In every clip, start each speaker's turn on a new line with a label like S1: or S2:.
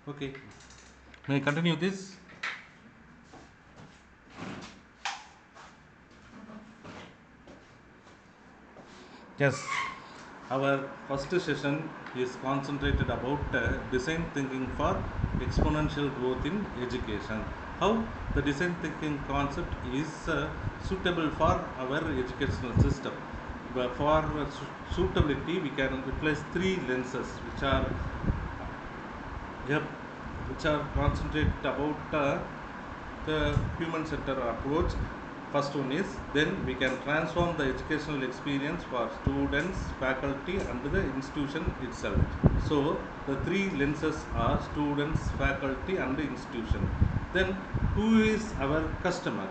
S1: Okay, may I continue this? Yes, our first session is concentrated about design thinking for exponential growth in education. How the design thinking concept is suitable for our educational system. But for suitability, we can utilize three lenses, yep, which are concentrated about the human centered approach. First one is then we can transform the educational experience for students, faculty, and the institution itself. So the three lenses are students, faculty, and the institution. Then who is our customer?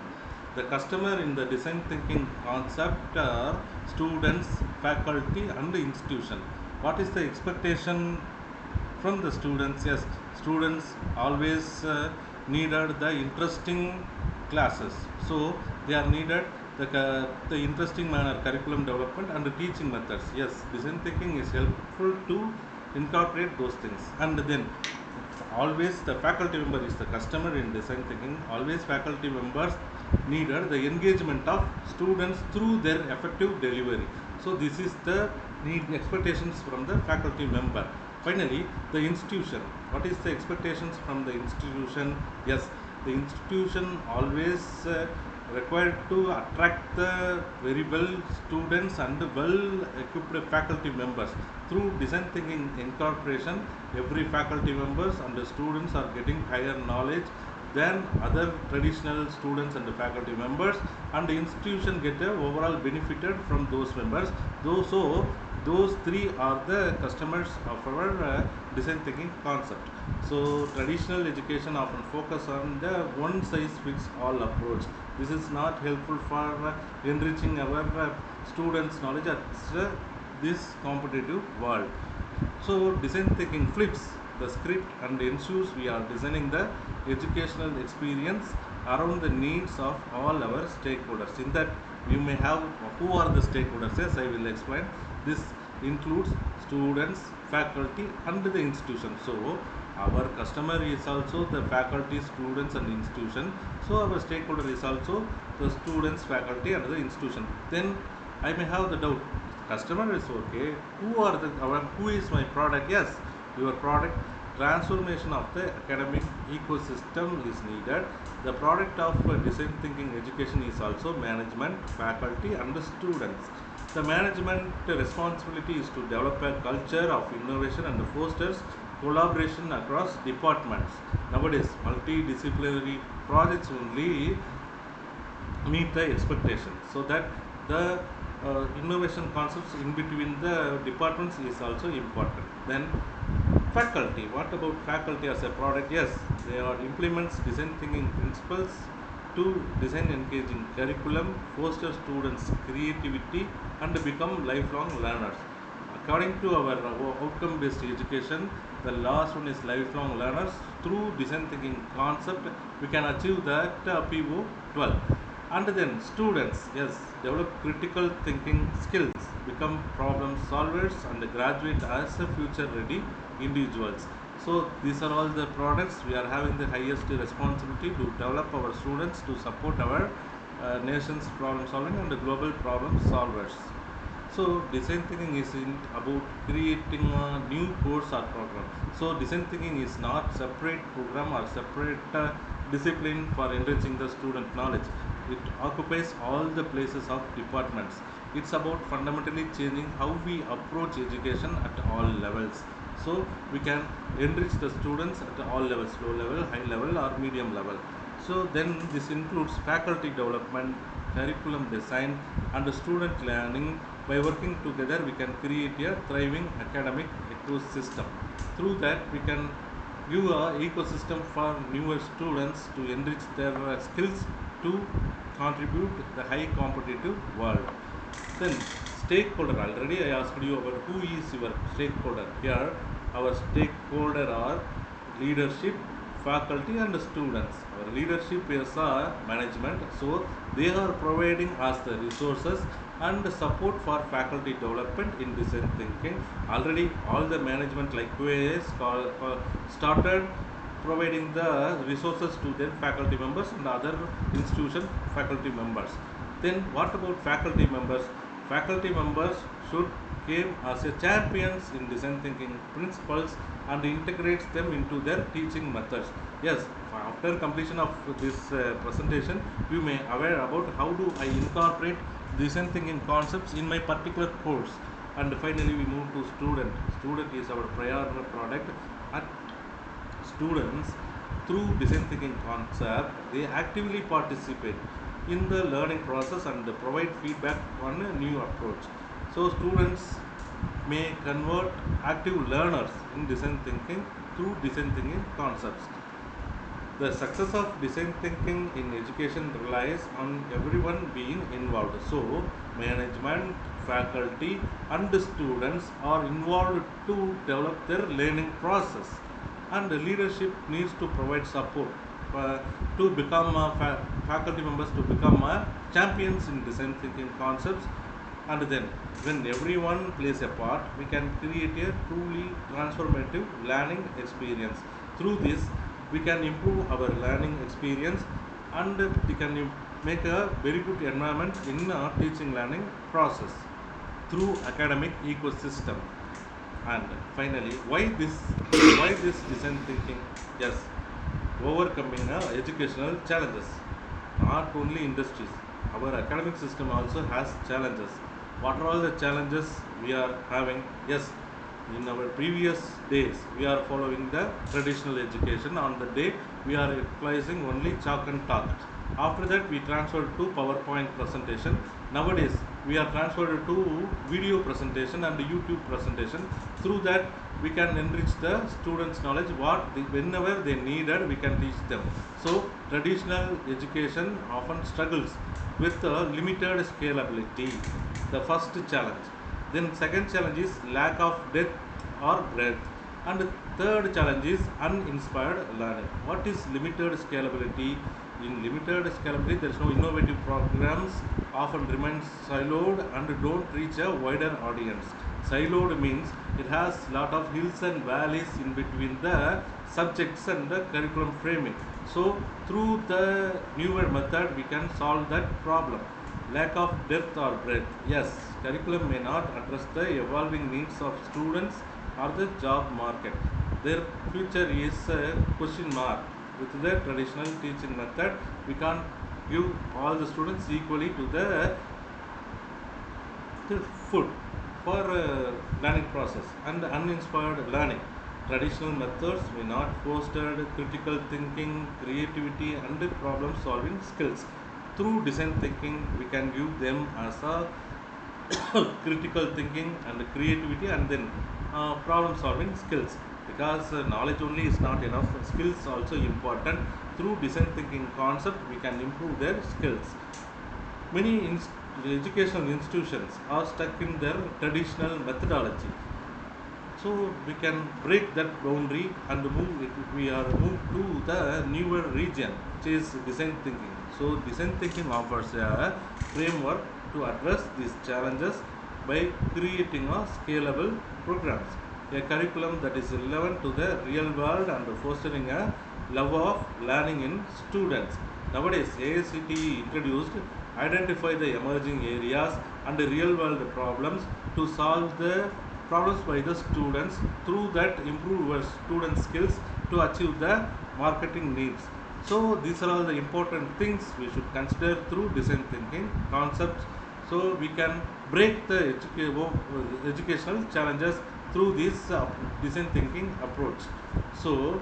S1: The customer in the design thinking concept are students, faculty, and the institution. What is the expectation from the students? Yes, students always needed the interesting classes, so they are needed the interesting manner curriculum development and the teaching methods. Yes, design thinking is helpful to incorporate those things. And then always the faculty member is the customer in design thinking. Always faculty members needed the engagement of students through their effective delivery. So this is the need expectations from the faculty member. Finally, the institution. What is the expectations from the institution? Yes, the institution always required to attract the very well students and well equipped faculty members. Through design thinking incorporation, every faculty members and the students are getting higher knowledge than other traditional students and the faculty members, and the institution get a overall benefited from those members. Those three are the customers of our design thinking concept. So traditional education often focus on the one size fits all approach. This is not helpful for enriching our students knowledge at this competitive world. So design thinking flips the script and ensures we are designing the educational experience around the needs of all our stakeholders. In that, you may have who are the stakeholders. Yes, I will explain. This includes students, faculty, and the institution. So our customer is also the faculty, students, and institution. So our stakeholder is also the students, faculty, and the institution. Then I may have the doubt. Customer is okay. Who is my product? Yes, your product. Transformation of the academic ecosystem is needed. The product of design thinking education is also management, faculty, and the students. The management responsibility is to develop a culture of innovation and fosters collaboration across departments. Nowadays, multidisciplinary projects only meet the expectations, so that the innovation concepts in between the departments is also important. Then faculty. What about faculty as a product? Yes, they are implements design thinking principles to design engaging curriculum, foster students creativity, and become lifelong learners. According to our outcome based education, the last one is lifelong learners. Through design thinking concept, we can achieve that PO 12. And then students, yes, develop critical thinking skills, become problem solvers, and graduate as a future ready individuals. So these are all the products. We are having the highest responsibility to develop our students to support our nation's problem solving and the global problem solvers. So design thinking is about creating a new course or program. So design thinking is not separate program or separate discipline for enriching the student knowledge. It occupies all the places of departments. It's about fundamentally changing how we approach education at all levels. So we can enrich the students at all levels, low level, high level, or medium level. So then this includes faculty development, curriculum design, and student learning. By working together, we can create a thriving academic ecosystem. Through that, we can give a ecosystem for newer students to enrich their skills to contribute the high competitive world. Then stakeholder. Already I asked you about who is your stakeholder. Here, our stakeholder are leadership, faculty and students. Our leadership is management, so they are providing us the resources and support for faculty development in design thinking. Already all the management like QAS started providing the resources to their faculty members and other institution faculty members. Then what about faculty members? Faculty members should came as a champions in design thinking principles and integrates them into their teaching methods. Yes, after completion of this presentation, you may aware about how do I incorporate design thinking concepts in my particular course. And finally, we move to student. Student is our prior product. At students, through design thinking concept, they actively participate in the learning process and provide feedback on a new approach. So students may convert active learners in design thinking through design thinking concepts. The success of design thinking in education relies on everyone being involved. So, management, faculty, and the students are involved to develop their learning process. And the leadership needs to provide support uh, to become faculty members to become champions in design thinking concepts. And then, when everyone plays a part, we can create a truly transformative learning experience. Through this, we can improve our learning experience and we can make a very good environment in teaching learning process through academic ecosystem. And finally, why this design thinking? Yes, overcoming educational challenges, not only industries. Our academic system also has challenges. What are all the challenges we are having? Yes, in our previous days we are following the traditional education. On the day we are utilizing only chalk and talk. After that we transferred to PowerPoint presentation. Nowadays we are transferred to video presentation and YouTube presentation. Through that we can enrich the students knowledge whenever they needed we can teach them. So traditional education often struggles with limited scalability, the first challenge. Then second challenge is lack of depth or breadth. And third challenge is uninspired learning. What is limited scalability? In limited scalability, there is no innovative programs, often remain siloed and don't reach a wider audience. Siloed means it has lot of hills and valleys in between the subjects and the curriculum framing. So through the newer method, we can solve that problem. Lack of depth or breadth. Yes, curriculum may not address the evolving needs of students or the job market. Their future is a question mark. With the traditional teaching method, we can't give all the students equally to the food for learning process. And uninspired learning. Traditional methods may not foster critical thinking, creativity, and problem solving skills. Through design thinking, we can give them as a critical thinking and creativity and then problem solving skills, because knowledge only is not enough, skills also important. Through design thinking concept we can improve their skills. Many educational institutions are stuck in their traditional methodology, so we can break that boundary and move it. We are moved to the newer region which is design thinking. So design thinking offers a framework to address these challenges by creating a scalable programs, a curriculum that is relevant to the real world and fostering a love of learning in students. Nowadays AICTE introduced identify the emerging areas and real world problems to solve the problems by the students. Through that improve our student skills to achieve the marketing needs. So these are all the important things we should consider through design thinking concepts, so we can break the educational challenges through this design thinking approach. So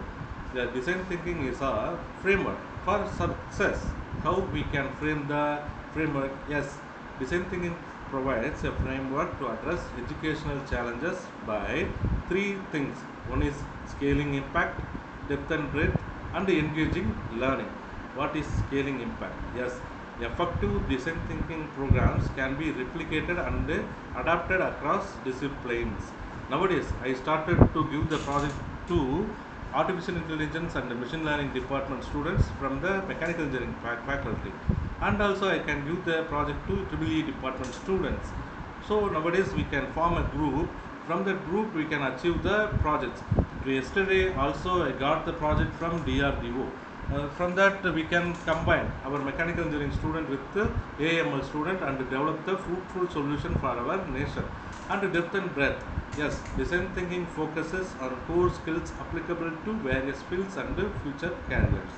S1: the design thinking is a framework for success. How we can frame the framework? Yes, design thinking provides a framework to address educational challenges by three things. One is scaling impact, depth and breadth, and engaging learning. What is scaling impact? Yes, effective design thinking programs can be replicated and adapted across disciplines. Nowadays, I started to give the project to artificial intelligence and machine learning department students from the mechanical engineering faculty, and also I can give the project to EEE department students. So nowadays we can form a group. From that group we can achieve the projects. Yesterday also I got the project from DRDO. From that we can combine our mechanical engineering student with the AML student and develop the fruitful solution for our nation. And depth and breadth. Yes, design thinking focuses on core skills applicable to various fields and future careers.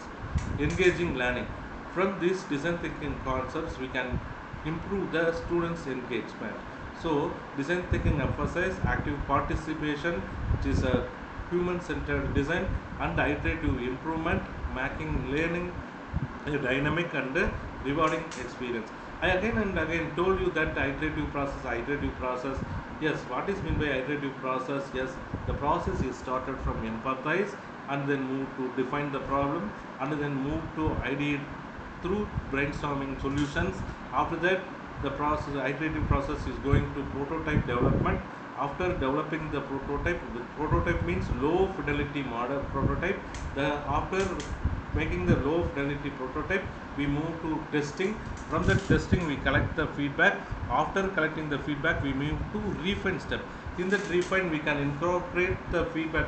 S1: Engaging learning. From these design thinking concepts, we can improve the students' engagement. So, design thinking emphasizes active participation, which is a human-centered design, and iterative improvement, making learning a dynamic and rewarding experience. I again and again told you that iterative process. Yes, what is meant by iterative process? Yes, the process is started from empathize and then move to define the problem and then move to ideate through brainstorming solutions. After that, the process iterative process is going to prototype development. After developing the prototype means low fidelity model prototype. The after making the low fidelity prototype, we move to testing. From the testing we collect the feedback. After collecting the feedback, we move to refine step. In that refine, we can incorporate the feedback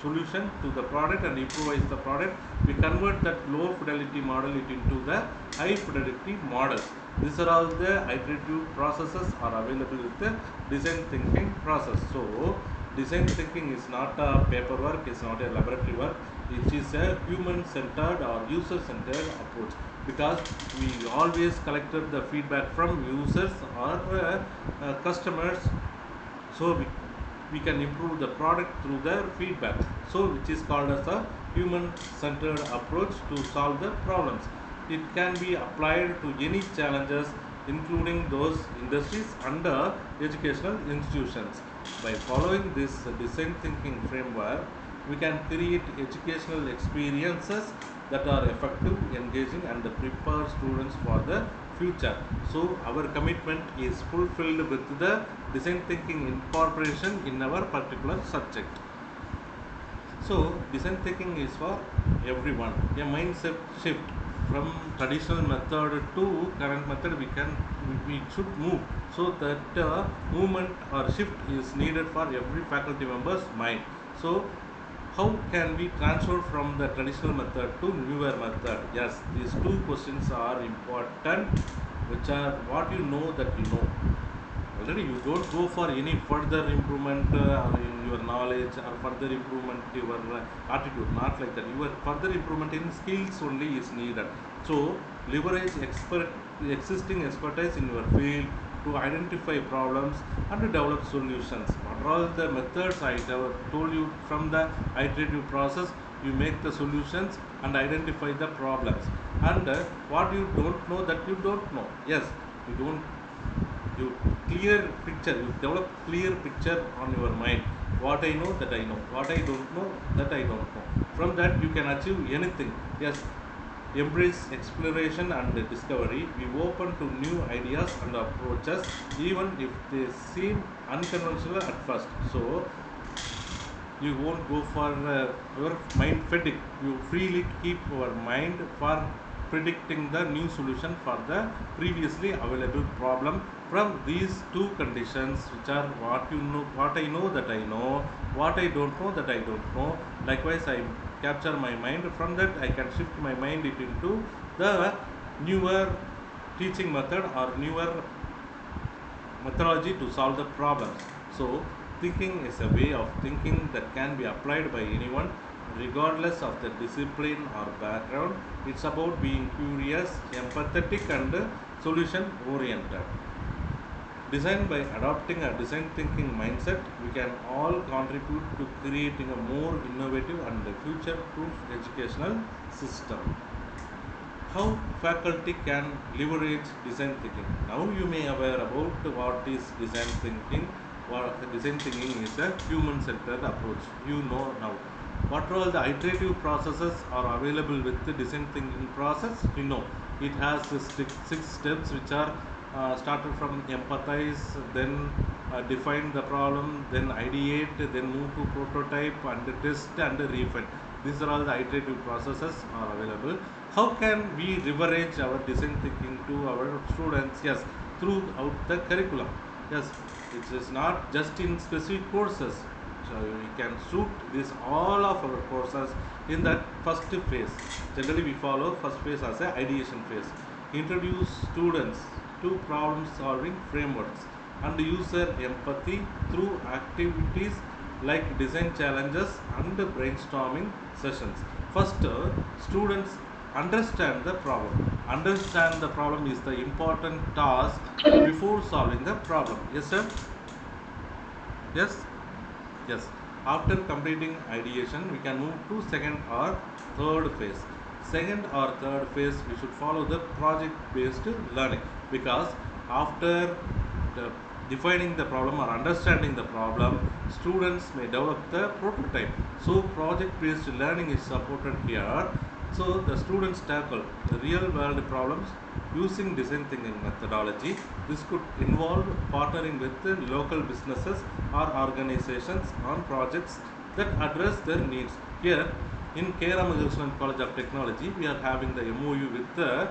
S1: solution to the product and improvise the product. We convert that low fidelity model it into the high fidelity model. These are all the iterative processes are available with the design thinking process. So design thinking is not a paperwork, it's not a laboratory work, it is a human centered or user centered approach, because we always collected the feedback from users or customers. So we can improve the product through their feedback, so which is called as a human centered approach to solve the problems. It can be applied to any challenges, including those industries and educational institutions. By following this design thinking framework, we can create educational experiences that are effective, engaging, and prepare students for the future. So our commitment is fulfilled with the design thinking incorporation in our particular subject. So design thinking is for everyone. A mindset shift from traditional method to current method we should move. So that movement or shift is needed for every faculty member's mind. So how can we transfer from the traditional method to newer method? Yes, these two questions are important, which are what you know that you know. Already you don't go for any further improvement in your knowledge or further improvement in your attitude, not like that. Your further improvement in skills only is needed. So leverage existing expertise in your field to identify problems and to develop solutions. What are all the methods I told you from the iterative process? You make the solutions and identify the problems. And what you don't know that you don't know. Yes, you don't you clear picture, you develop clear picture on your mind. What I know that I know, what I don't know that I don't know. From that you can achieve anything. Yes, embrace exploration and discovery. We open to new ideas and approaches even if they seem unconventional at first. So you won't go for your mind fatigue. You freely keep your mind for predicting the new solution for the previously available problem. From these two conditions, which are what you know, what I know that I know, what I don't know that I don't know, likewise I capture my mind. From that I can shift my mind it into the newer teaching method or newer methodology to solve the problems. So, thinking is a way of thinking that can be applied by anyone, regardless of the discipline or background. It's about being curious, empathetic, and solution oriented. Designed by adopting a design thinking mindset, we can all contribute to creating a more innovative and future proof educational system. How faculty can leverage design thinking. Now you may aware about what is design thinking. What design thinking is a human-centered approach. You know now. What are all the iterative processes are available with the design thinking process? You know it has six steps which are started from empathize, then define the problem, then ideate, then move to prototype and test and refine. These are all the iterative processes are available. How can we leverage our design thinking to our students? Yes, throughout the curriculum. Yes, it is not just in specific courses. So we can shoot this all of our courses in that first phase. Generally, we follow first phase as a ideation phase. Introduce students to problem solving frameworks and user empathy through activities like design challenges and brainstorming sessions. First, students understand the problem. Understand the problem is the important task before solving the problem. Yes, sir? Yes? Yes. After completing ideation, we can move to second or third phase. Second or third phase, we should follow the project-based learning, because after the defining the problem or understanding the problem, students may develop the prototype. So project-based learning is supported here. So the students tackle the real-world problems using design thinking methodology. This could involve partnering with the local businesses or organizations on projects that address their needs. Here in K. Ramakrishnan College of Technology, we are having the MOU with the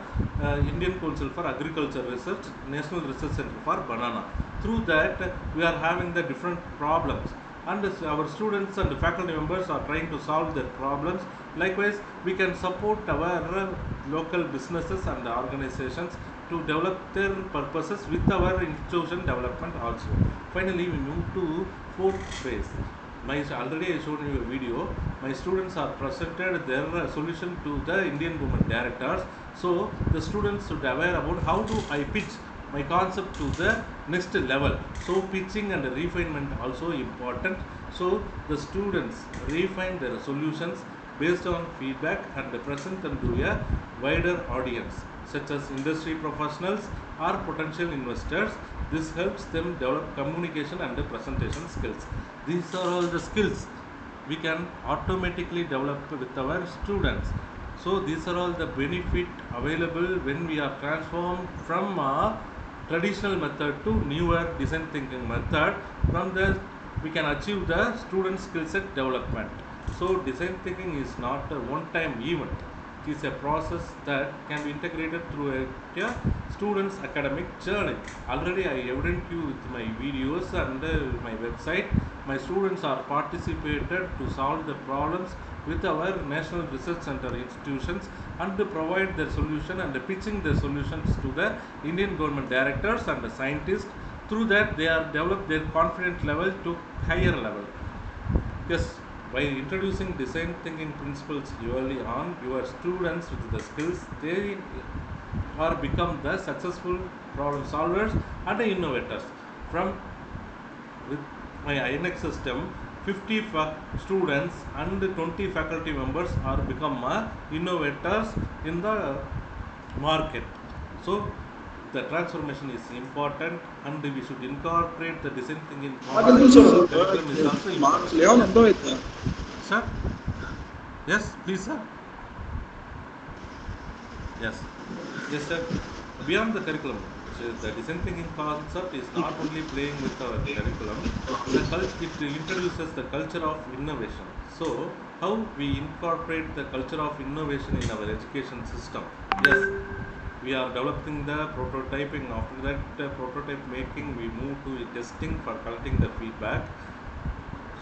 S1: Indian Council for Agriculture Research, National Research Center for Banana. Through that, we are having the different problems, and our students and faculty members are trying to solve their problems. Likewise, we can support our local businesses and organizations to develop their purposes with our institution development also. Finally, we move to fourth phase. Already I showed you a video. My students are presented their solution to the Indian government directors. So the students should aware about how do I pitch my concept to the next level. So pitching and refinement also important. So the students refine their solutions based on feedback and present them to a wider audience, such as industry professionals or potential investors. This helps them develop communication and presentation skills. These are all the skills we can automatically develop with our students. So these are all the benefit available when we are transformed from a traditional method to newer design thinking method. From there, we can achieve the student skill set development. So design thinking is not a one-time event. It is a process that can be integrated through a student's academic journey. Already I evident you with my videos and my website. My students are participated to solve the problems with our National Research Center institutions and to provide their solution and pitching their solutions to the Indian government directors and the scientists. Through that, they are developed their confidence level to higher level. Yes, by introducing design thinking principles early on, your students with the skills, they are become the successful problem solvers and the innovators. From with my INX system, 50 students and 20 faculty members are become innovators in the market. So the transformation is important, and we should incorporate the design thinking concepts in the curriculum is also important. Yes. Sir? Yes, please, sir. Yes. Yes, sir. Beyond the curriculum, so the design thinking concept is not only playing with our curriculum, it introduces the culture of innovation. So, how we incorporate the culture of innovation in our education system? Yes, we are developing the prototyping. After that, prototype making, we move to testing for collecting the feedback.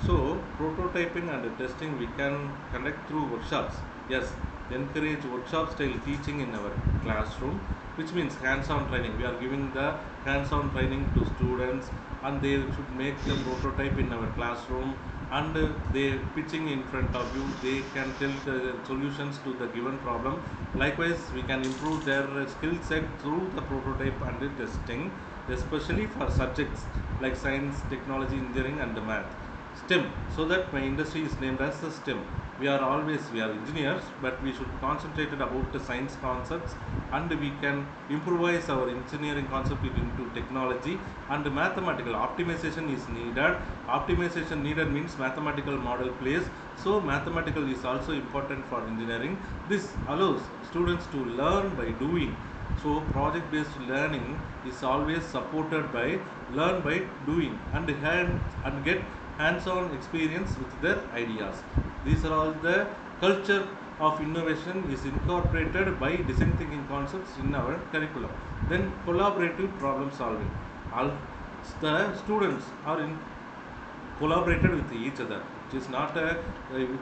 S1: So, prototyping and testing we can conduct through workshops. Yes, encourage workshop style teaching in our classroom, which means hands-on training. We are giving the hands-on training to students, and they should make the prototype in our classroom, and they pitching in front of you. They can tell the solutions to the given problem. Likewise, we can improve their skill set through the prototype and the testing, especially for subjects like science, technology, engineering, and math. STEM, so that my industry is named as the STEM. We are engineers, but we should concentrate about the science concepts, and we can improvise our engineering concept into technology, and mathematical optimization is needed. Optimization needed means mathematical model plays. So mathematical is also important for engineering. This allows students to learn by doing. So project based learning is always supported by learn by doing and get hands on experience with their ideas. These are all the culture of innovation is incorporated by design thinking concepts in our curriculum. Then collaborative problem solving. All the students are in collaborated with each other. Which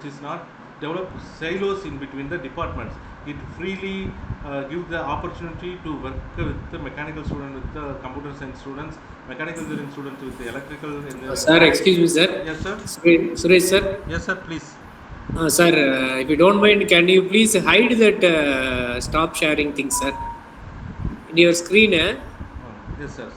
S1: is not develop silos in between the departments. It freely gives the opportunity to work with the mechanical student, with the computer science students, mechanical engineering students with the electrical engineering
S2: Sir,
S1: students.
S2: excuse me, sir.
S1: Yes, sir.
S2: Suresh, sir.
S1: Yes, sir. Please.
S2: Sir, if you don't mind, can you please hide that stop sharing thing, sir? In your screen, eh?
S1: Yes, sir.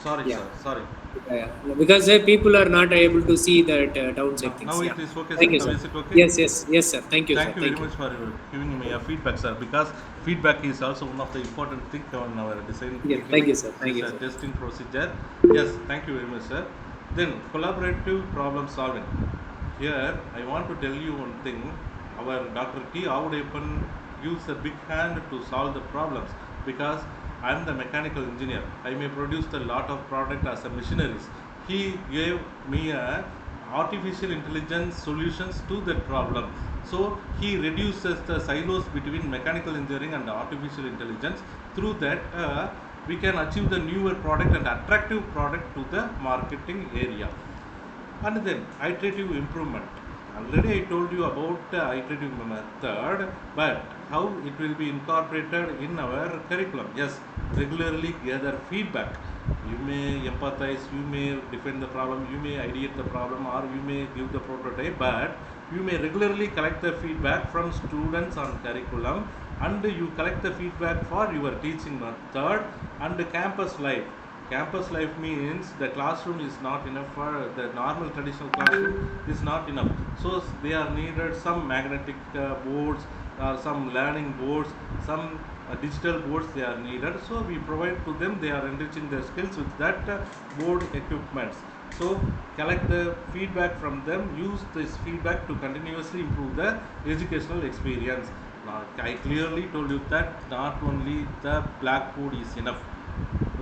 S1: Sorry,
S2: Yeah.
S1: sir. Sorry.
S2: Yeah, yeah. Because people are not able to see that downside
S1: Now
S2: things. Yeah.
S1: it is okay, sir.
S2: Thank you,
S1: Now
S2: sir.
S1: is it okay?
S2: Yes, yes, yes, sir. Thank you, sir.
S1: Thank you very
S2: Thank you.
S1: much for giving me a feedback, sir. Because feedback is also one of the important things on our design
S2: Yeah.
S1: thinking.
S2: Thank you, sir.
S1: It
S2: Thank
S1: is
S2: you,
S1: a
S2: sir.
S1: testing procedure. Yes, thank you very much, sir. Then collaborative problem solving. Here, I want to tell you one thing. Our Dr. T. Avudepan gives a big hand to solve the problems because I am the mechanical engineer. I may produce a lot of product as a machineries. He gave me a artificial intelligence solutions to that problem. So he reduces the silos between mechanical engineering and artificial intelligence. Through that, we can achieve the newer product and attractive product to the marketing area. And then iterative improvement. Already I told you about the iterative method, but how it will be incorporated in our curriculum. Yes, regularly gather feedback. You may empathize, you may defend the problem, you may ideate the problem, or you may give the prototype, but you may regularly collect the feedback from students on curriculum, and you collect the feedback for your teaching method and campus life. Campus life means the classroom is not enough for the normal traditional classroom is not enough. So they are needed some magnetic boards or some learning boards, some digital boards they are needed. So we provide to them. They are enriching their skills with that board equipments. So collect the feedback from them. Use this feedback to continuously improve the educational experience. Now I clearly told you that not only the blackboard is enough.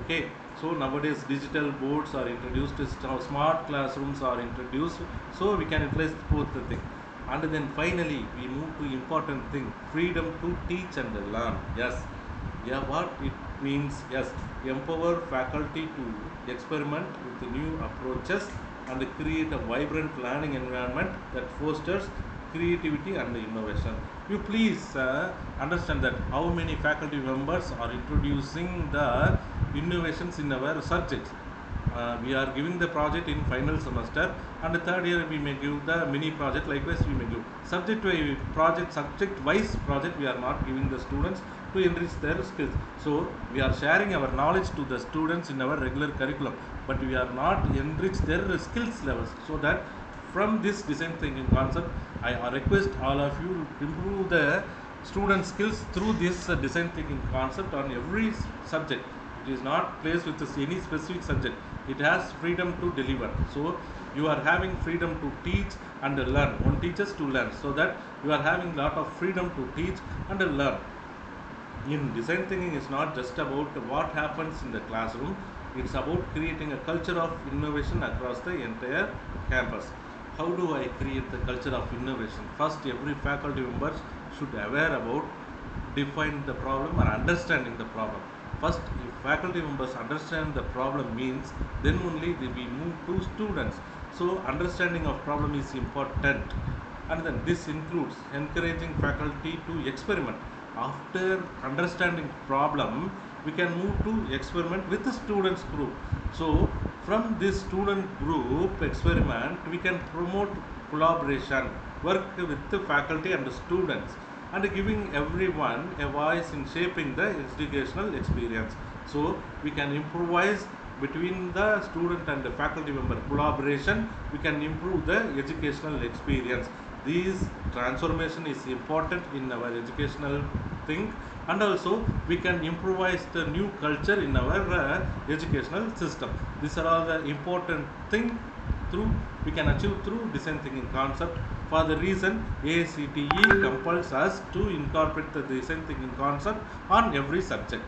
S1: Okay, so nowadays digital boards are introduced, smart classrooms are introduced, so we can utilize both the thing. And then finally, we move to important thing: freedom to teach and learn. Yes, yeah, what it means? Yes, empower faculty to experiment with new approaches and create a vibrant learning environment that fosters creativity and innovation. You please understand that how many faculty members are introducing the innovations in our subjects. We are giving the project in final semester, and the third year we may give the mini project. Likewise, we may give subject wise project. We are not giving the students to enrich their skills. So we are sharing our knowledge to the students in our regular curriculum, but we are not enrich their skills levels. So that from this design thinking concept, I request all of you to improve the student skills through this design thinking concept on every subject. It is not placed with any specific subject. It has freedom to deliver. So you are having freedom to teach and learn. One teaches to learn. So that you are having lot of freedom to teach and learn. In design thinking is not just about what happens in the classroom. It's about creating a culture of innovation across the entire campus. How do I create the culture of innovation? First, every faculty member should aware about define the problem or understanding the problem. First, if faculty members understand the problem means, then only we move to students. So understanding of problem is important. And then this includes encouraging faculty to experiment. After understanding problem, we can move to experiment with the students group. So from this student group experiment, we can promote collaboration, work with the faculty and the students, and giving everyone a voice in shaping the educational experience. So we can improvise between the student and the faculty member collaboration. We can improve the educational experience. This transformation is important in our educational thing, and also we can improvise the new culture in our educational system. These are all the important thing through we can achieve through design thinking concept. For the reason ACTE compels us to incorporate the design thinking concept on every subject.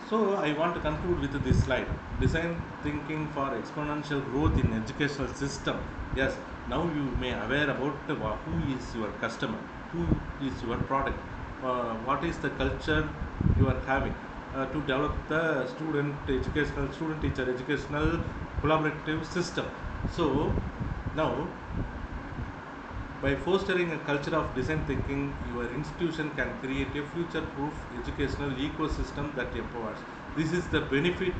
S1: So I want to conclude with this slide. Design thinking for exponential growth in educational system. Yes, now you may aware about who is your customer, who is your product, what is the culture you are having to develop the student teacher educational collaborative system. So now, by fostering a culture of design thinking, your institution can create a future-proof educational ecosystem that empowers. This is the benefit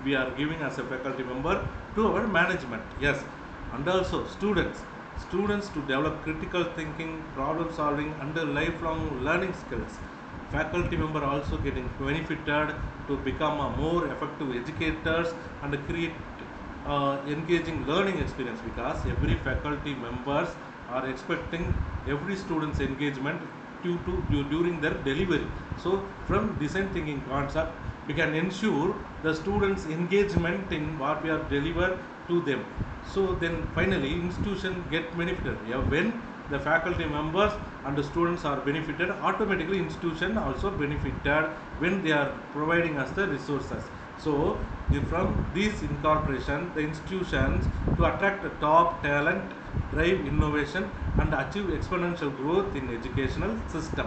S1: we are giving as a faculty member to our management. Yes, and also students to develop critical thinking, problem solving, and lifelong learning skills. Faculty member also getting benefited to become a more effective educators and create engaging learning experience, because every faculty members are expecting every student's engagement during their delivery. So from design thinking concept, we can ensure the students engagement in what we are deliver to them. So then finally institution get benefited. Yeah, when the faculty members and the students are benefited, automatically institution also benefited when they are providing us the resources. So from this incorporation, the institutions to attract the top talent, drive innovation, and achieve exponential growth in educational system.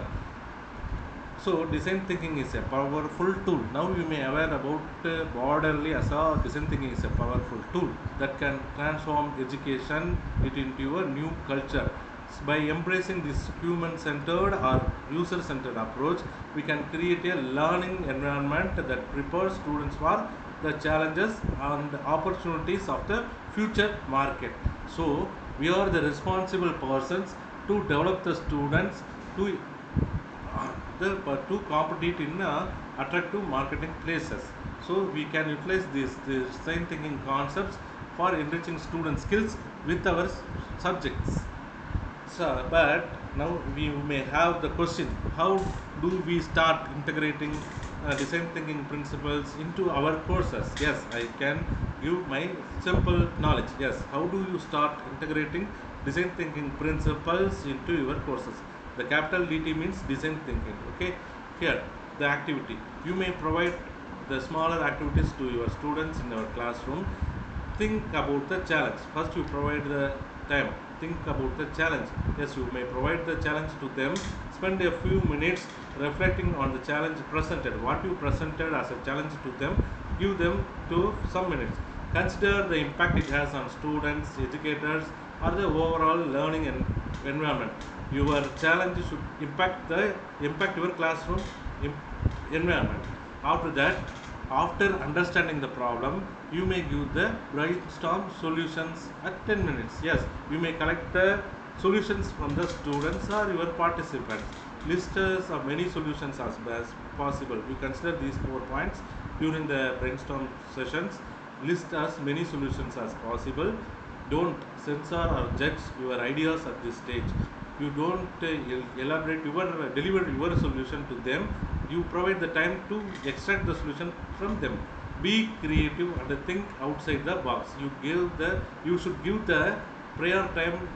S1: So design thinking is a powerful tool. Now you may aware about broadly as a design thinking is a powerful tool that can transform education it into a new culture. By embracing this human-centered or user-centered approach, we can create a learning environment that prepares students for the challenges and opportunities of the future market. So we are the responsible persons to develop the students to to compete in attractive marketing places. So we can utilize these design thinking concepts for enriching student skills with our subjects. So, but now we may have the question: how do we start integrating design thinking principles into our courses? Yes, I can give my simple knowledge. Yes, how do you start integrating design thinking principles into your courses? The capital DT means design thinking. Okay, here the activity. You may provide the smaller activities to your students in our classroom. Think about the challenge. First, you provide the time. Think about the challenge. Yes, you may provide the challenge to them. Spend a few minutes reflecting on the challenge presented. What you presented as a challenge to them, give them to some minutes. Consider the impact it has on students, educators, or the overall learning environment. Your challenge should impact your classroom environment. After that, after understanding the problem, you may give the brainstorm solutions at 10 minutes. Yes, you may collect the solutions from the students or your participants. List as many solutions as possible. You consider these 4 points during the brainstorm sessions. List as many solutions as possible. Don't censor or judge your ideas at this stage. You don't elaborate your deliver your solution to them. You provide the time to extract the solution from them. Be creative and think outside the box. You should give the prior time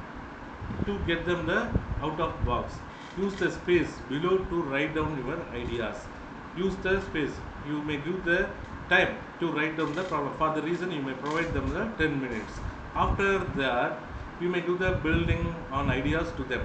S1: to get them the out of box. Use the space below to write down your ideas. Use the space. You may give the time to write down the problem. For the reason, you may provide them the 10 minutes. After that, you may do the building on ideas to them.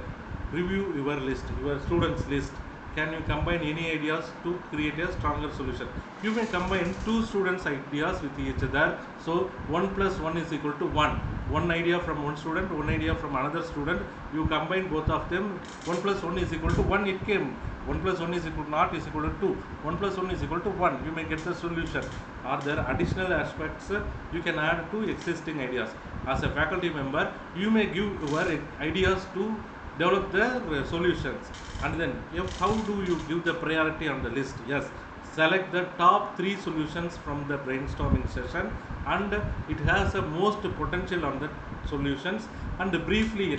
S1: Review your list, your students list. Can you combine any ideas to create a stronger solution? You may combine two students ideas with each other. So 1 plus 1 is equal to 1. One idea from one student, one idea from another student. You combine both of them. 1 plus 1 is equal to 1. It came. 1 plus 1 is equal to not is equal to 2. 1 plus 1 is equal to 1. You may get the solution. Are there additional aspects you can add to existing ideas? As a faculty member, you may give your ideas to develop the solutions. And then how do you give the priority on the list? Yes, select the top 3 solutions from the brainstorming session, and it has the most potential on the solutions, and briefly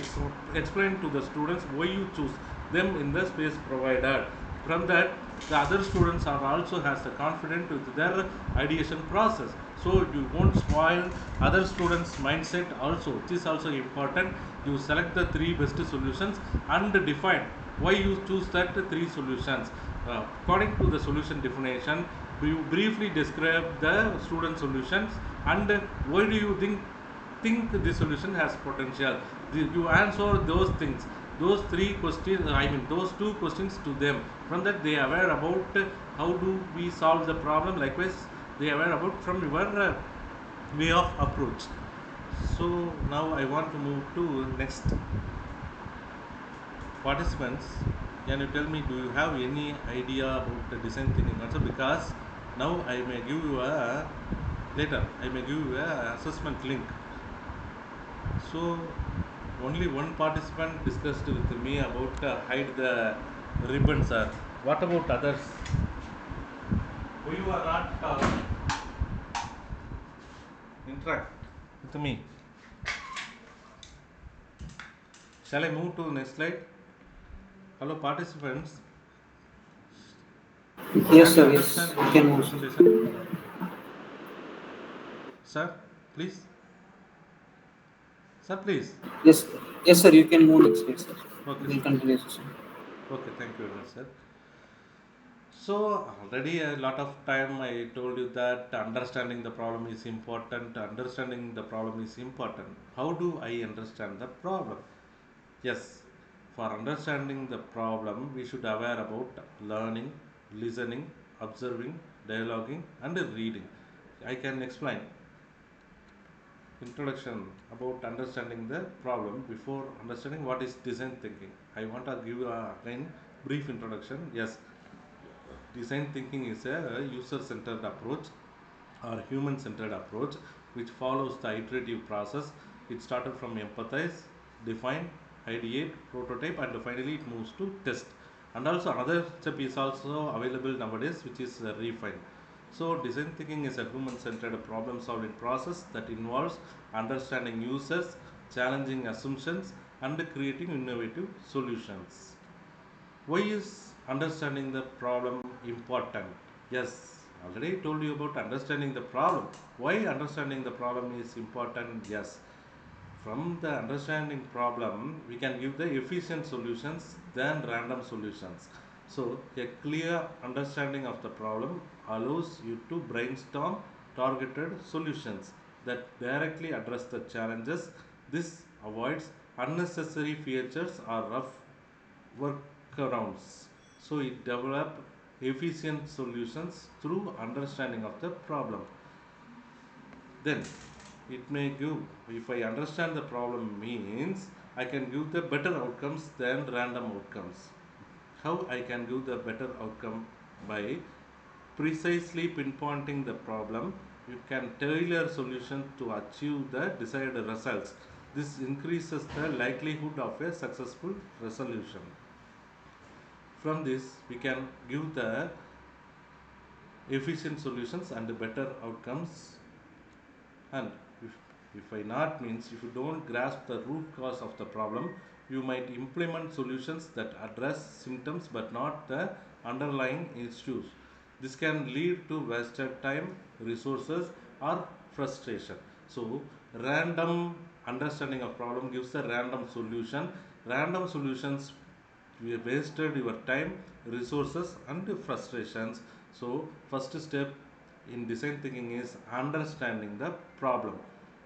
S1: explain to the students why you choose them in the space provided. From that, the other students are also has the confidence with their ideation process. So you won't spoil other students mindset also, which is also important. You select the 3 best solutions and define why you choose that 3 solutions. According to the solution definition, briefly describe the student solutions, and why do you think this solution has potential. You answer those things, those three questions, I mean those two questions to them. From that they are aware about how do we solve the problem. Likewise they are aware about from your way of approach. So now I want to move to next participants. Can you tell me, do you have any idea about the design thinking also? Because now I may give you a later I may give you a assessment link. So only one participant discussed with me about hide the ribbons, sir. What about others? Who you are not interact with me? Shall I move to the next slide? Hello participants,
S2: Yes,
S1: can you
S2: sir. Yes,
S1: understand
S2: you
S1: my
S2: can move, sir.
S1: presentation? Sir, please. Sir, please.
S2: Yes, yes, sir. You can move next slide, sir.
S1: Okay,
S2: We'll
S1: sir.
S2: continue the session.
S1: Okay, thank you very much, sir. So, already a lot of time I told you that understanding the problem is important. Understanding the problem is important. How do I understand the problem? Yes, for understanding the problem, we should aware about learning, listening, observing, dialoguing, and reading. I can explain introduction about understanding the problem before understanding what is design thinking. I want to give you again brief introduction. Yes, design thinking is a user-centered approach or human-centered approach which follows the iterative process. It started from empathize, define, ideate, prototype, and finally it moves to test. And also another step is also available nowadays, which is refine. So design thinking is a human-centered problem-solving process that involves understanding users, challenging assumptions, and creating innovative solutions. Why is understanding the problem important? Yes, already told you about understanding the problem. Why understanding the problem is important? Yes, from the understanding problem, we can give the efficient solutions than random solutions. So, a clear understanding of the problem allows you to brainstorm targeted solutions that directly address the challenges. This avoids unnecessary features or rough workarounds. So, it develop efficient solutions through understanding of the problem. Then it may give, if I understand the problem means I can give the better outcomes than random outcomes. How I can give the better outcome? By precisely pinpointing the problem, you can tailor solution to achieve the desired results. This increases the likelihood of a successful resolution. From this we can give the efficient solutions and better outcomes. And if I not means, if you don't grasp the root cause of the problem, you might implement solutions that address symptoms but not the underlying issues. This can lead to wasted time, resources, or frustration. So, random understanding of problem gives a random solution. Random solutions, you wasted your time, resources, and frustrations. So first step in design thinking is understanding the problem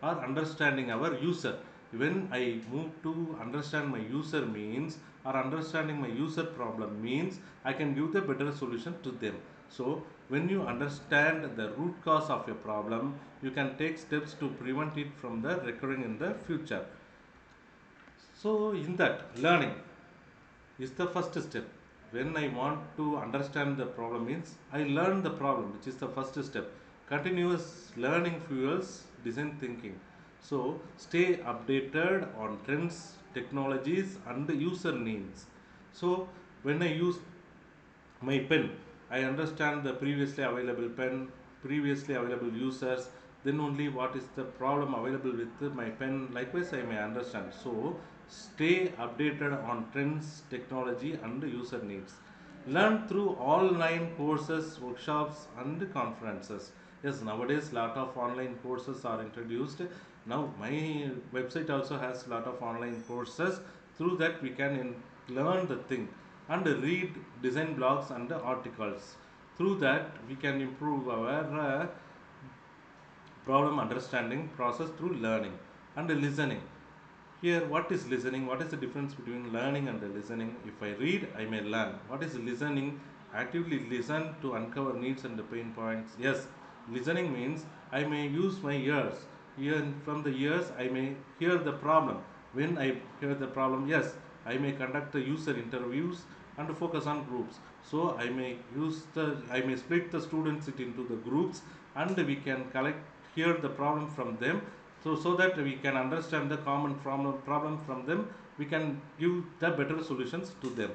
S1: or understanding our user. When I move to understand my user means, or understanding my user problem means, I can give the better solution to them. So when you understand the root cause of a problem, you can take steps to prevent it from the recurring in the future. So in that, learning is the first step. When I want to understand the problem means, I learn the problem, which is the first step. Continuous learning fuels design thinking. So stay updated on trends, technologies, and user needs. So when I use my pen, I understand the previously available pen, previously available users, then only what is the problem available with my pen. Likewise I may understand. So stay updated on trends, technology, and user needs. Learn through online courses, workshops, and conferences. Yes, nowadays lot of online courses are introduced. Now my website also has lot of online courses. Through that we can learn the thing and read design blogs and articles. Through that, we can improve our problem understanding process through learning and listening. Here, what is listening? What is the difference between learning and listening? If I read, I may learn. What is listening? Actively listen to uncover needs and the pain points. Yes, listening means I may use my ears. Even from the ears, I may hear the problem. When I hear the problem, yes, I may conduct the user interviews and focus on groups. So I may split the students into the groups, and we can collect hear the problem from them, so that we can understand the common problem from them, we can give the better solutions to them.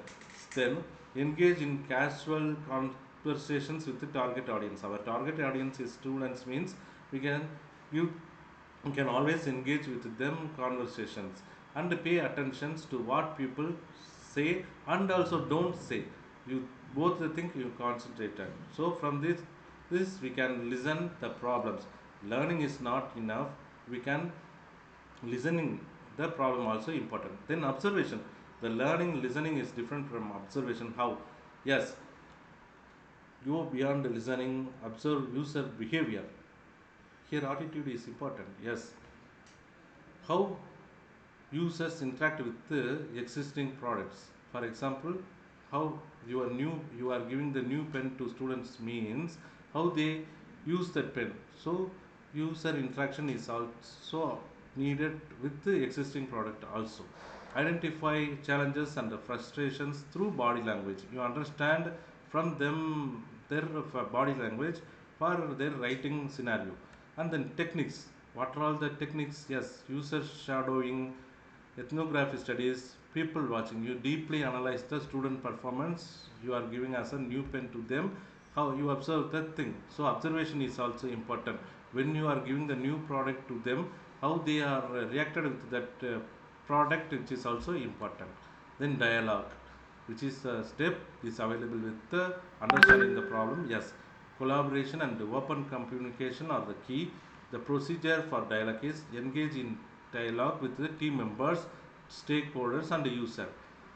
S1: Then engage in casual conversations with the target audience. Our target audience is students, means we can give you can always engage with them conversations and pay attention to what people say and also don't say. You both the thing you concentrated. So from this we can listen the problems. Learning is not enough. We can listening the problem also important. Then observation. The learning listening is different from observation. How? Yes, go beyond listening, observe user behavior. Here attitude is important. Yes, how users interact with the existing products. For example, how you are giving the new pen to students, means how they use that pen. So user interaction is also needed with the existing product also. Identify challenges and frustrations through body language. You understand from them their body language for their writing scenario. And then techniques. What are all the techniques? Yes, user shadowing, ethnography studies, people watching. You deeply analyze the student performance. You are giving as a new pen to them. How you observe that thing. So observation is also important. When you are giving the new product to them, how they are reacted with that product, which is also important. Then dialogue, which is a step is available with understanding the problem. Yes, collaboration and open communication are the key. The procedure for dialogue is engage in dialogue with the team members, stakeholders and user,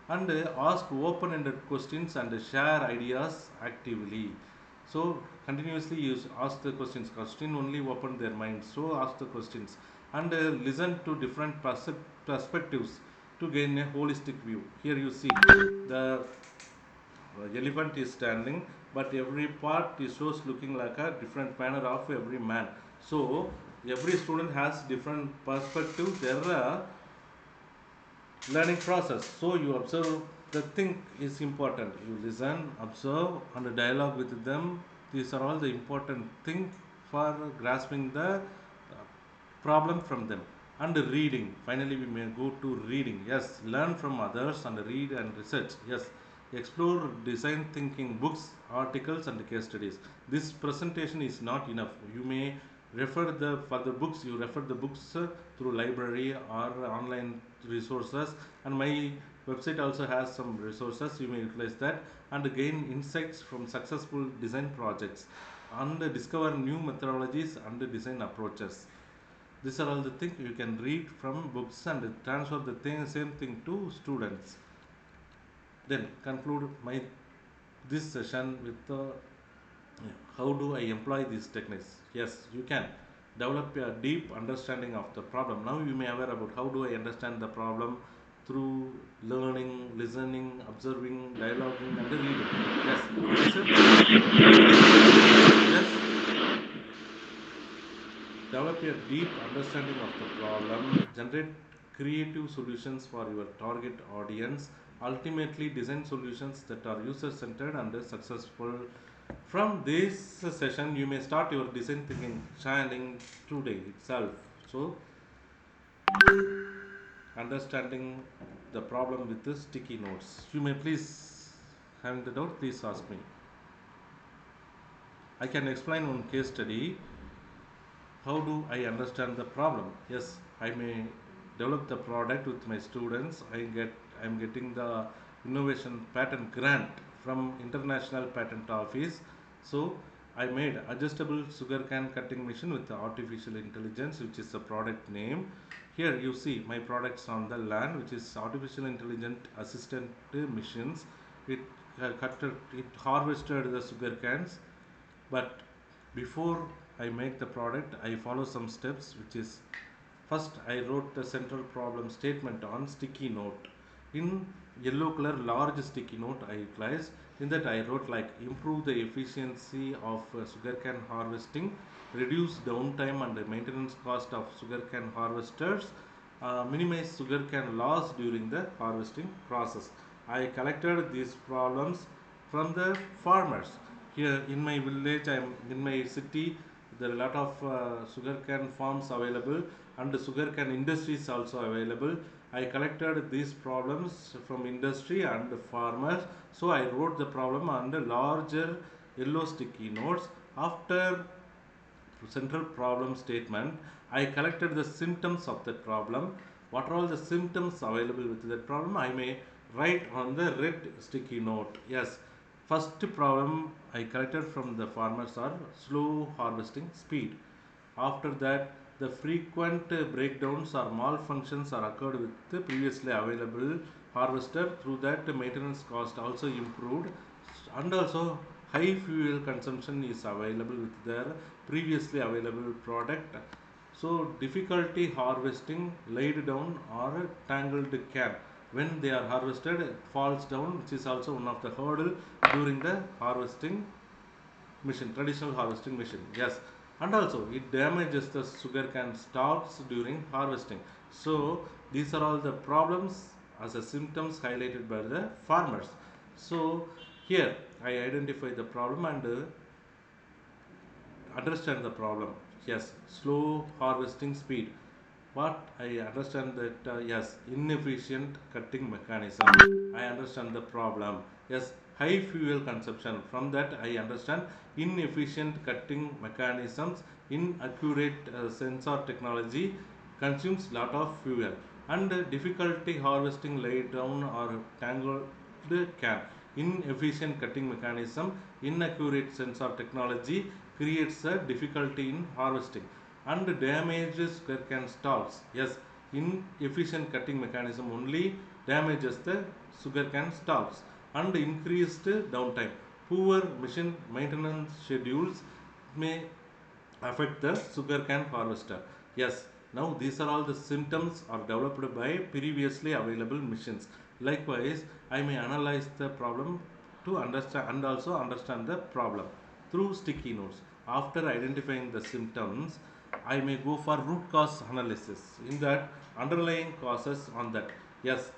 S1: and ask open-ended questions and share ideas actively. So continuously use ask the questions. Question only open their minds. So ask the questions and listen to different perspectives to gain a holistic view. Here you see the elephant is standing, but every part is shows looking like a different manner of every man. So every student has different perspective. There are learning process. So you observe the thing is important. You listen, observe, and dialogue with them. These are all the important thing for grasping the problem from them. And reading. Finally, we may go to reading. Yes, learn from others and read and research. Yes, explore design thinking books, articles, and case studies. This presentation is not enough. You may refer the for the books. You refer the books through library or online resources. And my website also has some resources. You may utilize that and gain insights from successful design projects and discover new methodologies and design approaches. These are all the things you can read from books and transfer the same thing to students. Then conclude my this session with how do I employ these techniques? Yes, you can develop a deep understanding of the problem. Now you may aware about how do I understand the problem through learning, listening, observing, dialoguing, and reading. Yes, what is it? Yes, develop a deep understanding of the problem, generate creative solutions for your target audience, ultimately design solutions that are user centered and successful. From this session, you may start your design thinking channeling today itself. So, understanding the problem with the sticky notes. You may please, having the doubt, please ask me. I can explain one case study. How do I understand the problem? Yes, I may develop the product with my students. I'm getting the innovation patent grant from international patent office. So I made adjustable sugar cane cutting machine with the artificial intelligence, which is the product name. Here you see my products on the land, which is artificial intelligent assistant machines. It it harvested the sugar cans. But before I make the product, I follow some steps, which is first I wrote the central problem statement on sticky note. In yellow color large sticky note I utilized. In that I wrote like improve the efficiency of sugarcane harvesting, reduce downtime and the maintenance cost of sugarcane harvesters, minimize sugarcane loss during the harvesting process. I collected these problems from the farmers. Here in my village, I am in my city. There are a lot of sugarcane farms available and sugarcane industries also available. I collected these problems from industry and farmers. So I wrote the problem on the larger yellow sticky notes. After central problem statement, I collected the symptoms of that problem. What are all the symptoms available with that problem? I may write on the red sticky note. Yes, first problem I collected from the farmers are slow harvesting speed. After that, the frequent breakdowns or malfunctions are occurred with the previously available harvester. Through that, maintenance cost also improved, and also high fuel consumption is available with their previously available product. So difficulty harvesting laid down or tangled can. When they are harvested, it falls down, which is also one of the hurdle during the harvesting machine, traditional harvesting machine. Yes, and also it damages the sugar cane stalks during harvesting. So these are all the problems as a symptoms highlighted by the farmers. So here I identify the problem and understand the problem. Yes, slow harvesting speed. But I understand that yes, inefficient cutting mechanism. I understand the problem. Yes, high fuel consumption. From that, I understand inefficient cutting mechanisms. Inaccurate sensor technology consumes lot of fuel, and difficulty harvesting laid down or tangled can. Inefficient cutting mechanism, inaccurate sensor technology creates a difficulty in harvesting and damages sugarcane stalks. Yes, inefficient cutting mechanism only damages the sugarcane stalks and increased downtime. Poor machine maintenance schedules may affect the sugarcane harvester. Yes, now these are all the symptoms are developed by previously available machines. Likewise, I may analyze the problem to understand and also understand the problem through sticky notes. After identifying the symptoms, I may go for root cause analysis. In that, underlying causes on that. Yes,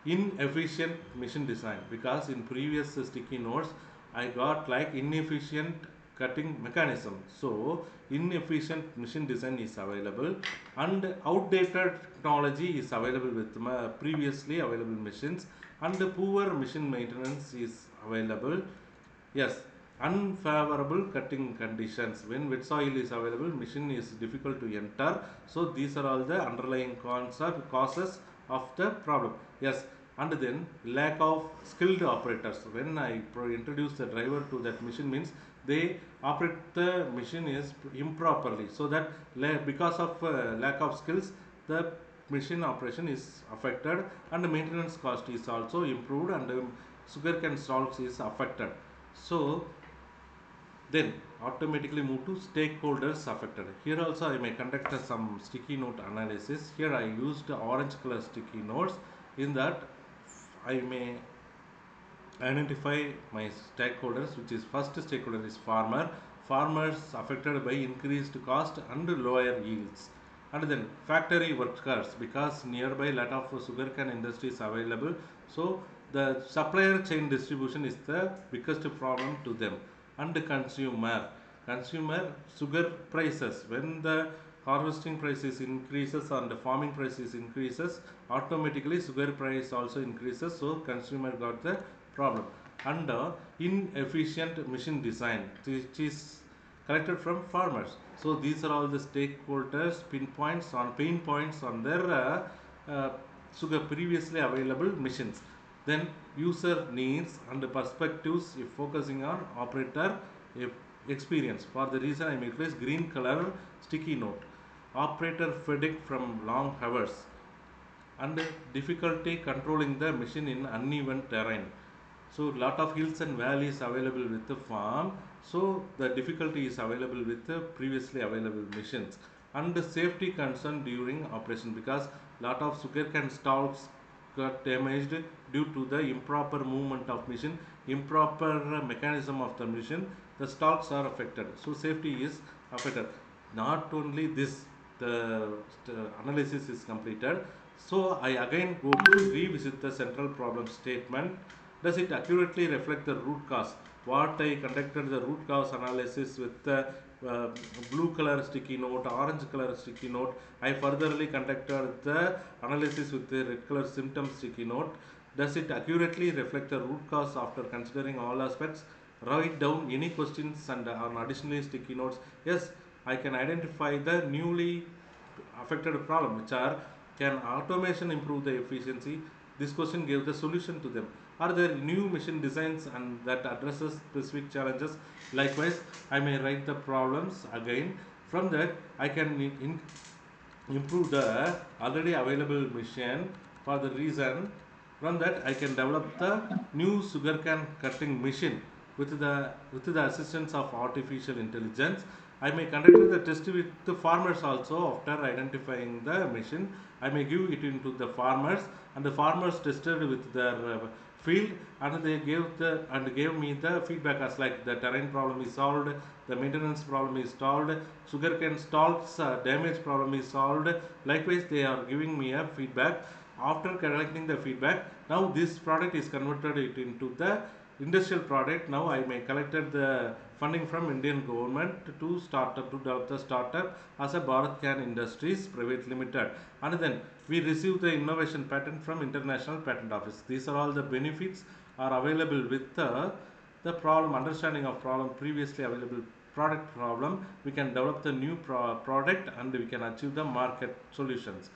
S1: inefficient machine design, because in previous sticky notes I got like inefficient cutting mechanism. So inefficient machine design is available and outdated technology is available with previously available machines, and poor machine maintenance is available. Yes, unfavorable cutting conditions. When wet soil is available, machine is difficult to enter. So these are all the underlying causes of the problem. Yes, and then lack of skilled operators. When I introduce the driver to that machine, means they operate the machine is improperly. So that because of lack of skills, the machine operation is affected, and the maintenance cost is also improved, and sugarcane stalks is affected. So then automatically move to stakeholders affected. Here also I may conduct some sticky note analysis. Here I used orange color sticky notes. In that I may identify my stakeholders, which is first stakeholder is farmers affected by increased cost and lower yields, and then factory workers, because nearby lot of sugarcane industry is available. So the supplier chain distribution is the biggest problem to them. And consumer sugar prices, when the harvesting prices increases and the farming prices increases, automatically sugar price also increases, so consumer got the problem. And inefficient machine design, which is collected from farmers. So these are all the stakeholders pinpoints on pain points on their uh, sugar previously available machines. Then user needs and perspectives, if focusing on operator experience. For the reason I may place green color sticky note. Operator fatigue from long hours and difficulty controlling the machine in uneven terrain. So lot of hills and valleys available with the farm. So the difficulty is available with the previously available machines, and the safety concern during operation, because lot of sugarcane stalks got damaged due to the improper movement of machine, improper mechanism of the machine. The stalks are affected. So safety is affected. Not only this, the analysis is completed. So I again go to revisit the central problem statement. Does it accurately reflect the root cause? What I conducted the root cause analysis with the uh, blue color sticky note, orange color sticky note. I furtherly conducted the analysis with the red color symptom sticky note. Does it accurately reflect the root cause after considering all aspects? Write down any questions and on additionally sticky notes. Yes, I can identify the newly affected problem, which are, can automation improve the efficiency? This question gave the solution to them. Are there new machine designs and that addresses specific challenges? Likewise, I may write the problems again. From that, I can improve the already available machine. For the reason, from that I can develop the new sugarcane cutting machine with the assistance of artificial intelligence. I may conduct the test with the farmers also. After identifying the machine, I may give it into the farmers, and the farmers tested with their field, and they gave me the feedback as like the terrain problem is solved, the maintenance problem is solved, sugarcane stalks damage problem is solved. Likewise, they are giving me a feedback. After collecting the feedback, now this product is converted it into the industrial product. Now I may collected the funding from Indian government to startup, to develop the startup as a Bharat Can Industries Private Limited, and then we receive the innovation patent from International Patent Office. These are all the benefits are available with the problem understanding of problem previously available product problem. We can develop the new product, and we can achieve the market solutions.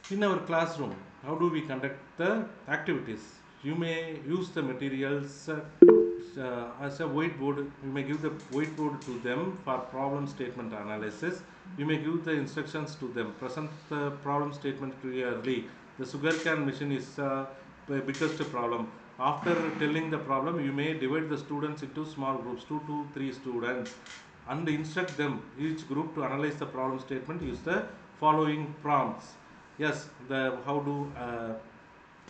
S1: In our classroom, how do we conduct the activities? You may use the materials as a whiteboard. You may give the whiteboard to them for problem statement analysis. You may give the instructions to them. Present the problem statement clearly. The sugarcane machine is the biggest problem. After telling the problem, you may divide the students into small groups, 2 to 3 students, and instruct them each group to analyze the problem statement. Use the following prompts. Yes, the how do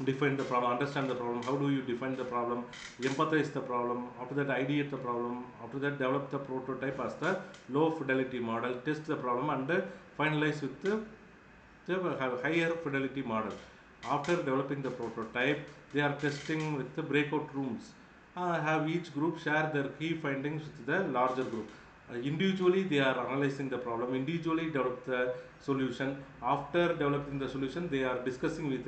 S1: define the problem, understand the problem, how do you define the problem, empathize the problem, after that ideate the problem, after that develop the prototype as the low fidelity model, test the problem, and finalize with the higher fidelity model. After developing the prototype, they are testing with the breakout rooms. Have each group share their key findings with the larger group. Individually, they are analyzing the problem, individually develop the solution. After developing the solution, they are discussing with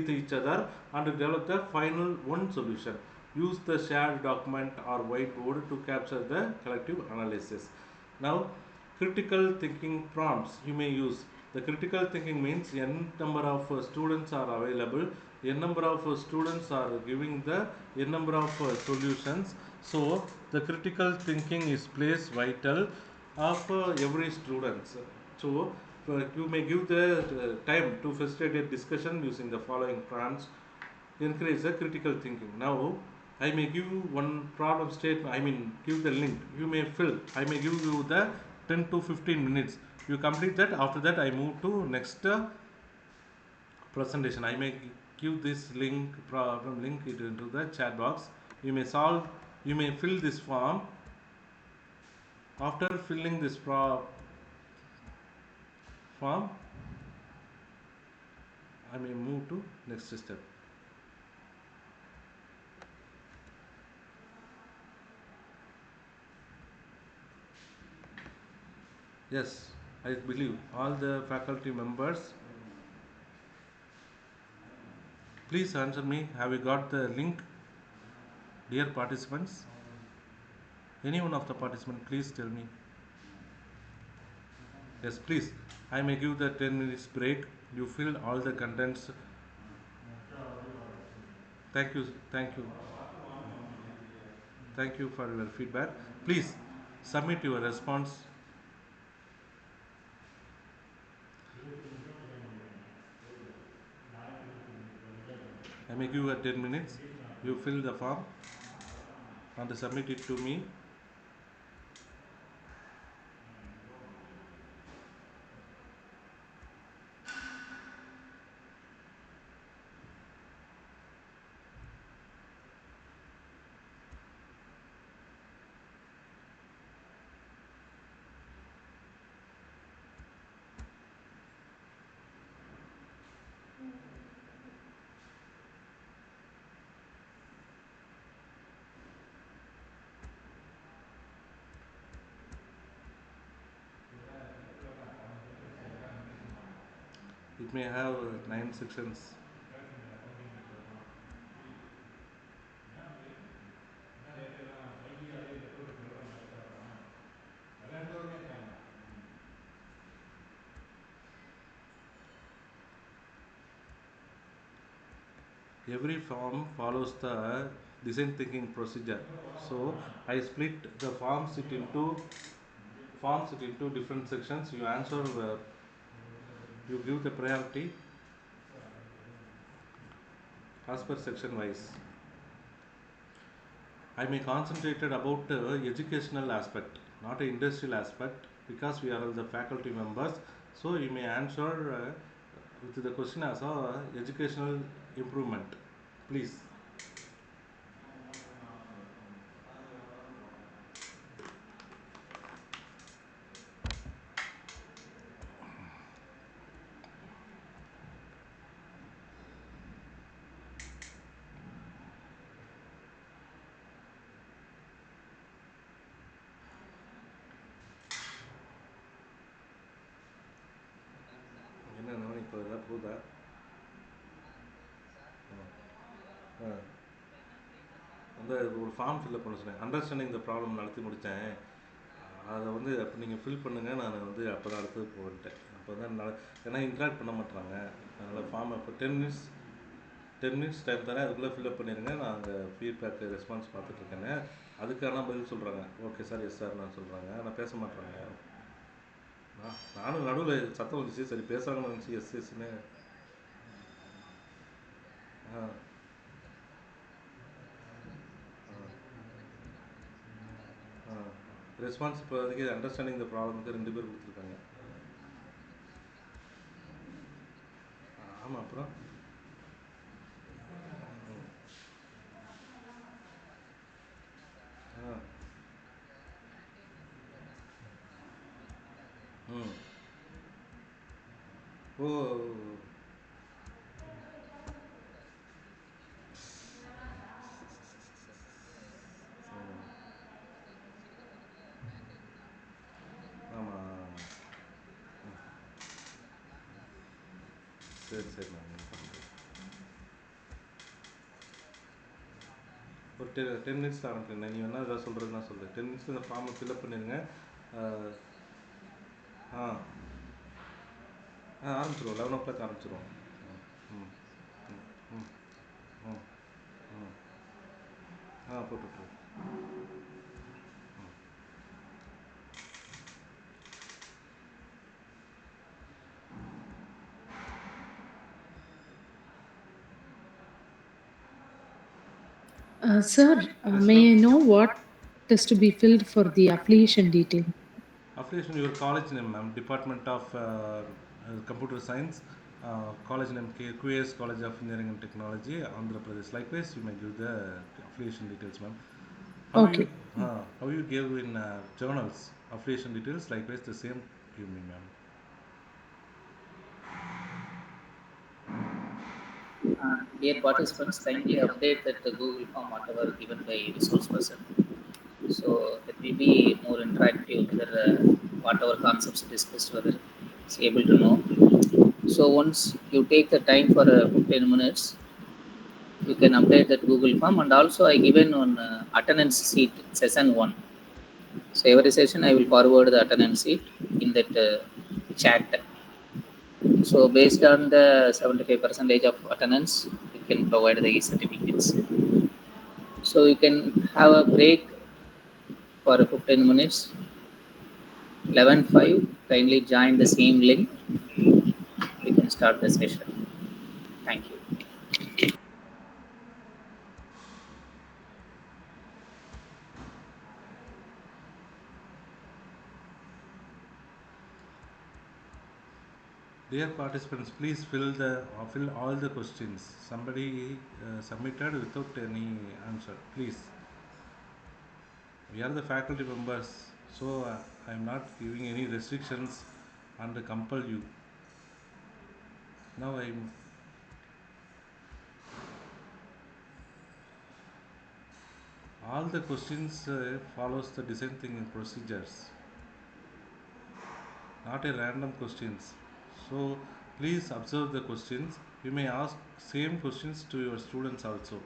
S1: each other and develop the final one solution. Use the shared document or whiteboard to capture the collective analysis. Now, critical thinking prompts you may use. The critical thinking means n number of students are available, n number of students are giving the n number of solutions. So the critical thinking is plays vital of every students. So you may give the time to facilitate discussion using the following prompts. Encourage the critical thinking. Now I may give you one problem statement, I mean give the link, you may fill. I may give you the 10 to 15 minutes. You complete that. After that, I move to next presentation. I may give this link, problem link it into the chat box. You may solve, you may fill this form. After filling this form, I may move to next step. Yes, I believe all the faculty members, please answer me. Have you got the link, dear participants? Any one of the participants, please tell me. Yes, please. I may give the 10 minutes break. You fill all the contents. Thank you. Thank you. Thank you for your feedback. Please submit your response. I may give you 10 minutes. You fill the form and submit it to me. It may have 9 sections. Every form follows the design thinking procedure. So I split the forms it into different sections. You answer, you give the priority as per section wise. I may concentrated about educational aspect, not a industrial aspect, because we are all the faculty members. So you may answer with the question as educational improvement, please. என்ன இப்போ எதாவது போகுதா? ஆ அந்த ஒரு form fill up பண்ண சொன்னேன், understanding the problem நடத்தி முடித்தேன். அதை வந்து அப்போ நீங்கள் ஃபில் பண்ணுங்கள், நான் வந்து அப்போ தான் அடுத்தது போன்ட்டேன். அப்போ தான் ஏன்னா இன்ட்ராக்ட் பண்ண மாட்டாங்க. அதனால் ஃபார்ம் அப்போ 10 மினிட்ஸ் டைம் தரேன், அதுக்குள்ளே ஃபில்அப் பண்ணிடுங்க. நான் அங்கே ஃபீட்பேக் ரெஸ்பான்ஸ் பார்த்துட்ருக்கேன்னு அதுக்கான பதில் சொல்கிறாங்க. ஓகே சார், எஸ் சார் நான் சொல்கிறாங்க, ஆனால் பேச மாட்டாங்க. நானும் நடுவில் சத்தம் வந்துச்சு, சரி பேசுகிறாங்கன்னு நினச்சி எஸ் எஸ்ன்னு. ஆ ஆ ரெஸ்பான்ஸ் இப்போதைக்கு அண்டர்ஸ்டாண்டிங் த ப்ராப்ளம்க்கு 2 பேர் கொடுத்துருக்காங்க. ஆமாம், அப்புறம் ஆ ம் ஓ ஆமாம். சரி சரி, நான் பண்ணுறேன். ஒரு 10 மினிட்ஸ் ஆரம்பிக்கிறேன். நீ வேணா ஏதாவது சொல்கிறதுனா சொல்லு. 10 மினிட்ஸ் இந்த ஃபார்மை ஃபில்அப் பண்ணிடுங்க. ஆ ஆ ஆரம்பிச்சிருவோம், 11 o'clock ஆரம்பிச்சிருவோம். ம் ம் ம் ம் ம் போட்டுட்ரு.
S3: Sir,
S1: Yes, ma'am.
S3: may I know what is to be filled for the affiliation detail?
S1: Affiliation, your college name, ma'am. Department of Computer Science. College name QS College of Engineering and Technology, Andhra Pradesh. Likewise, you may give the affiliation details, ma'am. How you
S3: Okay.
S1: how you give in journals affiliation details? Likewise, the same give me, ma'am.
S2: Dear participants, kindly update that the Google form whatever given by resource person. So that will be more interactive, whether whatever concepts discussed, whether it's able to know. So once you take the time for 15 minutes, you can update that Google form, and also I given on attendance sheet session 1. So every session I will forward the attendance sheet in that chat. So based on the 75% of attendance, you can provide the certificates. So you can have a break for 15 minutes. 11:05, kindly join the same link. We can start the session. Thank you.
S1: Dear participants, please fill all the questions. Somebody submitted without any answer. Please, we are the faculty members, so I am not giving any restrictions and compel you. Now I'm all the questions follows the design thinking procedures, not a random questions. So please observe the questions. You may ask same questions to your students also.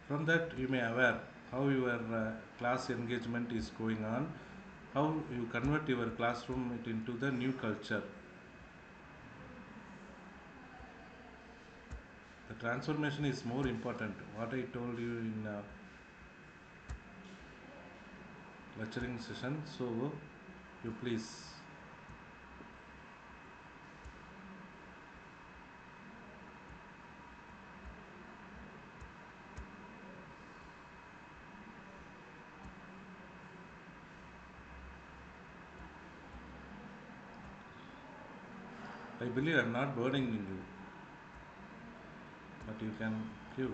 S1: From that you may aware how your class engagement is going on, how you convert your classroom it into the new culture. The transformation is more important. What I told you in lecturing session. So you please. I believe I am not burdening you, but you can give.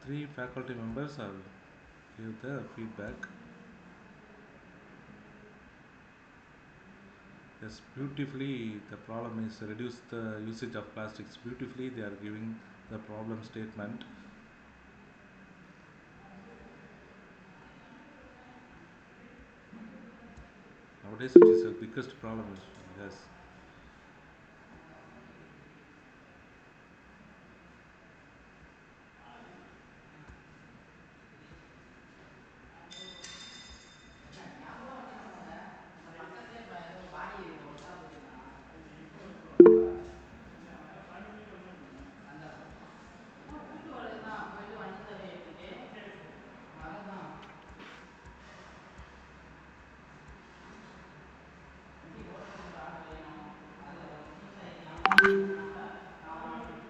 S1: Three faculty members are give the feedback. Yes, beautifully. The problem is reduce the usage of plastics. Beautifully, they are giving the problem statement. Nowadays, it is the biggest problem. Yes.
S4: என்ன ஞாபகம் வச்சு பண்ணுங்க. நம்ம பக்கத்துலேயே ஏதோ பாடி workshop வச்சுக்கலாம். வந்தால் போதும். சும்மா கூட்டு வர்றது தான், போயிட்டு வண்டி சாவி ஏற்றிட்டு வரதான். வண்டி ஓட்டுறதுக்கு ஆள் வேணும். அது புதுசாக ஏற்றிக்கலாம் கூட நான் வண்டி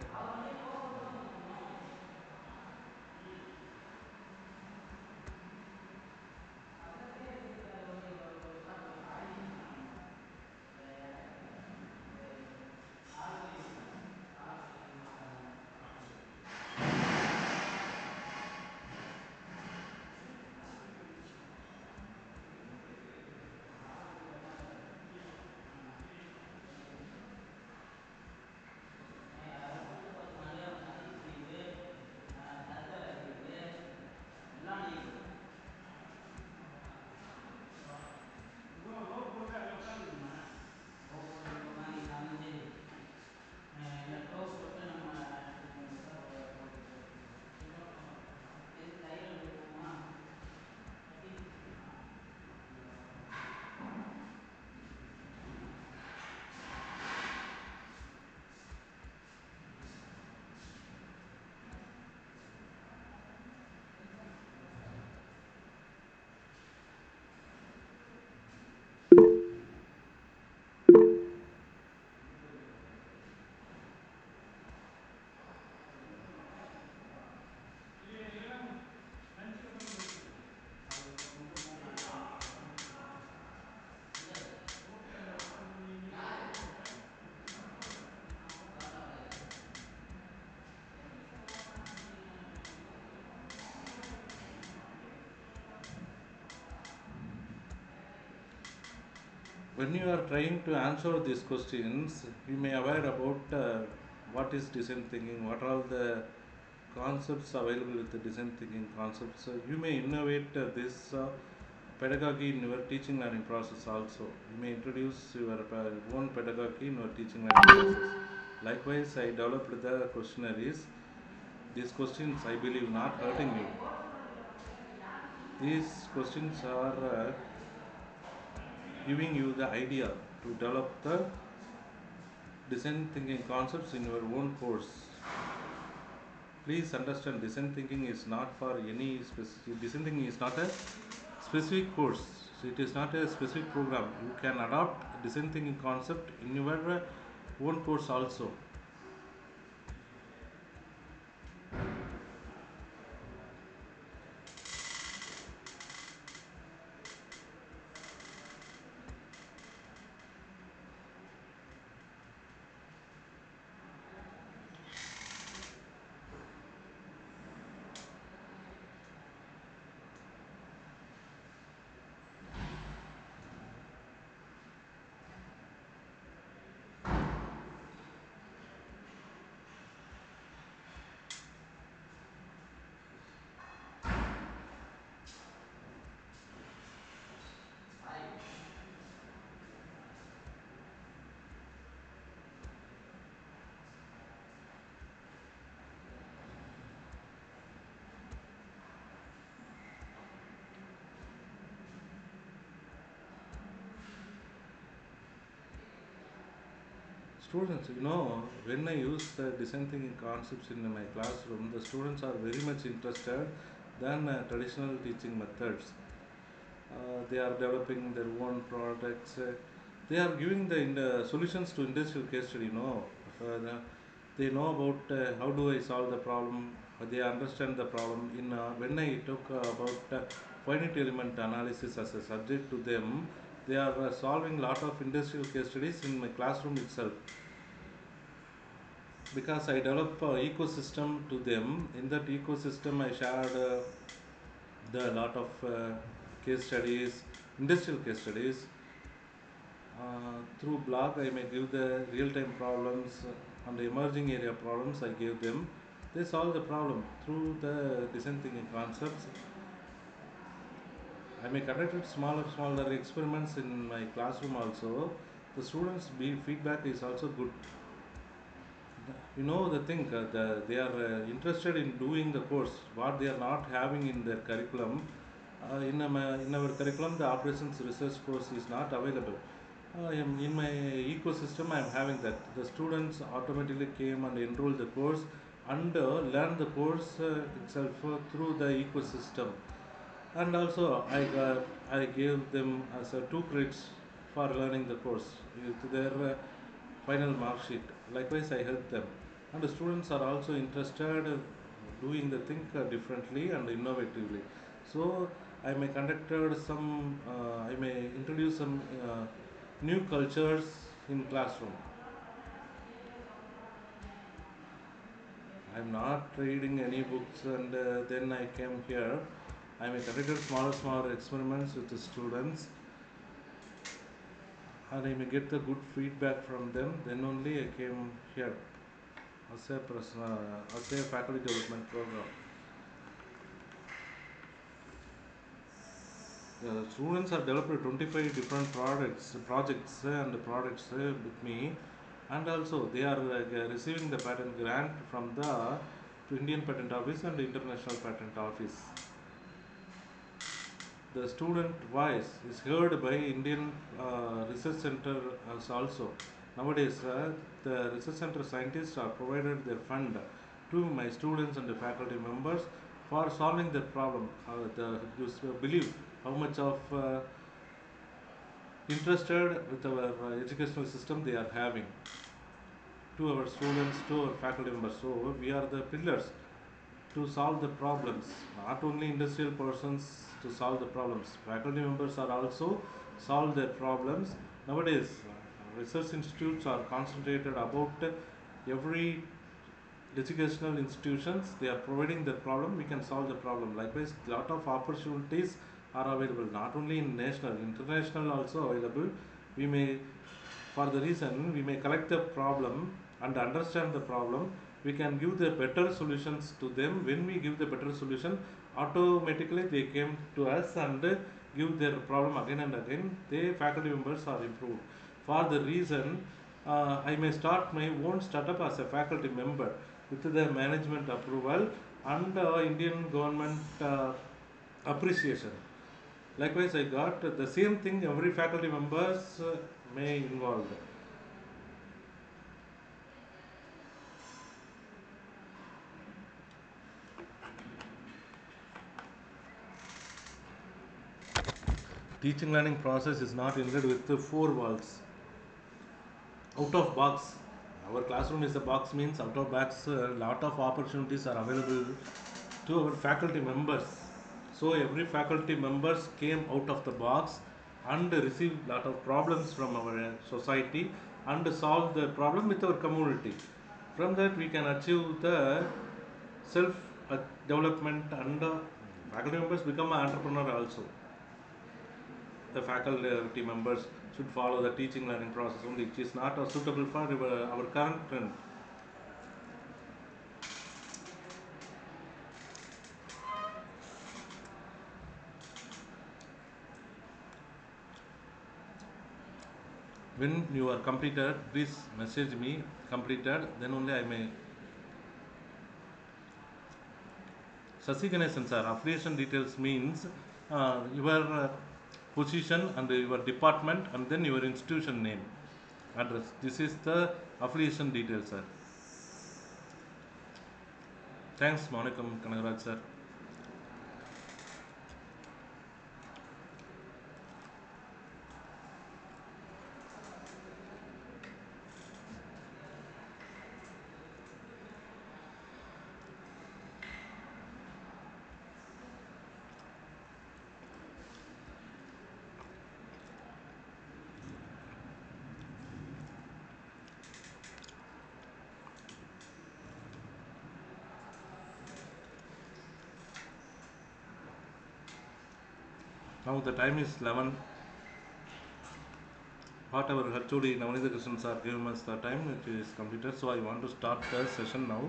S4: அவர் வண்டி போக தான் கொடுக்கணும். பக்கத்துலேயே வச்சுருக்காரு வண்டி ஒர்க் ஷாப்பு. பாடி வச்சுக்கலாம். நம்ம இந்த கார் சர்வீஸ் கார் சர்வீஸ் பண்ணுறாங்க. காருக்கு பண்ணாரு. கூட்டு போகிறதுனாலே சர்வீஸ் லீவு, தர்கா லீவு எல்லாம் லீவு. லோ போடுற மாதிரி இருந்தாலும் சரி, இல்லை டோ போட்டு நம்ம இது பண்ணுறதா போட்டுக்கிட்டு இருக்கணும். எது தையல் போகுமா, கட்டிங் போகுமா, அந்த அது கொண்டு போகணும். எங்கே யார் வரல. எப்படி ஓப்பன் பண்ணி
S1: When you are trying to answer these questions, you may aware about what is design thinking, what are the concepts available with the design thinking concepts. You may innovate this pedagogy in your teaching learning process also. You may introduce your own pedagogy in your teaching learning process. Likewise, I developed the questionnaires. These questions, I believe, not hurting you. These questions are giving you the idea to develop the design thinking concepts in your own course. Please understand, design thinking is not for any specific. Design thinking is not a specific course. It is not a specific program. You can adopt design thinking concept in your own course also. Students, when I use the design thinking concepts in my classroom, the students are very much interested than traditional teaching methods. They are developing their own products. They are giving the solutions to industrial case study. They know about how do I solve the problem. They understand the problem. In when I talk about finite element analysis as a subject to them, they are solving lot of industrial case studies in my classroom itself, because I develop ecosystem to them. In that ecosystem, I shared the lot of case studies, industrial case studies. Through blog, I may give the real-time problems and the emerging area problems. I give them. They solve the problem through the design thinking concepts. I may conduct smaller experiments in my classroom also. The students' feedback is also good. The thing, they are interested in doing the course what they are not having in their curriculum. In our curriculum, the operations research course is not available. In my ecosystem, I am having that. The students automatically came and enrolled the course and learn the course itself through the ecosystem. And also I gave them as a 2 credits for learning the course to their final mark sheet. Likewise, I help them, and the students are also interested doing the thing differently and innovatively. So I may conducted some I may introduce some new cultures in classroom. I'm not reading any books, and then I came here. I may conducted smaller experiments with the students, and I may get the good feedback from them. Then only I came here as a faculty development program. The students have developed 25 different projects and products with me, and also they are receiving the patent grant from the Indian Patent Office and International Patent Office. The student voice is heard by Indian research center also. Nowadays, the research center scientists are provided their fund to my students and the faculty members for solving their problem. You believe how much of interested with our educational system they are having, to our students, to our faculty members. So we are the pillars to solve the problems. Not only industrial persons to solve the problems. Faculty members are also solve their problems. Nowadays, research institutes are concentrated about every educational institutions. They are providing the problem. We can solve the problem. Likewise, lot of opportunities are available. Not only in national, international also available. We may, for the reason, we may collect the problem and understand the problem. We can give the better solutions to them. When we give the better solution, automatically they came to us and give their problem again and again. The faculty members are improved. For the reason, I may start my own startup as a faculty member with the management approval and Indian government appreciation. Likewise, I got the same thing. Every faculty members may involved. Teaching learning process is not ended with the four walls. Out of box, our classroom is a box, means out of box lot of opportunities are available to our faculty members. So every faculty members came out of the box and received lot of problems from our society and solve the problem with our community. From that we can achieve the self development, and faculty members become an entrepreneur also. The faculty members should follow the teaching learning process only, which is not suitable for our current trend. When you are completed, please message me completed, then only I may. Sasi Ganesan sir, affiliation details means your position and your department and then your institution name. address. This is the affiliation details, sir. Thanks, Monicam Kanagaraj, sir. Now the time is 11. Whatever HOD Navanitha Krishnan sir gave us the time, it is completed. So I want to start the session now.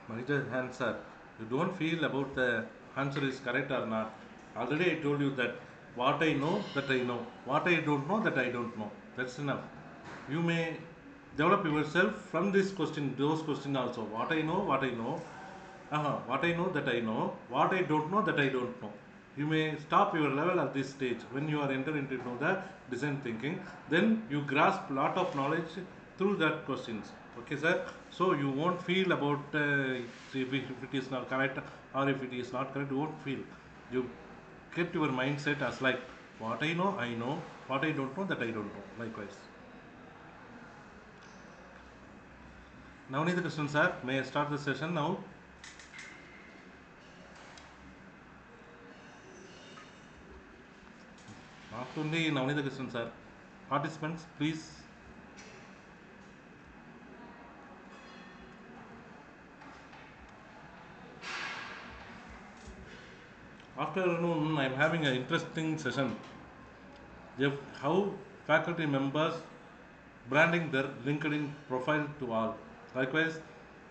S1: Manager answer. You don't feel about the answer is correct or not. Already I told you that what I know, that I know. What I don't know, that I don't know. That's enough. You may develop yourself from this question, those questions also. What I know, what I know. What I know, that I know. What I don't know, that I don't know. You may stop your level at this stage when you are entering into the design thinking. Then you grasp lot of knowledge through that questions. Okay, sir. So you won't feel about if it is not correct or if it is not correct. You won't feel. You get your mindset as like what I know, I know. What I don't know, that I don't know. Likewise. Navneet Krishnan sir, may I start the session now? Not only Navneet Krishnan sir. Participants, please. Afternoon, I am having an interesting session. How faculty members branding their LinkedIn profile to all. Likewise,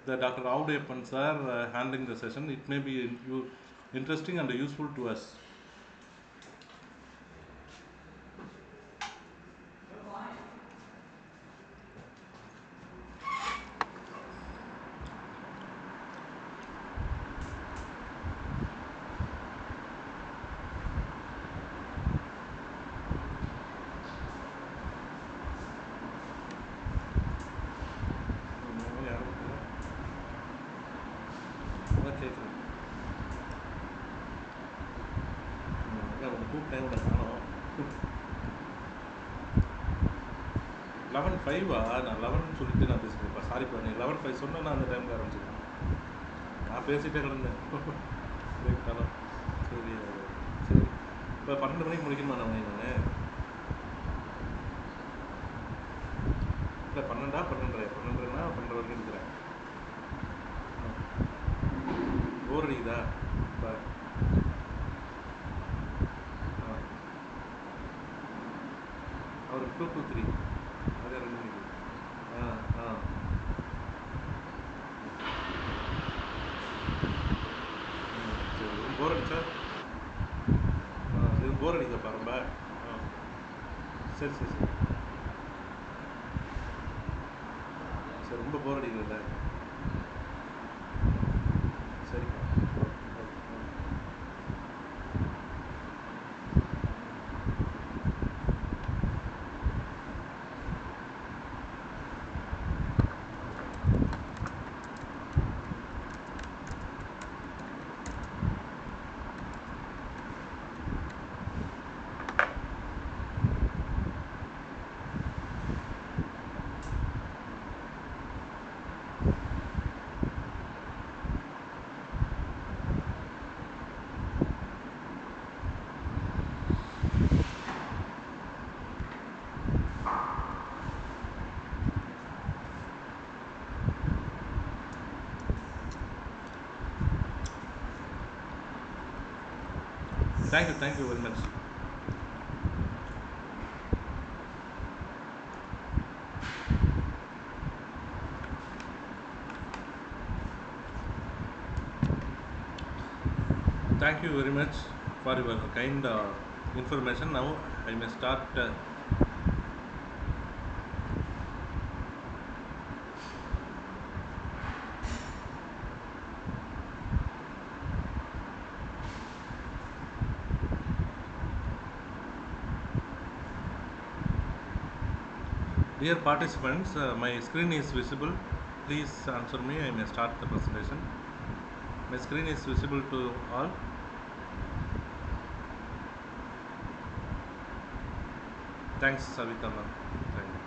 S1: the Dr. Avdepan sir handling the session. It may be interesting and useful to us. கேட்குறேன் உன்னை கூப்பிட்டேன் உன்னை காணோம் 11:05 நான் 11 சொல்லிட்டு நான் பேசுகிறேன்ப்பா சாரிப்பா நீ 11:05 சொன்னால் நான் அந்த டைமுக்கு ஆரம்பிச்சிருக்கேன் நான் பேசிகிட்டே கிடந்தேன் காலம் சரி சரி இப்போ 12 மணிக்கு முடிக்கணுமா நான் இல்லை 12:30 12:30னா 12 வரைக்கும் இருக்கிறேன் போர் அடிக்குதா இப்போ அவருக்கு 2 to 3 அதே 2 மணிக்கு சரி போர் அடிச்சா இது போர் அடிக்குதாப்பா ரொம்ப சரி சரி சரி சரி ரொம்ப போர் அடிக்கிறதில்ல சரிப்பா Thank you very much. Thank you very much for your kind information. Now I may start Dear participants, my screen is visible. Please answer me. I may start the presentation. My screen is visible to all. Thanks, Savita ma'am. Thank you.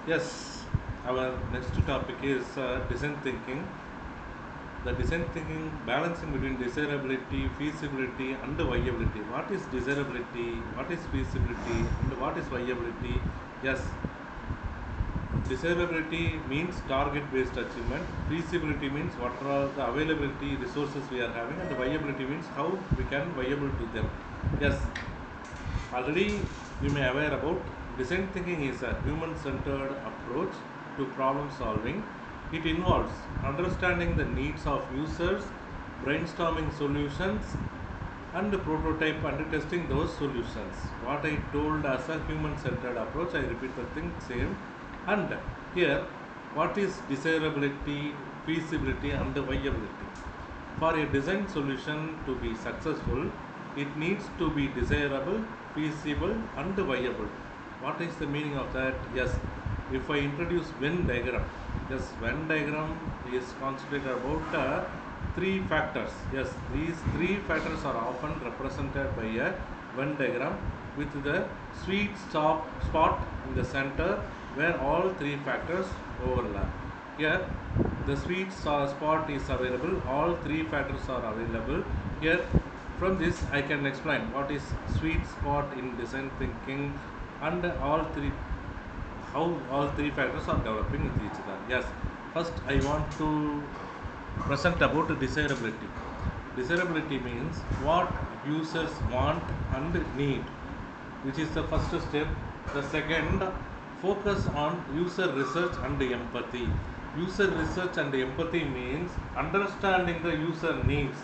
S1: Yes, our next topic is design thinking. The design thinking balancing between desirability, feasibility, and viability. What is desirability? What is feasibility? And what is viability? Yes, desirability means target-based achievement. Feasibility means what are the availability resources we are having, and viability means how we can viable to them. Yes, already you may aware about design thinking is a human-centered approach to problem solving. It involves understanding the needs of users, brainstorming solutions, and prototype and testing those solutions. What I told as a human-centered approach, I repeat the thing same. And here, what is desirability, feasibility, and viability? For a design solution to be successful, it needs to be desirable, feasible, and viable. What is the meaning of that? Yes, if I introduce Venn diagram, yes, Venn diagram is concentrated about three factors. Yes, these three factors are often represented by a Venn diagram with the sweet spot in the center where all three factors overlap. Here, the sweet spot is available, all three factors are available. Here, from this, I can explain what is sweet spot in design thinking and how all three factors are developing with each other. Yes, first I want to present about desirability. Desirability means what users want and need, which is the first step. The second, focus on user research and empathy. User research and empathy means understanding the user needs,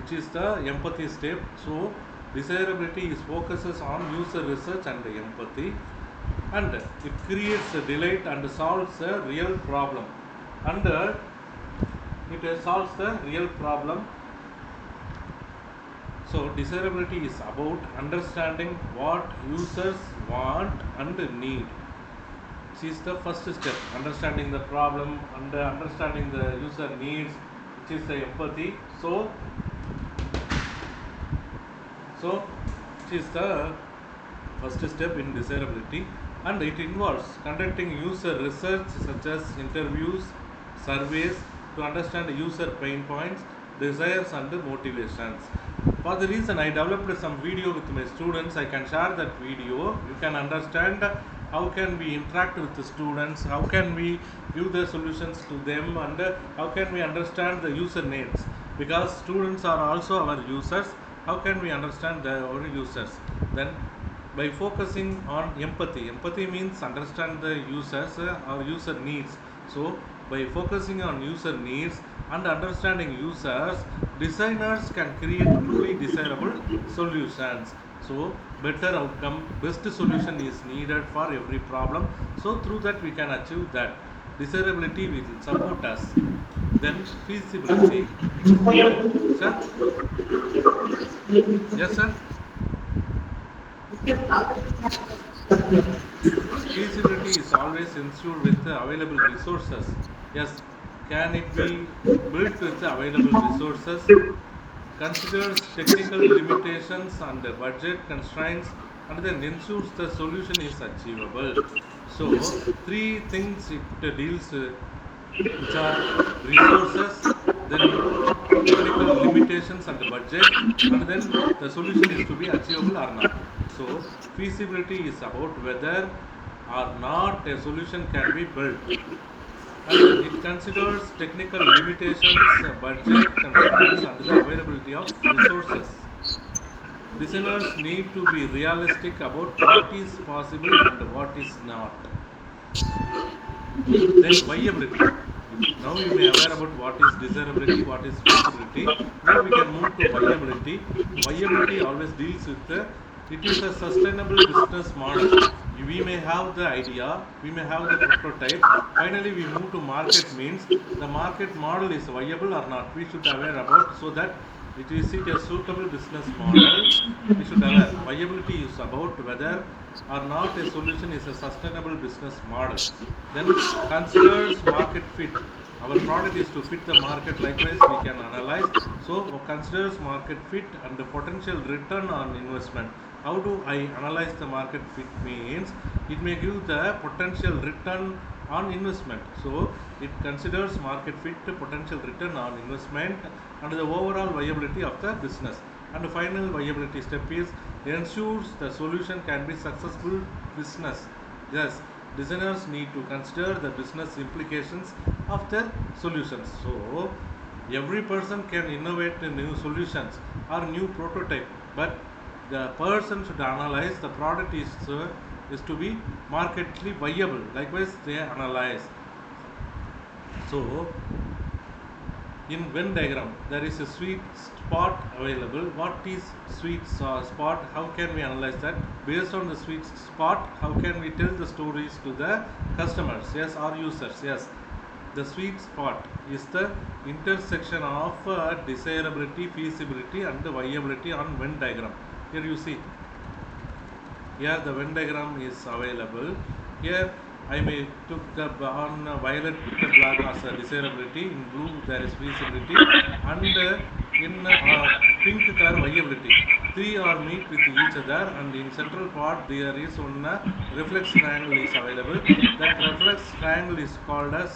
S1: which is the empathy step. So desirability is focuses on user research and empathy, and it creates a delight and solves a real problem, and it solves the real problem. So desirability is about understanding what users want and need. This is the first step, understanding the problem and understanding the user needs, which is the empathy. So it is the first step in desirability, and it involves conducting user research such as interviews, surveys to understand user pain points, desires, and motivations. For the reason I developed some video with my students, I can share that video. You can understand how can we interact with the students, how can we give the solutions to them, and how can we understand the user needs, because students are also our users. How can we understand our users? Then by focusing on empathy means understand the users, our user needs. So by focusing on user needs and understanding users, designers can create truly desirable solutions. So better outcome, best solution is needed for every problem. So through that we can achieve that. Desirability will support us. Then feasibility. Sir? Yes, sir. Feasibility is always ensured with the available resources. Yes, can it be built with the available resources? Considers technical limitations and the budget constraints, and then ensures the solution is achievable. So, three things it deals, which are resources, then technical limitations and budget, and then the solution is to be achievable or not. So feasibility is about whether or not a solution can be built, and it considers technical limitations, budget constraints, and the availability of resources. Designers need to be realistic about what is possible and what is not. Then viability. Now you may aware about what is desirability, what is feasibility. Now we can move to viability. Viability always deals with It is a sustainable business model. We may have the idea, we may have the prototype. Finally, we move to market means the market model is viable or not. We should aware about so that it a suitable business model. We should aware viability is about whether or not a solution is a sustainable business model. Then considers market fit. Our product is to fit the market. Likewise, we can analyze. So considers market fit and the potential return on investment. How do I analyze the market fit means it may give the potential return on investment. So it considers market fit, potential return on investment, and the overall viability of the business. And the final viability step is ensures the solution can be successful business. Yes, designers need to consider the business implications of their solutions. So every person can innovate new solutions or new prototype, but the person should analyze the product is to be marketly viable. Likewise, they analyze. So in Venn diagram there is a sweet spot available. What is sweet spot? How can we analyze that? Based on the sweet spot, how can we tell the stories to the customers, yes, or users? Yes, the sweet spot is the intersection of desirability, feasibility and viability on Venn diagram. Here you see, here the Venn diagram is available. Here I may took the on violet black as a desirability, in blue there is feasibility, and in pink color viability. Three are meet with each other, and in central part there is one reflex triangle is available. That reflex triangle is called as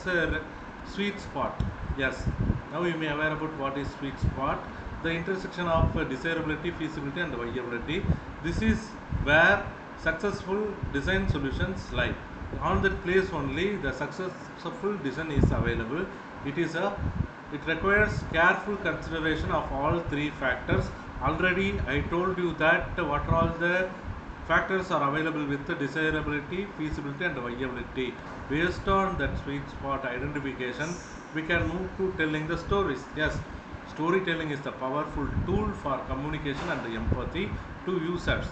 S1: sweet spot. Yes, now you may aware about what is sweet spot. The intersection of desirability, feasibility and viability. This is where successful design solutions lie. On that place only the successful design is available. It requires careful consideration of all three factors. Already I told you that what are all the factors are available with the desirability, feasibility and viability. Based on that sweet spot identification, we can move to telling the stories. Yes, storytelling is the powerful tool for communication and empathy to users,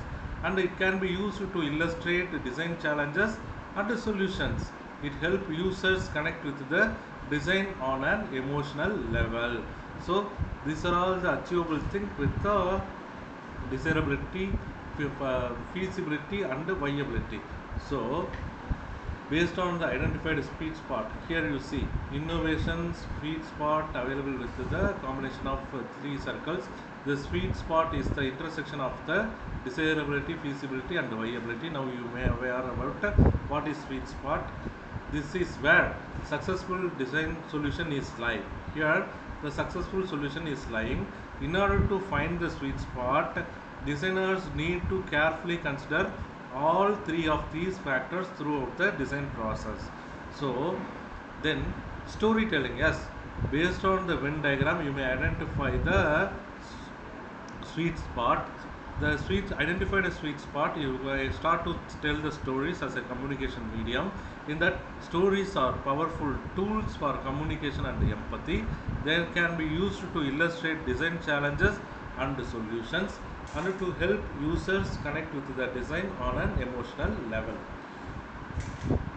S1: and it can be used to illustrate design challenges and solutions. It helps users connect with the design on an emotional level. So these are all the achievable things with the desirability, feasibility and viability. So based on the identified sweet spot, here you see innovations sweet spot available with the combination of three circles. The sweet spot is the intersection of the desirability, feasibility and viability. Now you may aware about what is sweet spot. This is where successful design solution is lying. Here the successful solution is lying. In order to find the sweet spot, designers need to carefully consider all three of these factors throughout the design process. So then storytelling, yes, based on the Venn diagram you may identify the sweet spot. The sweet identified a sweet spot, you start to tell the stories as a communication medium. In that, stories are powerful tools for communication and empathy. They can be used to illustrate design challenges and solutions, and to help users connect with the design on an emotional level.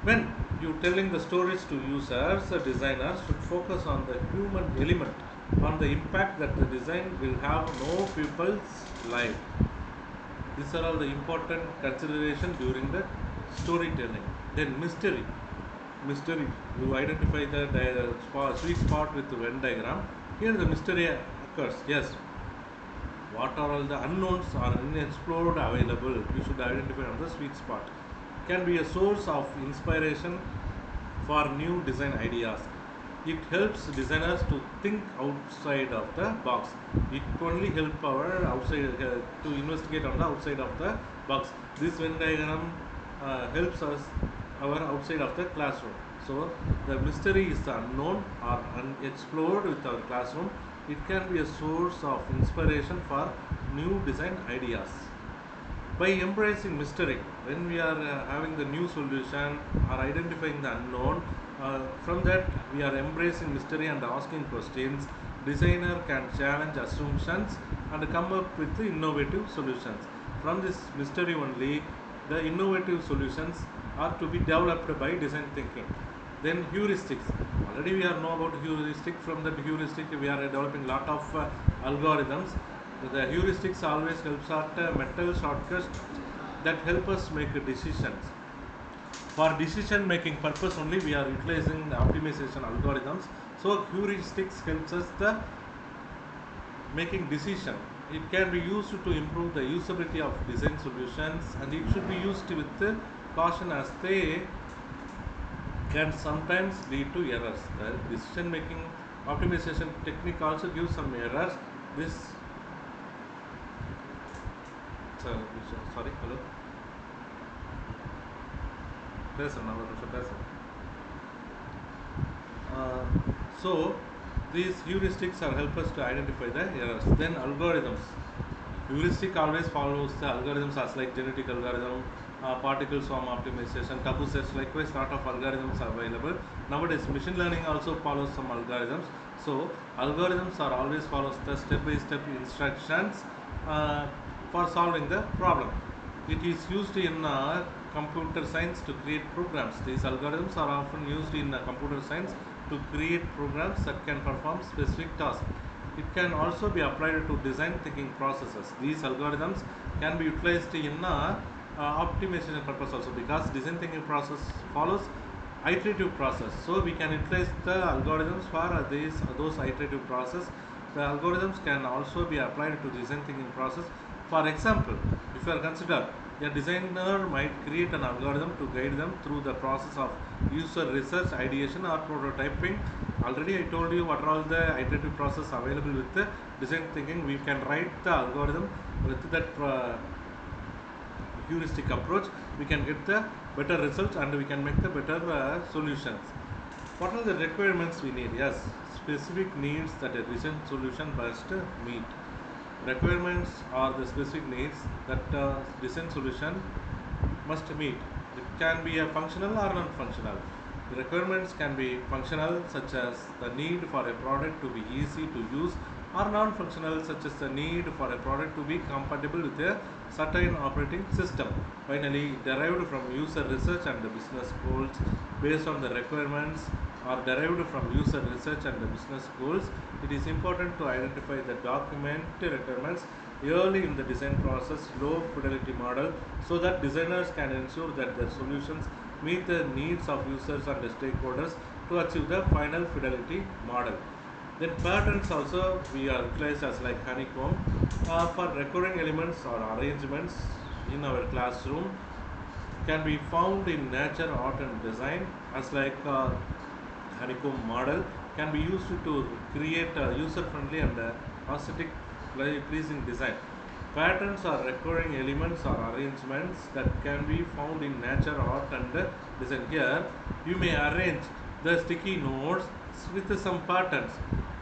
S1: When you telling the stories to users, the designers should focus on the human element, on the impact that the design will have no people's life. These are all the important consideration during the storytelling. Then mystery. You identify the sweet spot with the Venn diagram. Here the mystery occurs. Yes, what are all the unknowns or unexplored available? You should identify on the sweet spot. Can be a source of inspiration for new design ideas. It helps designers to think outside of the box. It only help our outside to investigate on the outside of the box. This Venn diagram helps us our outside of the classroom. So the mystery is the unknown or unexplored with our classroom. It can be a source of inspiration for new design ideas. By embracing mystery, when we are having the new solution or identifying the unknown, from that we are embracing mystery and asking questions. Designer can challenge assumptions and come up with the innovative solutions. From this mystery only, the innovative solutions are to be developed by design thinking. Then heuristics. Already we are know about heuristic. From that heuristic, we are developing lot of algorithms. The heuristics always helps at mental shortcuts that help us make decisions. For decision making purpose only, we are utilizing the optimization algorithms. So heuristics helps us the making decision. It can be used to improve the usability of design solutions, and it should be used with caution as they can sometimes lead to errors. The decision making optimization technique also gives some errors. This sorry, hello. பேசுறேன் ஒரு நிமிஷம் பேசுறேன். Uh, so these heuristics are help us to identify the errors. Then algorithms. Heuristic always follows the algorithms as like genetic algorithm, particle swarm optimization, tabu sets. Likewise, lot of algorithms are available nowadays. Machine learning also follows some algorithms. So algorithms are always follows the step-by-step instructions for solving the problem. It is used in computer science to create programs. These algorithms are often used in computer science to create programs that can perform specific tasks. It can also be applied to design thinking processes. These algorithms can be utilized in optimization purpose also, because design thinking process follows iterative process. So we can utilize the algorithms for those iterative process. The algorithms can also be applied to design thinking process. For example, if you are consider, a designer might create an algorithm to guide them through the process of user research, ideation or prototyping. Already I told you what are all the iterative process available with the design thinking. We can write the algorithm with that heuristic approach. We can get the better results and we can make the better solutions. What are the requirements we need? Yes, specific needs that a design solution must meet. Requirements are the specific needs that design solution must meet. It can be a functional or non-functional. The requirements can be functional, such as the need for a product to be easy to use, or non-functional, such as the need for a product to be compatible with a certain operating system. Finally, derived from user research and business goals. Based on the requirements are derived from user research and the business goals, it is important to identify the document requirements early in the design process, low fidelity model, so that designers can ensure that their solutions meet the needs of users and the stakeholders to achieve the final fidelity model. Then patterns also we are utilized as like honeycomb for recurring elements or arrangements in our classroom, can be found in nature, art and design as like honeycomb model, can be used to create a user-friendly and aesthetic pleasing design. Patterns are recurring elements or arrangements that can be found in nature, art and design. Here you may arrange the sticky notes with some patterns.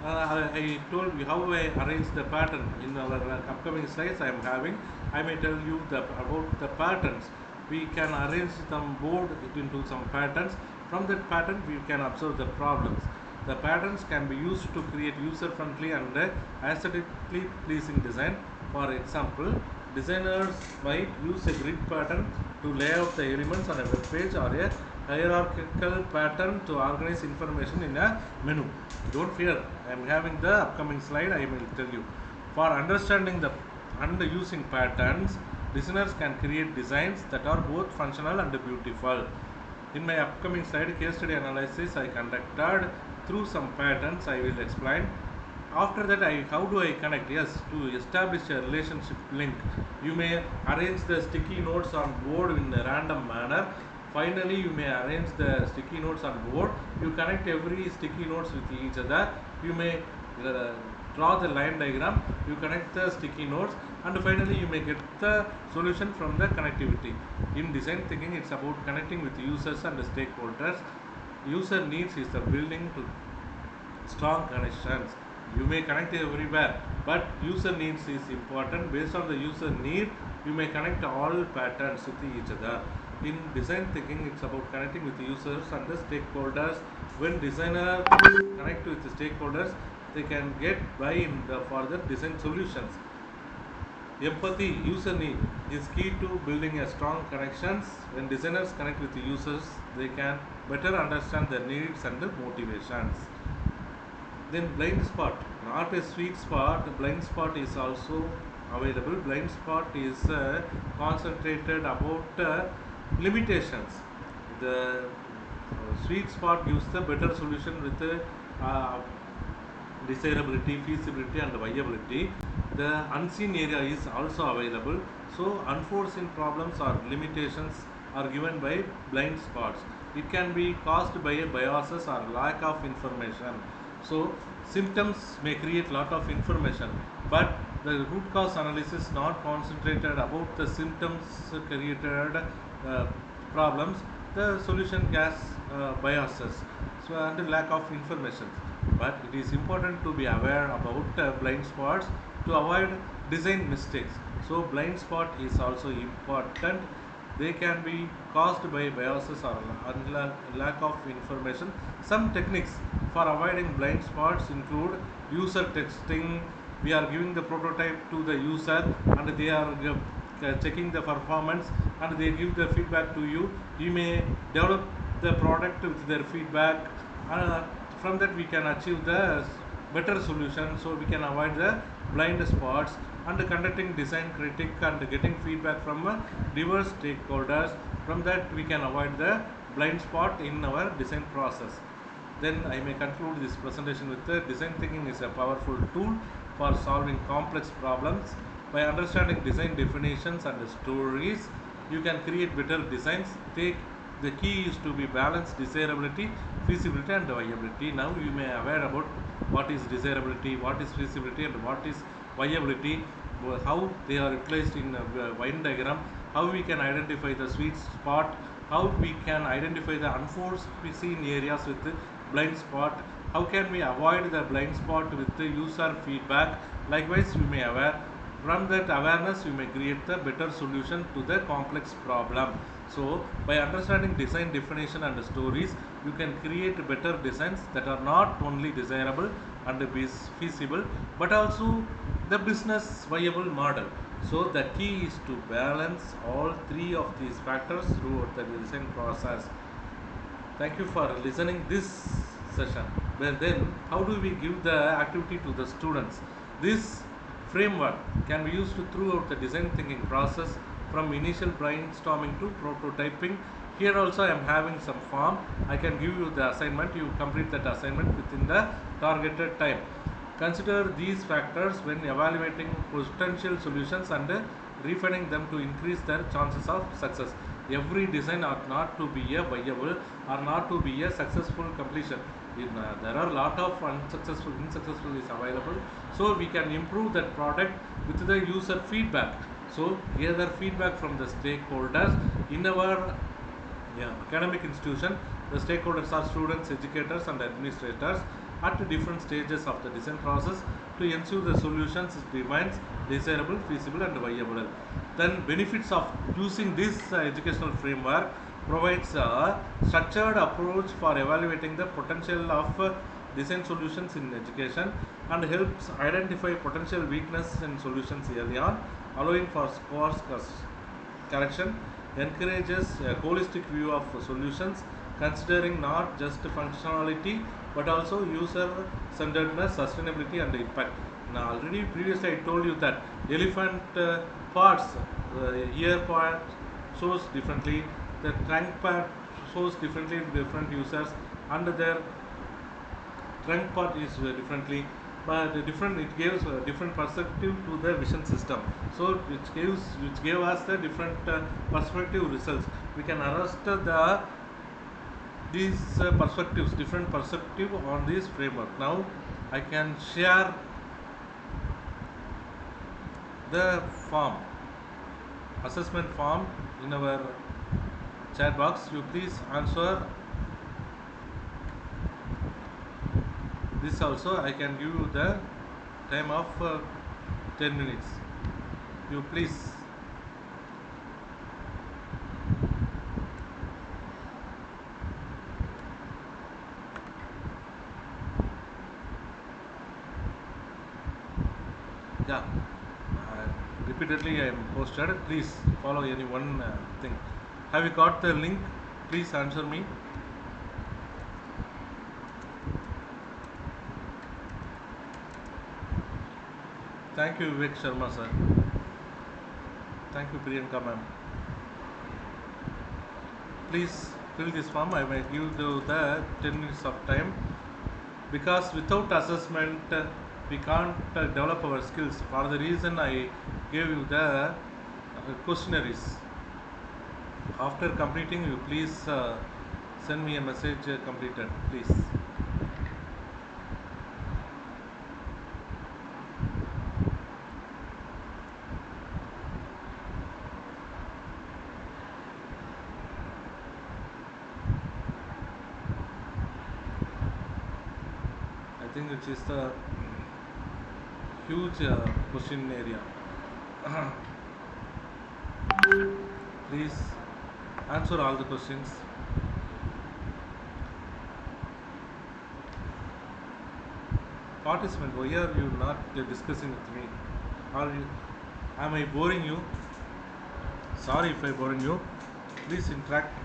S1: I told you how I arrange the pattern in our upcoming slides. I am having. I may tell you about the patterns. We can arrange some board into some patterns. From that pattern, we can observe the problems. The patterns can be used to create user-friendly and aesthetically pleasing design. For example, designers might use a grid pattern to lay out the elements on a web page, or a hierarchical pattern to organize information in a menu. Don't fear, I am having the upcoming slide, I will tell you. For understanding the and using patterns, designers can create designs that are both functional and beautiful. In my upcoming slide, case study analysis I conducted through some patterns I will explain. After that, how do I connect? Yes, to establish a relationship link. You may arrange the sticky notes on board in a random manner. Finally, you may arrange the sticky notes on board. You connect every sticky notes with each other. You may uh, draw the line diagram. You connect the sticky notes, and finally you may get the solution from the connectivity. In design thinking, it's about connecting with users and the stakeholders. User needs is the building to strong connections. You may connect everywhere, but user needs is important. Based on the user need, you may connect all patterns with each other. In design thinking, it's about connecting with users and the stakeholders. When designers connect with the stakeholders, they can get buy in the further design solutions. Empathy, user need, is key to building a strong connections. When designers connect with the users, they can better understand their needs and motivations. Then blind spot, not a sweet spot. Blind spot is also available. Blind spot is concentrated about limitations. The sweet spot gives the better solution with desirability, feasibility, and viability. The unseen area is also available. So, unforeseen problems or limitations are given by blind spots. It can be caused by a biases or lack of information. So, symptoms may create lot of information, but the root cause analysis not concentrated about the symptoms created problems. The solution has biases, so and lack of information. But it is important to be aware about blind spots to avoid design mistakes. So blind spot is also important. They can be caused by biases or lack of information. Some techniques for avoiding blind spots include user testing. We are giving the prototype to the user and they are checking the performance and they give the feedback to you. You may develop the product with their feedback, and from that we can achieve the better solution. So we can avoid the blind spots and conducting design critic and getting feedback from diverse stakeholders. From that we can avoid the blind spot in our design process. Then I may conclude this presentation with design thinking is a powerful tool for solving complex problems. By understanding design definitions and stories, you can create better designs. The key is to be balanced desirability, feasibility, and viability. Now you may aware about what is desirability, what is feasibility, and what is viability, how they are utilized in a Venn diagram, how we can identify the sweet spot, how we can identify the unforeseen areas with the blind spot, how can we avoid the blind spot with the user feedback. Likewise, you may aware from that awareness you may create the better solution to the complex problem. So by understanding design definition and stories, you can create better designs that are not only desirable and feasible but also the business viable model. So the key is to balance all three of these factors throughout the design process. Thank you for listening this session. Well then, how do we give the activity to the students? This framework can be used throughout the design thinking process from initial brainstorming to prototyping. Here also I am having some form. I can give you the assignment. You complete that assignment within the targeted time. Consider these factors when evaluating potential solutions and refining them to increase their chances of success. Every design ought not to be a viable or not to be a successful completion. There are a lot of insuccessful is available. So we can improve that product with the user feedback. So gather feedback from the stakeholders in our academic institution. The stakeholders are students, educators, and administrators at different stages of the design process to ensure the solutions remains desirable, feasible, and viable. Then benefits of using this educational framework provides a structured approach for evaluating the potential of design solutions in education and helps identify potential weakness in solutions early on, allowing for course correction, encourages a holistic view of solutions, considering not just functionality but also user centeredness, sustainability, and impact. Now, already previously I told you that elephant parts, ear part shows differently, the trunk part shows differently to different users, and their trunk part is differently, but different it gives a different perspective to the vision system. So which gave us the different perspective results. We can arrest the these perspectives, different perspective on this framework. Now I can share the form, assessment form in our chat box. You please answer this also. I can give you the time of 10 minutes. You please. Yeah, repeatedly I am posted. Please follow any one thing. Have you got the link? Please answer me. Thank you, Vivek Sharma sir. Thank you, Priyanka ma'am. Please fill this form. I may give you the 10 minutes of time, because without assessment we can't develop our skills. For the reason I gave you the questionnaires. After completing, you please send me a message completed, please. I think it is the huge question area. Please answer all the questions. Participant, why are you not discussing with me? Are you? Am I boring you? Sorry if I boring you. Please interact.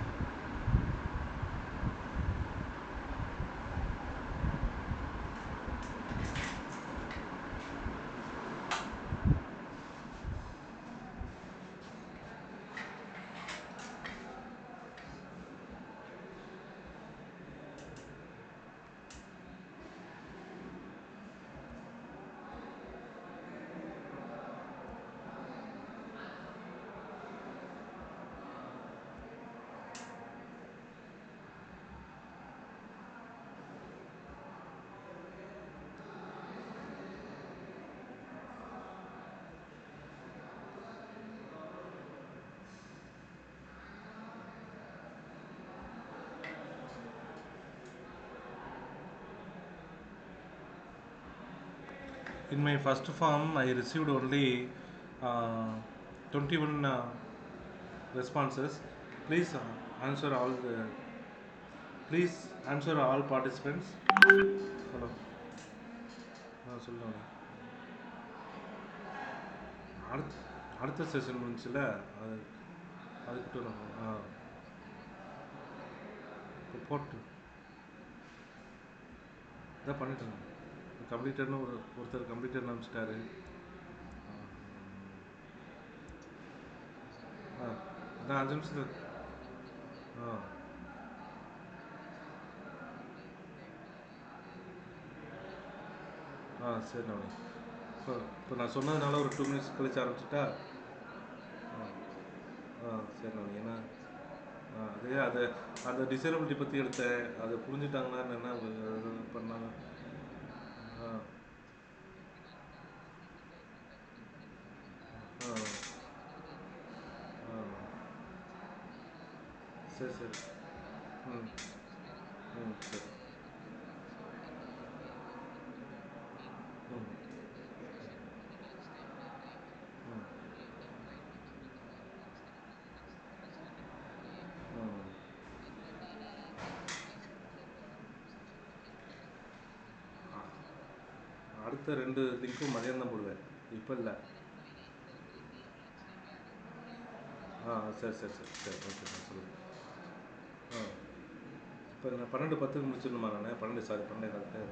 S1: In my first form, I received only uh, 21 responses. Please answer all the. Please answer all participants. Hello. சொல்லுங்க. அடுத்த அடுத்த session முடிஞ்சுல அது அதுக்கிட்ட நம்ம இப்போ போட்டு இதான் பண்ணிட்டேன். கம்ப்ளீட்டட்னு ஒருத்தர் கம்ப்ளீட்டட்னு அனுப்பிச்சிட்டாரு. அதான் 5 நிமிஷத்தில். ஆ சரி நான் இப்போ நான் சொன்னதுனால ஒரு 2 மினிட்ஸ் கழிச்சு ஆரம்பிச்சிட்டா. சரி நான் ஏன்னா அதே அது அந்த டிசேபிலிட்டி பற்றி எடுத்தேன். அதை புரிஞ்சுட்டாங்கன்னா என்ன பண்ணாங்க. ஆ ஆ ஆ சரி சரி. ம் சரி. ம் ம் ம் அடுத்த 2 லிங்க்கும் மதியம் தான் போடுவேன், இப்போ இல்லை. சரி சரி சரி சரி ஓகே நான் சொல்லுங்கள். ஆ இப்போ நான் 12:10 முடிச்சிடணுமா? நான் 12 sorry 12:15.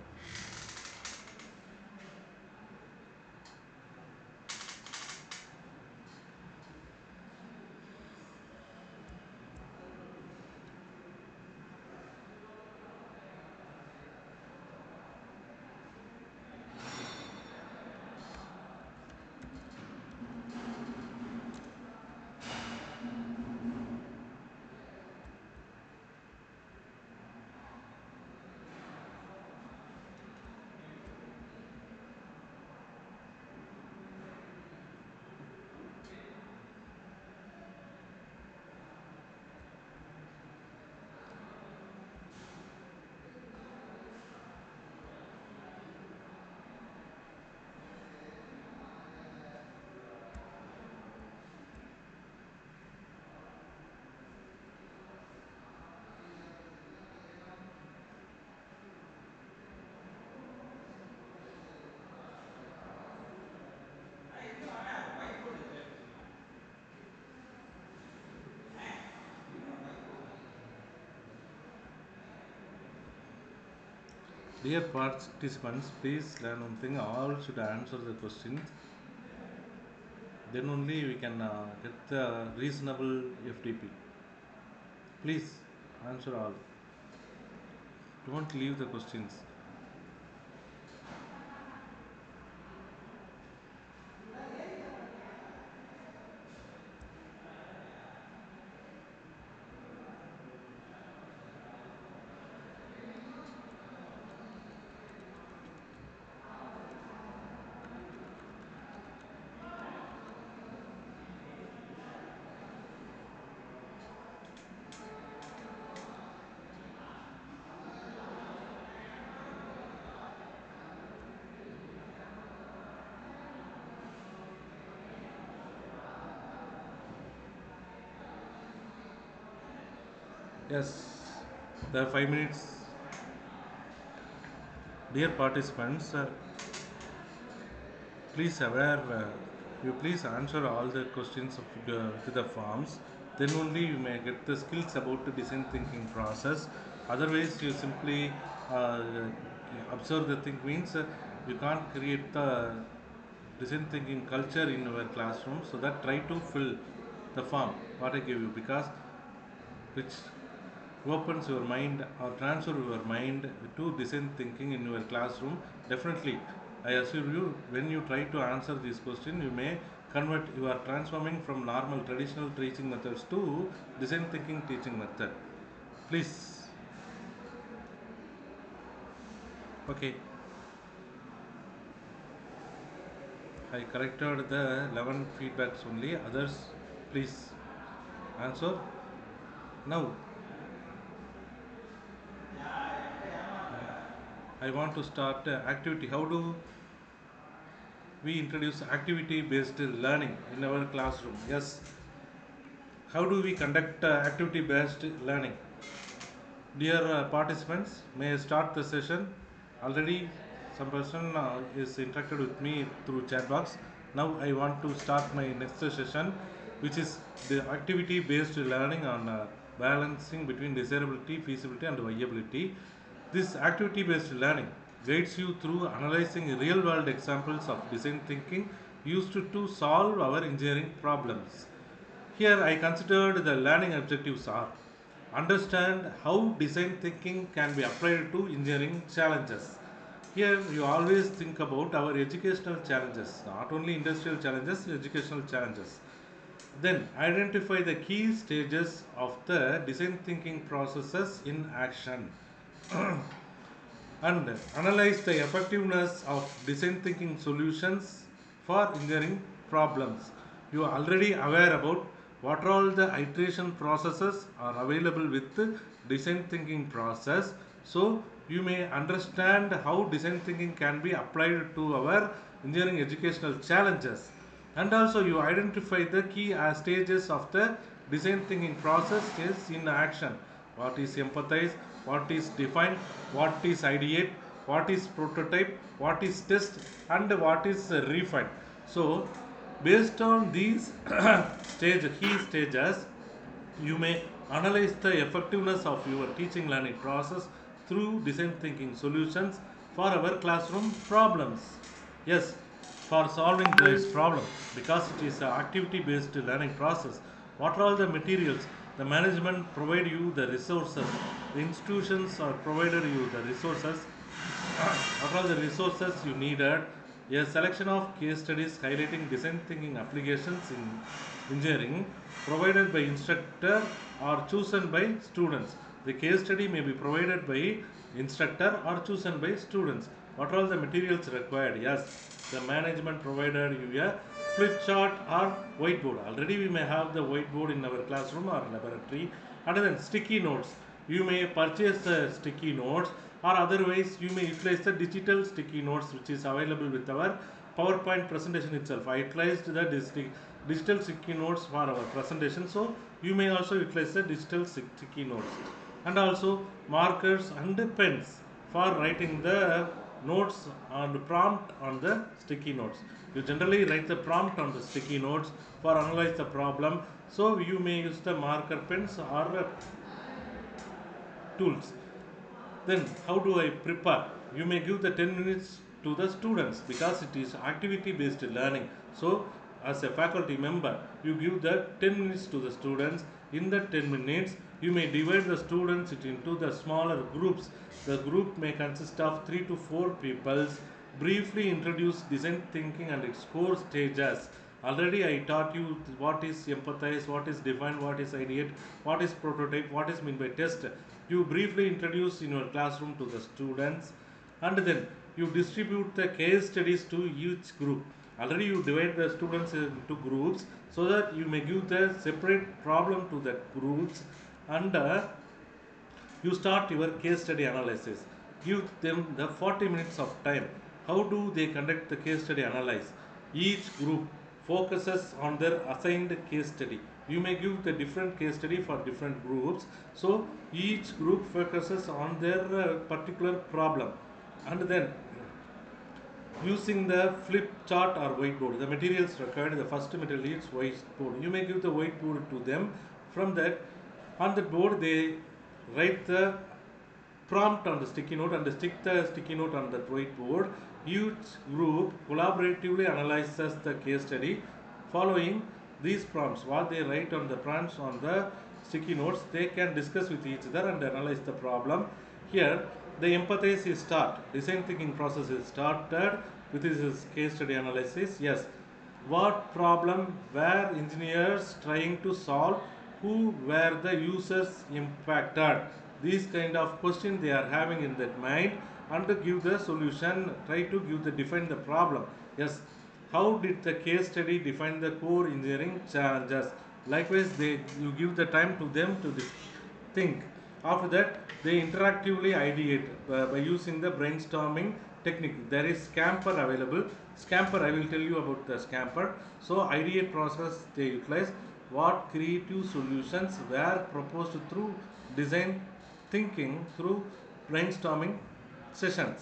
S1: Dear participants, please learn one thing. All should answer the questions. Then only we can get the reasonable FDP. Please answer all. Don't leave the questions. Yes, there are 5 minutes. Dear participants, please aware, you please answer all the questions of to the forms. Then only you may get the skills about the design thinking process. Otherwise, you simply uh, observe the thing means you can't create the design thinking culture in your classroom. So that try to fill the form what I give you, because which opens your mind or transfer your mind to design thinking in your classroom. Definitely, I assure you, when you try to answer this question, you may convert, you are transforming from normal traditional teaching methods to design thinking teaching method. Please. Okay, I corrected the 11 feedbacks only. Others, please answer now. I want to start activity. How do we introduce activity based learning in our classroom? Yes, how do we conduct activity based learning? Dear participants, may I start the session? Already some person is interacted with me through chat box. Now I want to start my next session, which is the activity based learning on balancing between desirability, feasibility and viability. This activity based learning guides you through analyzing real world examples of design thinking used to solve our engineering problems. Here I considered the learning objectives are: understand how design thinking can be applied to engineering challenges. Here you always think about our educational challenges, not only industrial challenges, educational challenges. Then identify the key stages of the design thinking processes in action and analyze the effectiveness of design thinking solutions for engineering problems. You are already aware about what all the iteration processes are available with the design thinking process. So you may understand how design thinking can be applied to our engineering educational challenges. And also you identify the key stages of the design thinking process is in action. What is empathize, what is define, what is ideate, what is prototype, what is test, and what is refine. So based on these key stages, you may analyze the effectiveness of your teaching learning process through design thinking solutions for our classroom problems. Yes, for solving this problem, because it is an activity based learning process. What are all the materials? The management provide you the resources. The institutions are provided you the resources. What are the resources you needed? A selection of case studies highlighting design thinking applications in engineering provided by instructor or chosen by students. The case study may be provided by instructor or chosen by students. What are the materials required? Yes, the management provided you a flip chart or whiteboard. Already we may have the whiteboard in our classroom or laboratory. And then sticky notes. You may purchase the sticky notes, or otherwise you may utilize the digital sticky notes which is available with our PowerPoint presentation itself. I utilized the digital sticky notes for our presentation, so you may also utilize the digital sticky notes. And also markers and pens for writing the notes and prompt on the sticky notes. You generally write the prompt on the sticky notes for analyze the problem, so you may use the marker pens or tools. Then how do I prepare? you may give the 10 minutes to the students because it is activity based learning. So as a faculty member, you give the 10 minutes to the students. In the 10 minutes, you may divide the students into the smaller groups. The group may consist of 3 to 4 people. Briefly introduce design thinking and its core stages. Already I taught you what is empathize, what is define, what is ideate, what is prototype, what is mean by test. You briefly introduce in your classroom to the students, and then you distribute the case studies to each group. Already you divide the students into groups so that you may give the separate problem to the groups, and you start your case study analysis. Give them the 40 minutes of time. How do they conduct the case study analysis? Each group focuses on their assigned case study. You may give the different case study for different groups. So each group focuses on their particular problem. And then using the flip chart or whiteboard, the materials required, the first material is whiteboard. You may give the whiteboard to them. From that, on the board they write the prompt on the sticky note and stick the sticky note on that whiteboard. Each group collaboratively analyzes the case study. Following these prompts, what they write on the prompts on the sticky notes, they can discuss with each other and analyze the problem. Here, the empathize is start. Design thinking process is started with this case study analysis. Yes, what problem were engineers trying to solve? Who were the users impacted? These kind of questions they are having in their mind, and to give the solution, try to give the define the problem. Yes, how did the case study define the core engineering challenges? Likewise, you give the time to them to think. After that, they interactively ideate by using the brainstorming technique. There is Scamper available. Scamper, I will tell you about the Scamper. So, ideate process they utilize. What creative solutions were proposed through design thinking through brainstorming sessions,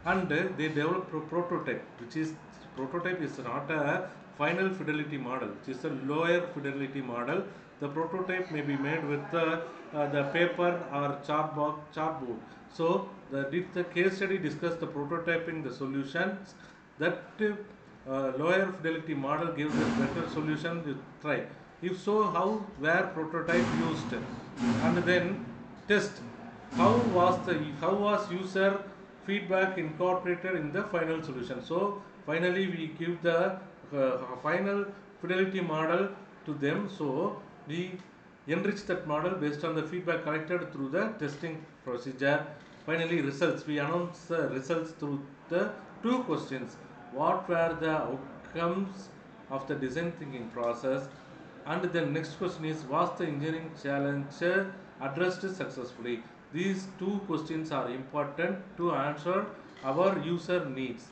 S1: and they develop a prototype, which is prototype is not a final fidelity model, which is a lower fidelity model. The prototype may be made with the paper or chartboard. So did the case study discuss the prototyping the solutions that lower fidelity model gives a better solution? You try. If so, how were prototype used? And then test. How was user feedback incorporated in the final solution? So finally we give the final fidelity model to them. So we enrich that model based on the feedback collected through the testing procedure. Finally, results. We announce the results through the two questions. What were the outcomes of the design thinking process? And the next question is, was the engineering challenge addressed successfully? These two questions are important to answer our user needs.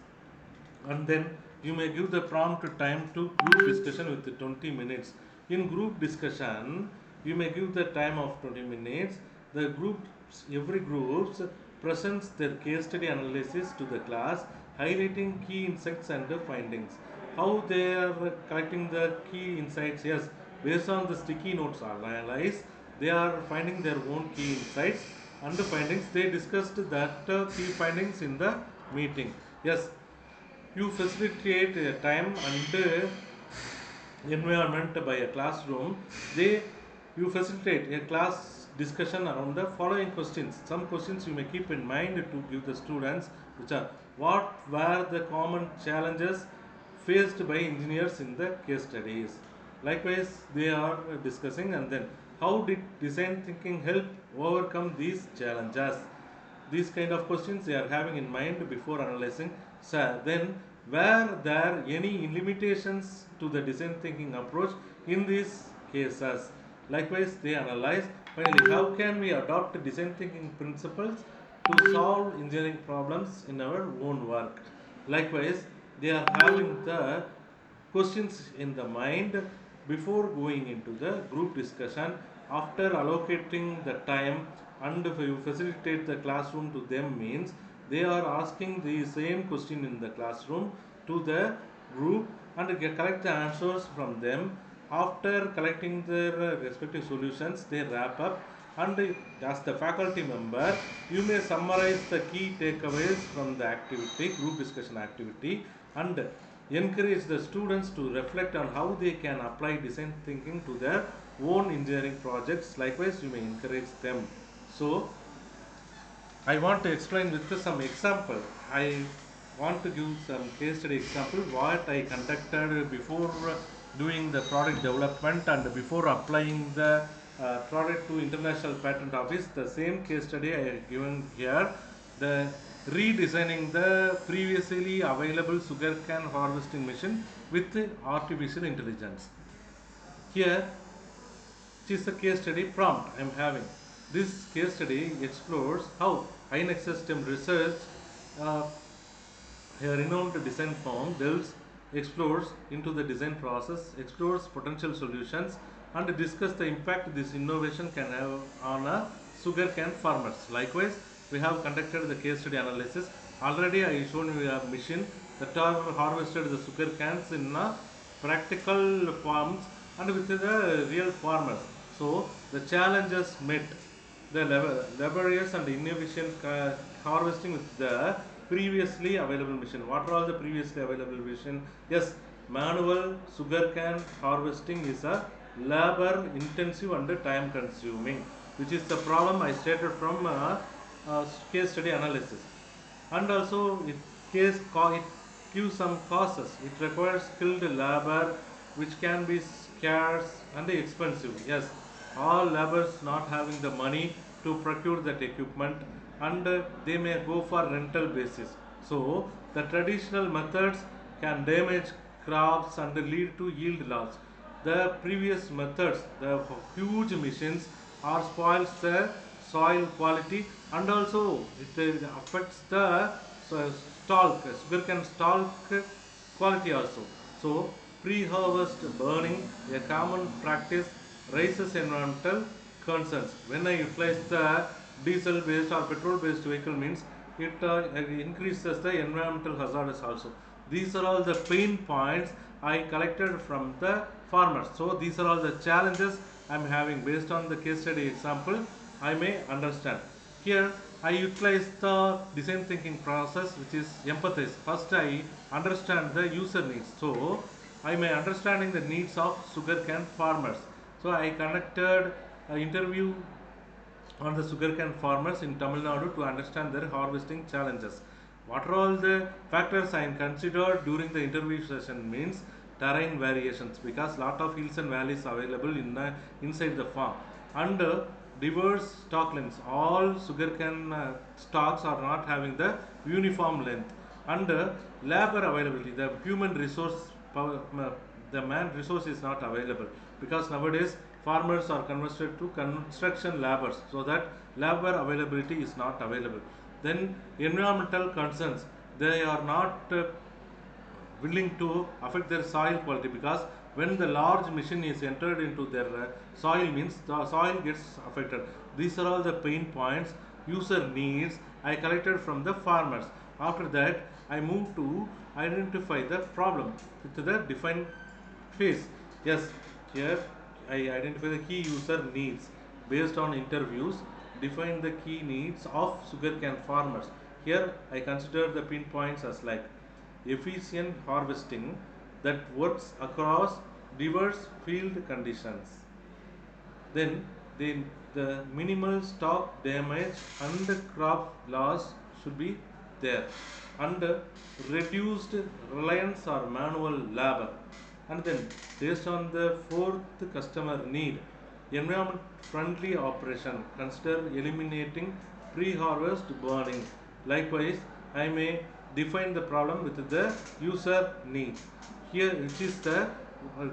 S1: And then you may give the prompt time to group discussion with 20 minutes. In group discussion, you may give the time of 20 minutes. The groups, every group presents their case study analysis to the class, highlighting key insights and the findings. How they are collecting the key insights? Yes, based on the sticky notes analyze, they are finding their own key insights and the findings. They discussed that key findings in the meeting. Yes, you facilitate a time and environment by a classroom. They You facilitate a class discussion around the following questions. Some questions you may keep in mind to give the students, which are, what were the common challenges faced by engineers in the case studies? Likewise, they are discussing, and then how did design thinking help overcome these challenges? These kind of questions they are having in mind before analyzing. So then, were there any limitations to the design thinking approach in these cases? Likewise, they analyze. Finally, how can we adopt design thinking principles to solve engineering problems in our own work? Likewise, they are having the questions in the mind before going into the group discussion. After allocating the time and if you facilitate the classroom to them, means they are asking the same question in the classroom to the group and collect the answers from them. After collecting their respective solutions, they wrap up And as the faculty member, you may summarize the key takeaways from the activity, group discussion activity, and encourage the students to reflect on how they can apply design thinking to their own engineering projects. Likewise, you may encourage them. So, I want to explain with some example. I want to give some case study example what I conducted before doing the product development and before applying the product to International Patent Office. The same case study I have given here. The redesigning the previously available sugarcane harvesting machine with artificial intelligence. Here is the case study prompt I am having. This case study explores how high-nexus STEM research, uh, a renowned design firm, delves, explores into the design process, explores potential solutions, and discuss the impact this innovation can have on sugarcane farmers. Likewise, we have conducted the case study analysis. Already, I shown you a machine that are harvested the sugar cans in practical farms and with the real farmers. So, the challenges met the laborious and inefficient harvesting with the previously available machine. What are all the previously available machine? Yes, manual sugarcane harvesting is a labor intensive and time consuming, which is the problem I stated from case study analysis. And also it gives some causes. It requires skilled labor which can be scarce and expensive. Yes, all laborers not having the money to procure that equipment, and they may go for rental basis. So the traditional methods can damage crops and lead to yield loss. The previous methods, the huge machines, are spoils the soil quality, and also it affects the stalk, sugarcane stalk quality also. So pre-harvest burning, a common practice, raises environmental concerns. When I utilize the diesel based or petrol based vehicle means it increases the environmental hazards also. These are all the pain points I collected from the farmers. So these are all the challenges I am having based on the case study example. I may understand. Here I utilize the design thinking process, which is empathize. First I understand the user needs. So I may understanding the needs of sugarcane farmers. So I conducted an interview on the sugarcane farmers in Tamil Nadu to understand their harvesting challenges. What are all the factors I considered during the interview session means terrain variations, because lot of hills and valleys available in inside the farm, and diverse stock lengths. All sugarcane stocks are not having the uniform length, and labor availability. The human resource power, the man resource is not available, because nowadays farmers are converted to construction laborers, so that labor availability is not available. Then environmental concerns, they are not willing to affect their soil quality, because when the large machine is entered into their soil means the soil gets affected. These are all the pain points, user needs I collected from the farmers. After that I move to identify the problem with the defined phase. Yes, here I identify the key user needs based on interviews, define the key needs of sugarcane farmers. Here I consider the pinpoints as like efficient harvesting that works across diverse field conditions. Then the minimal stock damage and the crop loss should be there, and reduced reliance or manual labor. And then based on the fourth customer need, environment friendly operation, consider eliminating pre-harvest burning. Likewise, I may define the problem with the user needs. Here, which is the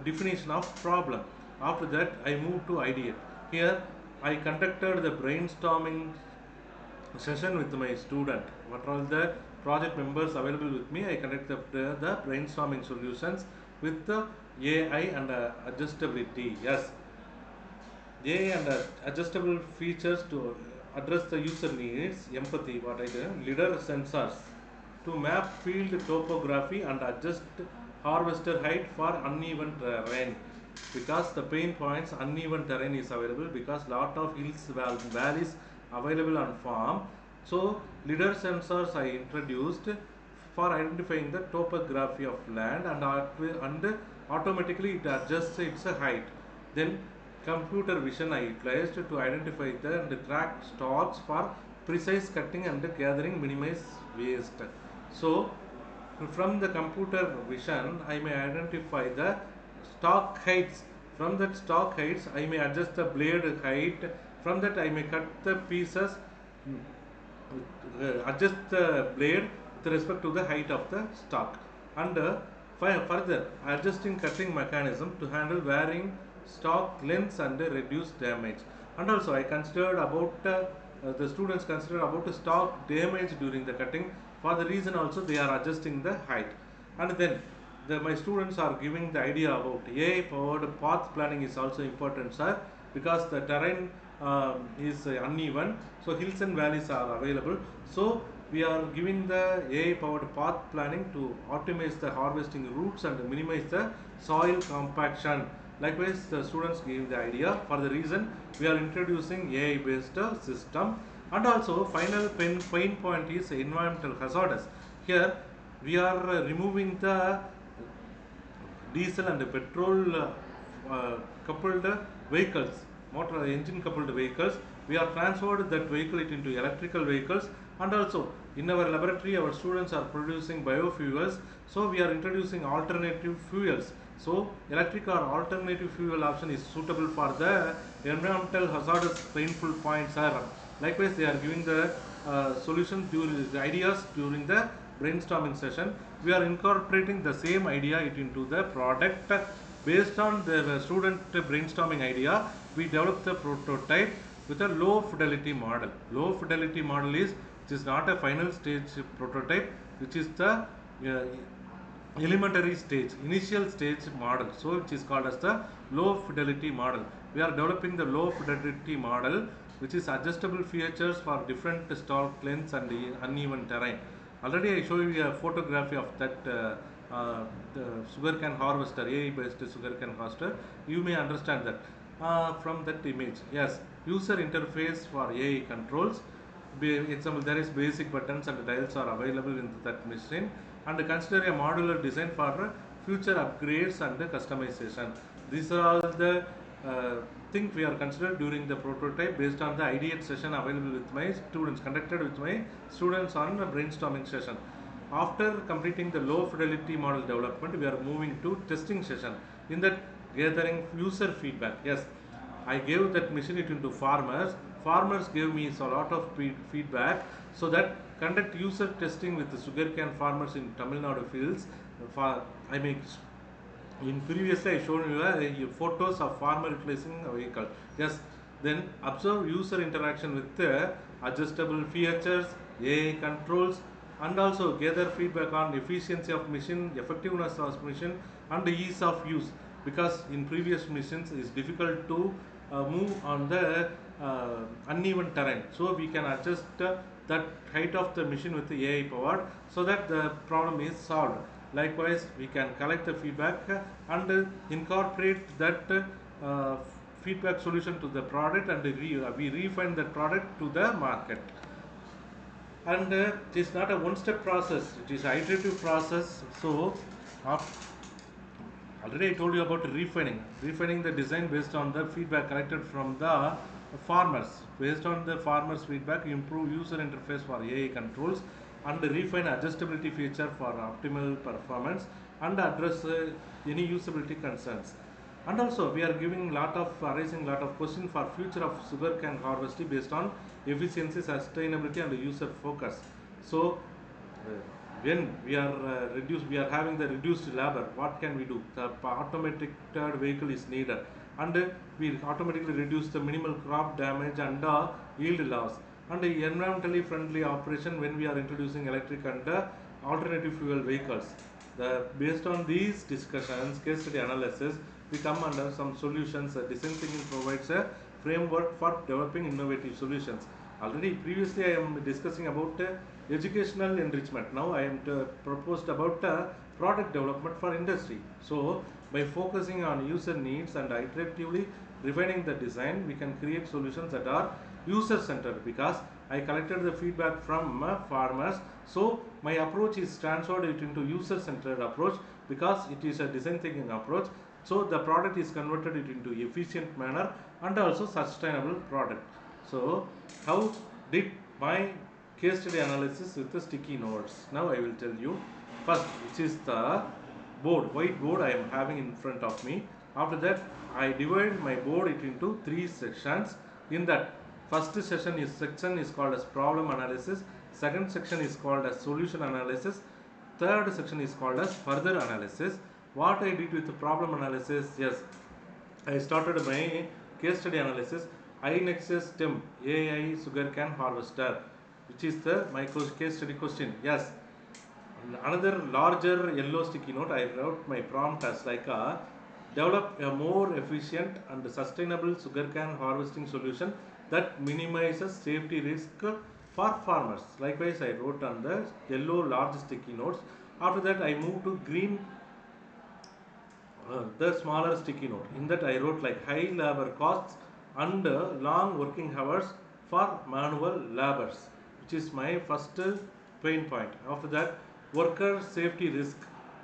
S1: definition of problem. After that, I move to ideate. Here, I conducted the brainstorming session with my student. What are all the project members available with me? I conducted the brainstorming solutions with the AI and adjustability. Yes, AI and adjustable features to address the user needs, empathy, what I did, lidar sensors to map field topography and adjust harvester height for uneven terrain. because the pain points uneven terrain is available, because lot of hills, valleys available on farm. So lidar sensors I introduced for identifying the topography of land, and automatically it adjusts its height. Then computer vision I utilized to identify and track stalks for precise cutting and gathering, minimize waste. So from the computer vision I may identify the stalk heights. From that stalk heights I may adjust the blade height. From that I may cut the pieces, adjust the blade with respect to the height of the stalk, and further adjusting cutting mechanism to handle varying stalk lengths and reduce damage. And also I considered about the students considered about the stalk damage during the cutting. For the reason also they are adjusting the height. And then my students are giving the idea about AI powered path planning is also important, sir, because the terrain is uneven, so hills and valleys are available. So we are giving the AI powered path planning to optimize the harvesting routes and minimize the soil compaction. Likewise, the students gave the idea. For the reason we are introducing AI based system. And also final pain point is environmental hazards. Here we are removing the diesel and petrol coupled vehicles, motor engine coupled vehicles. We are transferred that vehicle it into electrical vehicles. And also in our laboratory our students are producing biofuels, so we are introducing alternative fuels. So electric or alternative fuel option is suitable for the environmental hazardous painful points are. Likewise they are giving the solutions during the ideas during the brainstorming session. We are incorporating the same idea into the product. Based on the student brainstorming idea, we developed the prototype with a low fidelity model. Low fidelity model is, which is not a final stage prototype, which is the elementary stage, initial stage model, so which is called as the low fidelity model. We are developing the low fidelity model, which is adjustable features for different stalk lengths and uneven terrain. Already I show you a photography of that the sugarcane harvester, AI based sugarcane harvester. You may understand that from that image. Yes, user interface for AI controls. Example, there is basic buttons and dials are available in that machine, and consider a modular design for future upgrades and customization. These are all the things we are considered during the prototype based on the ideate session available with my students, conducted with my students on a brainstorming session. After completing the low fidelity model development, we are moving to testing session. In that, gathering user feedback. Yes, I gave that machine it into farmers. Farmers gave me a lot of feedback, so that conduct user testing with the sugarcane farmers in Tamil Nadu fields. I make in previously I shown you photos of farmer utilizing a vehicle. Yes, then observe user interaction with the adjustable features, AI controls, and also gather feedback on efficiency of machine, effectiveness of machine, and ease of use. Because in previous missions it is difficult to move on the uneven terrain, so we can adjust that height of the machine with the AI powered, so that the problem is solved. Likewise, we can collect the feedback and incorporate that feedback solution to the product, and we refine that product to the market. And it is not a one-step process; it is an iterative process. So, already I told you about refining the design based on the feedback collected from the farmers. Based on the farmers' feedback, improve user interface for AI controls, and refine adjustability feature for optimal performance, and address any usability concerns. And also we are giving raising lot of questions for future of sugarcane harvesting based on efficiency, sustainability, and user focus. So uh, when we are having the reduced labor, what can we do? The automatic vehicle is needed, and we automatically reduce the minimal crop damage and yield loss, and environmentally friendly operation when we are introducing electric and alternative fuel vehicles. Based on these discussions, case study analysis, we come under some solutions. Design thinking provides a framework for developing innovative solutions. Already previously I am discussing about educational enrichment. Now I am proposed about product development for industry. So By focusing on user needs and iteratively refining the design, we can create solutions that are user centered, because I collected the feedback from farmers. So my approach is transferred it into user centered approach, because it is a design thinking approach. So the product is converted it into efficient manner and also sustainable product. So how did my case study analysis with the sticky notes? Now I will tell you. First, which is the white board I am having in front of me. After that, I divide my board it into three sections. In that, first section is called as problem analysis, second section is called as solution analysis, third section is called as further analysis. What I did with the problem analysis? Yes, I started my case study analysis. iNexus STEM AI sugar cane harvester, which is the my case study question. Yes, another larger yellow sticky note, I wrote my prompt as like a develop a more efficient and sustainable sugarcane harvesting solution that minimizes safety risk for farmers. Likewise, I wrote on the yellow large sticky notes. After that, I moved to green, the smaller sticky note. In that, I wrote like high labor costs and long working hours for manual labors, which is my first pain point. After that, worker safety risk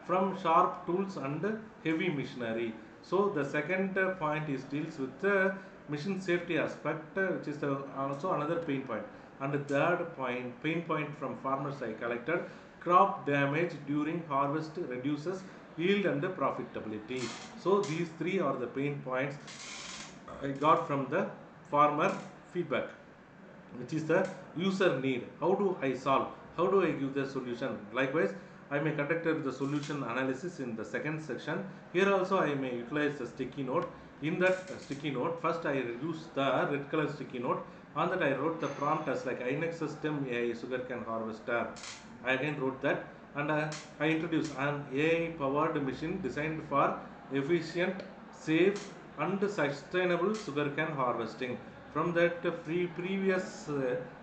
S1: from sharp tools and heavy machinery. So the second point is deals with the machine safety aspect, which is also another pain point. And the third pain point from farmers I collected: crop damage during harvest reduces yield and profitability. So these three are the pain points I got from the farmer feedback, which is the user need. How do I solve? How do I give the solution? Likewise, I may conduct the solution analysis in the second section. Here also I may utilize the sticky note. In that sticky note, first I use the red color sticky note. On that I wrote the prompt as like iNexus STEM AI sugarcane harvester. I again wrote that, and I introduced an AI powered machine designed for efficient, safe and sustainable sugarcane harvesting. From that previous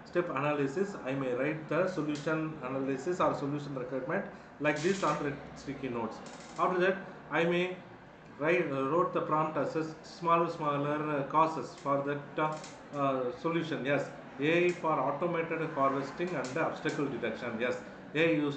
S1: step analysis, I may write the solution analysis or solution requirement like this on red sticky notes. After that, I may wrote the prompt as a smaller causes for that solution. Yes, AI for automated harvesting and obstacle detection. Yes, AI is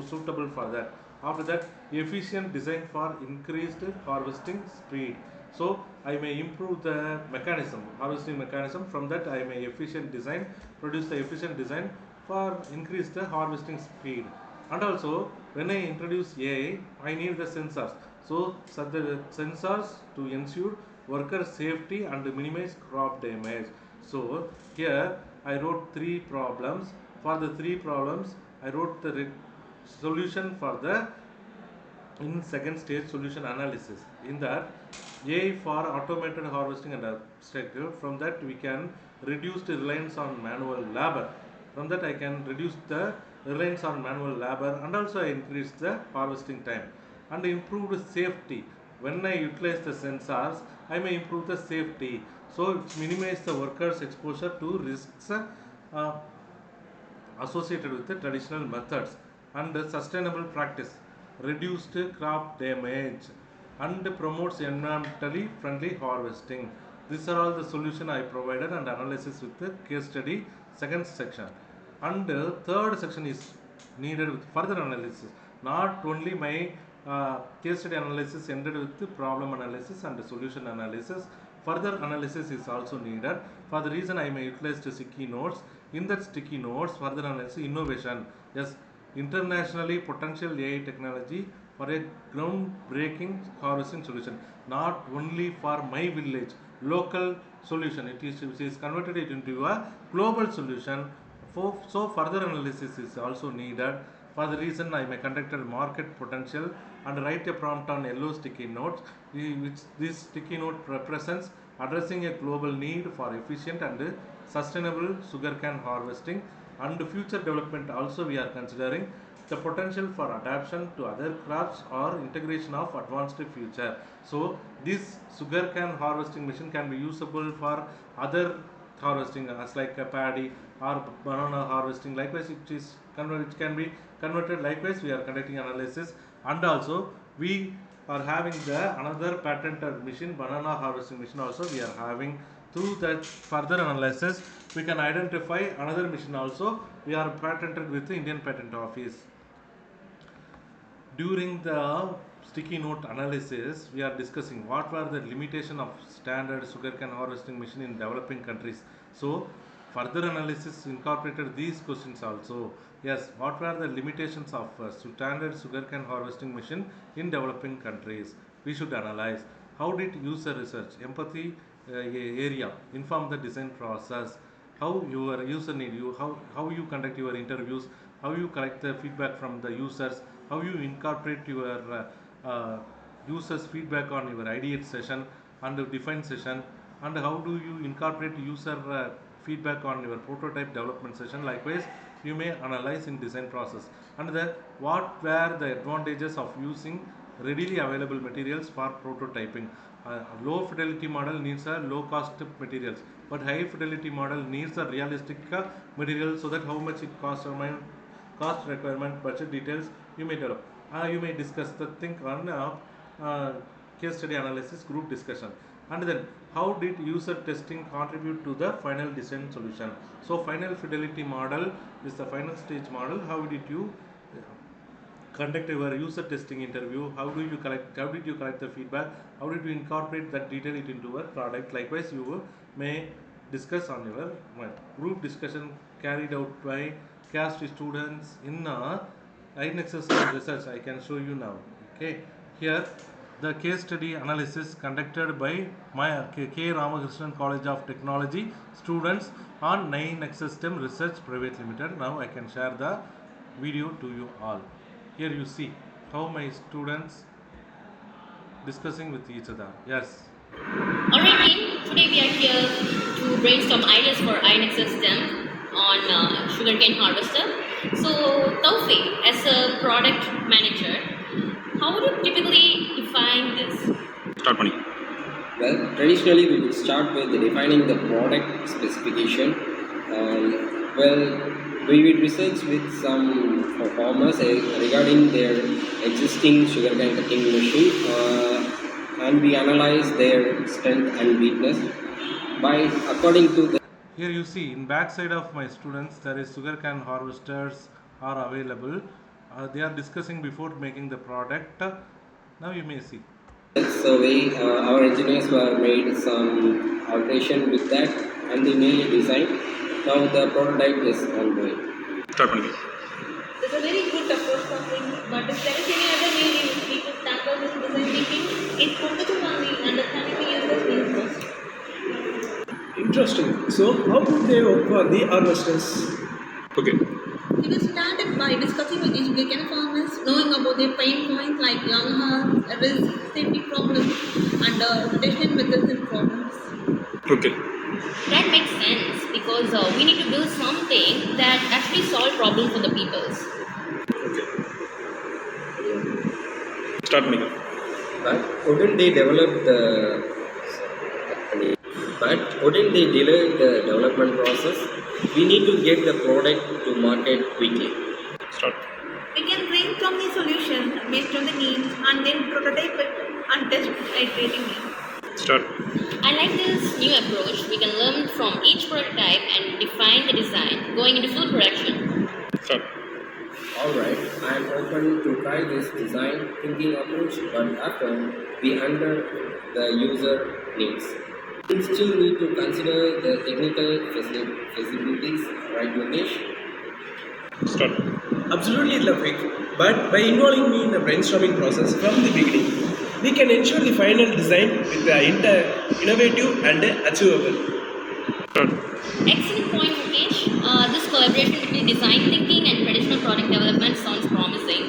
S1: suitable for that. After that, efficient design for increased harvesting speed. So I may improve the mechanism, harvesting mechanism. From that, I may produce the efficient design for increase the harvesting speed. And also, when I introduce AI, I need the sensors. So, the sensors to ensure worker safety and minimize crop damage. So, here I wrote three problems. For the three problems, I wrote the solution for the in second stage solution analysis. In that, AI for automated harvesting and obstacle. From that, we can reduce the reliance on manual labor. From that, I can reduce the reliance on manual labor, and also I increase the harvesting time and improve the safety. When I utilize the sensors, I may improve the safety. So it minimize the workers exposure to risks associated with the traditional methods, and sustainable practice, reduced crop damage, and promotes environmentally friendly harvesting. These are all the solution I provided and analysis with the case study second section. And third section is needed with further analysis. Not only my case study analysis ended with the problem analysis and the solution analysis, further analysis is also needed. For the reason, I may utilize the sticky notes. In that sticky notes, further analysis, innovation. Yes, internationally potential AI technology for a groundbreaking harvesting solution. Not only for my village, local solution. It is converted it into a global solution. So further analysis is also needed. For the reason, I may conduct a market potential and write a prompt on yellow sticky notes, which this sticky note represents addressing a global need for efficient and sustainable sugarcane harvesting, and future development. Also, we are considering the potential for adaptation to other crops or integration of advanced future. So this sugarcane harvesting machine can be usable for other harvesting as like a paddy or banana harvesting. Likewise, it can be converted. Likewise, we are conducting analysis, and also we are having the another patented machine, banana harvesting machine also we are having. Through that further analysis, we can identify another machine also we are patented with the Indian Patent Office. During the sticky note analysis, we are discussing what were the limitation of standard sugarcane harvesting machine in developing countries. So, further analysis incorporated these questions also. Yes, what were the limitations of standard sugarcane harvesting machine in developing countries? We should analyze how did user research, empathy area inform the design process, how your user need you, how you conduct your interviews, how you collect the feedback from the users, how you incorporate your users feedback on your ideate session and the define session, and how do you incorporate user feedback on your prototype development session. Likewise, you may analyze in design process, and the what were the advantages of using readily available materials for prototyping. Low fidelity model needs a low cost materials, but high fidelity model needs a realistic material, so that how much it costs, cost requirement, budget details you may develop. You may discuss the thing on case study analysis, group discussion, and then how did user testing contribute to the final design solution. So final fidelity model is the final stage model. How did you conduct your user testing interview, how did you collect the feedback, how did you incorporate that detail it into a product. Likewise, you may discuss on your group discussion carried out by cast students in iNexus research. I can show you now. Okay, here the case study analysis conducted by my K. Ramakrishnan College of Technology students on 9Nexus STEM Research Private Limited. Now I can share the video to you all. Here you see how my students discussing with each other. Yes.
S5: Alright team, today we are here to brainstorm ideas for iNex system on sugarcane harvester. So Taufiq, as a product manager, how would you typically define this?
S6: Start money. Well, traditionally we would start with defining the product specification. We will research with some farmers regarding their existing sugarcane cutting machine, and we analyze their strength and weakness by according to the.
S1: Here you see in back side of my students there is sugarcane harvesters are available. They are discussing before making the product. Now you may see.
S6: Survey, our engineers were made some alteration with that, and they made a design. Now the prototype is ongoing. Start money.
S5: This is a very good approach for things, but if there is any other way we could tackle this design thinking, it's focusing on the understanding the user's needs first.
S7: Interesting. So, how would they work for the harvesters?
S6: Okay.
S5: We will start it by discussing with each sugarcane farmers, knowing about their pain points like young health, risk, safety problems, and rotation methods and problems.
S6: Okay.
S5: That makes sense because we need to build something that actually solve problems for the peoples.
S6: Start me. But wouldn't they develop the? But wouldn't they delay the development process? We need to get the product to market quickly. Start.
S5: We can brainstorm the solution based on the needs and then prototype it and test iteratively.
S6: Start.
S5: I like this new approach. We can learn from each prototype and define the design going into full production.
S6: Start. Alright, I am open to try this design thinking approach, but after we under the user needs. We still need to consider the technical facilities, right, Mukesh? Start.
S7: Absolutely, Lafik. But by involving me in the brainstorming process from the beginning, we can ensure the final design with the innovative and achievable.
S5: Excellent point, Mukesh. This collaboration between design thinking and traditional product development sounds promising.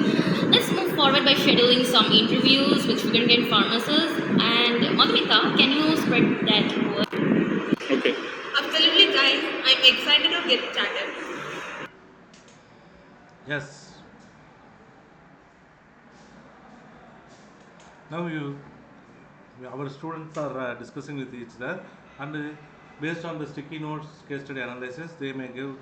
S5: Let's move forward by scheduling some interviews with sugarcane farmers. And Madhumita, can you spread that word?
S6: Okay.
S5: Absolutely, guys. I'm excited to get started.
S1: Yes. Now our students are discussing with each other, and based on the sticky notes case study analysis, they may give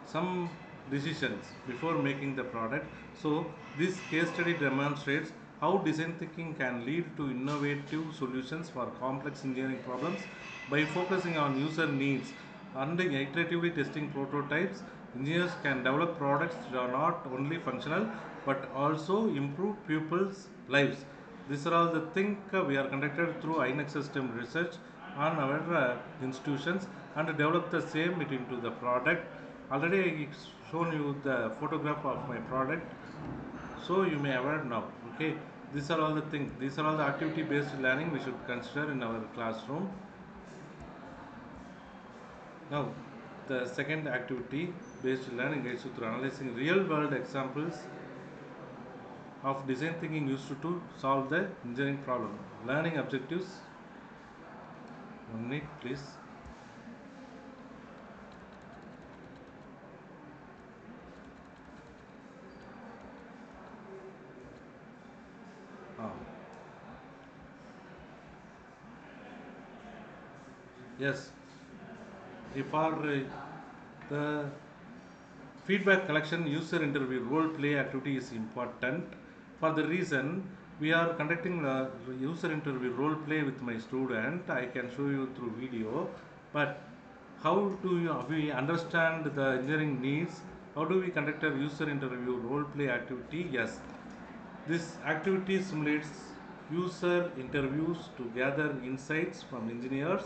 S1: some decisions before making the product. So this case study demonstrates how design thinking can lead to innovative solutions for complex engineering problems by focusing on user needs and iteratively testing prototypes. Engineers can develop products that are not only functional but also improve people's lives. These are all the things we are conducted through INEX system research on our institutions and develop the same it into the product. Already I shown you the photograph of my product, so you may aware now. Okay, these are all the things, these are all the activity based learning we should consider in our classroom. Now the second activity based learning is through analyzing real world examples of design thinking used to solve the engineering problem. Learning objectives. 1 minute please. Ah. Yes, if the feedback collection user interview role play activity is important. For the reason we are conducting a user interview role play with my student, I can show you through video. But how do we understand the engineering needs? How do we conduct a user interview role play activity? Yes, this activity simulates user interviews to gather insights from engineers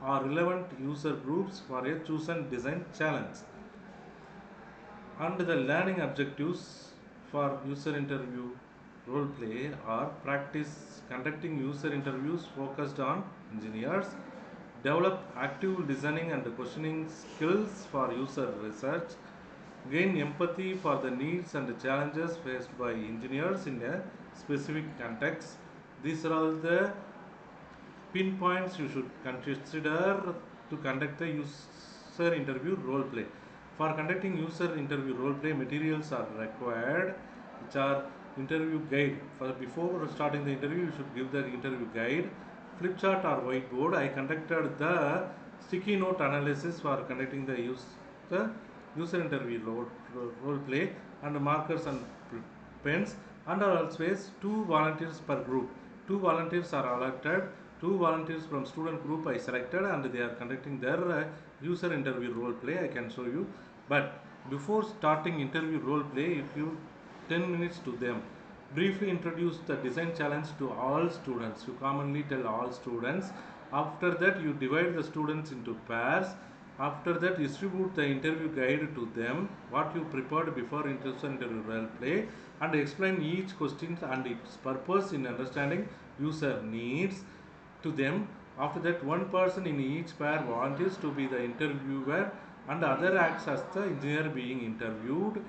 S1: or relevant user groups for a chosen design challenge. And the learning objectives for user interview role play are practice conducting user interviews focused on engineers, develop active listening and questioning skills for user research, gain empathy for the needs and challenges faced by engineers in a specific context. These are all the pinpoints you should consider to conduct the user interview role play. For conducting user interview role play, materials are required, which are interview guide. For before starting the interview, you should give the interview guide, flip chart or whiteboard. I conducted the sticky note analysis for conducting the user interview role play, and markers and pens, and always two volunteers per group. Two volunteers are allotted. Two volunteers from student group I selected, and they are conducting their user interview role play. I can show you. But before starting interview role play, you give 10 minutes to them. Briefly introduce the design challenge to all students. You commonly tell all students. After that, you divide the students into pairs. After that, distribute the interview guide to them, what you prepared before interview role play, and explain each question and its purpose in understanding user needs to them. After that, one person in each pair volunteers to be the interviewer and other acts as the engineer being interviewed.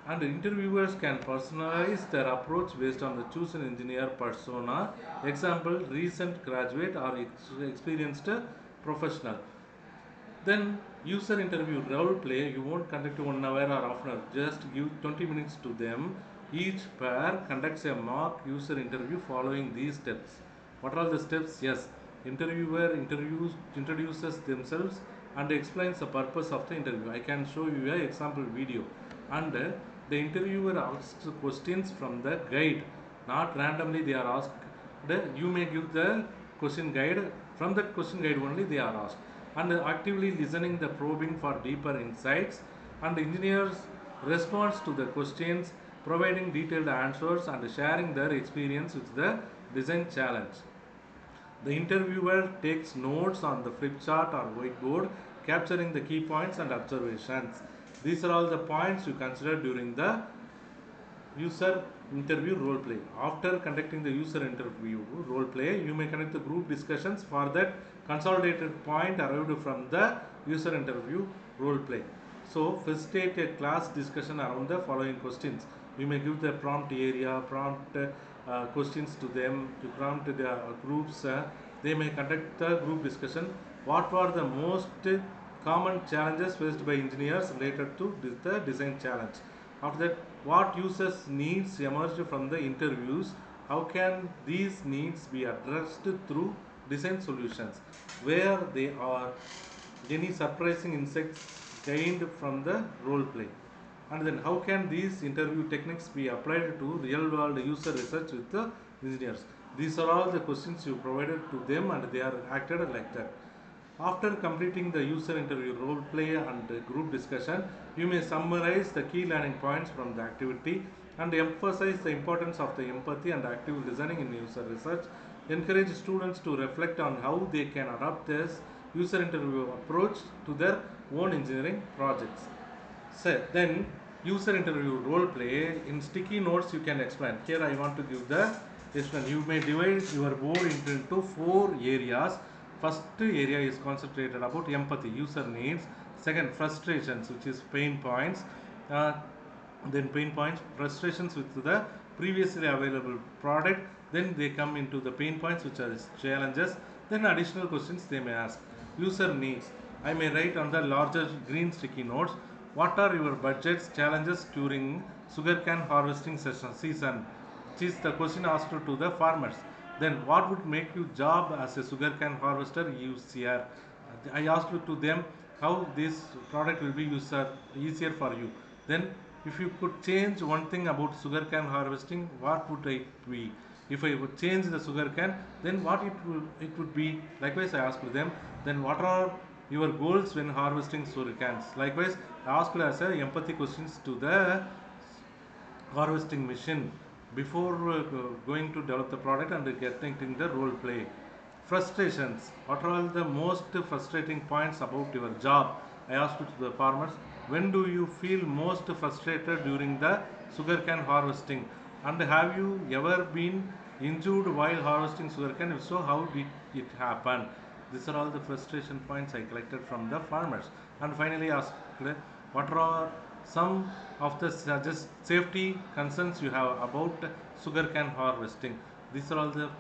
S1: And interviewers can personalize their approach based on the chosen engineer persona. Example, recent graduate or experienced professional. Then user interview role play, you won't conduct 1 hour or half an hour, just give 20 minutes to them. Each pair conducts a mock user interview following these steps. What are all the steps? Yes, interviewer introduces themselves and explains the purpose of the interview. I can show you a example video. And the interviewer asks questions from the guide, not randomly they are asked. You may give the question guide, from that question guide only they are asked, and actively listening the probing for deeper insights, and engineers response to the questions, providing detailed answers and sharing their experience with the design challenge. The interviewer takes notes on the flip chart or whiteboard, capturing the key points and observations. These are all the points you consider during the user interview role play. After conducting the user interview role play, you may conduct the group discussions for that consolidated point arrived from the user interview role play. So facilitate a class discussion around the following questions. You may give the prompt area, prompt questions to them, to prompt the groups. They may conduct the group discussion. What were the most common challenges faced by engineers related to the design challenge? After that, what users' needs emerged from the interviews? How can these needs be addressed through design solutions? Where they are any surprising insights gained from the role play? And then how can these interview techniques be applied to real world user research with the engineers? These are all the questions you provided to them and they are acted like that. After completing the user interview role play and group discussion, you may summarize the key learning points from the activity and emphasize the importance of the empathy and active listening in user research. Encourage students to reflect on how they can adapt this user interview approach to their own engineering projects. So then user interview role play in sticky notes you can explain. Here I want to give the explanation. You may divide your board into four areas. First area is concentrated about empathy, user needs. Second, frustrations, which is pain points. Uh, then pain points, frustrations with the previously available product. Then they come into the pain points, which are challenges. Then additional questions they may ask. User needs. I may write on the larger green sticky notes. What are your budgets challenges during sugarcane harvesting season? Which is the question asked to the farmers. Then what would make you job as a sugarcane harvester easier? I asked to them how this product will be easier for you. Then if you could change one thing about sugarcane harvesting, what would it be? If I would change the sugarcane, then what it would be? Likewise, I asked them. Then what are your goals when harvesting sugarcanes? Likewise, I asked as a empathy questions to the harvesting machine before going to develop the product and getting the role play. Frustrations. What are all the most frustrating points about your job? I asked to the farmers, when do you feel most frustrated during the sugarcane harvesting? And have you ever been injured while harvesting sugarcane? If so, how did it happen? These are all the frustration points I collected from the farmers. And finally asked, what are some of the safety concerns you have about sugarcane harvesting? These are all the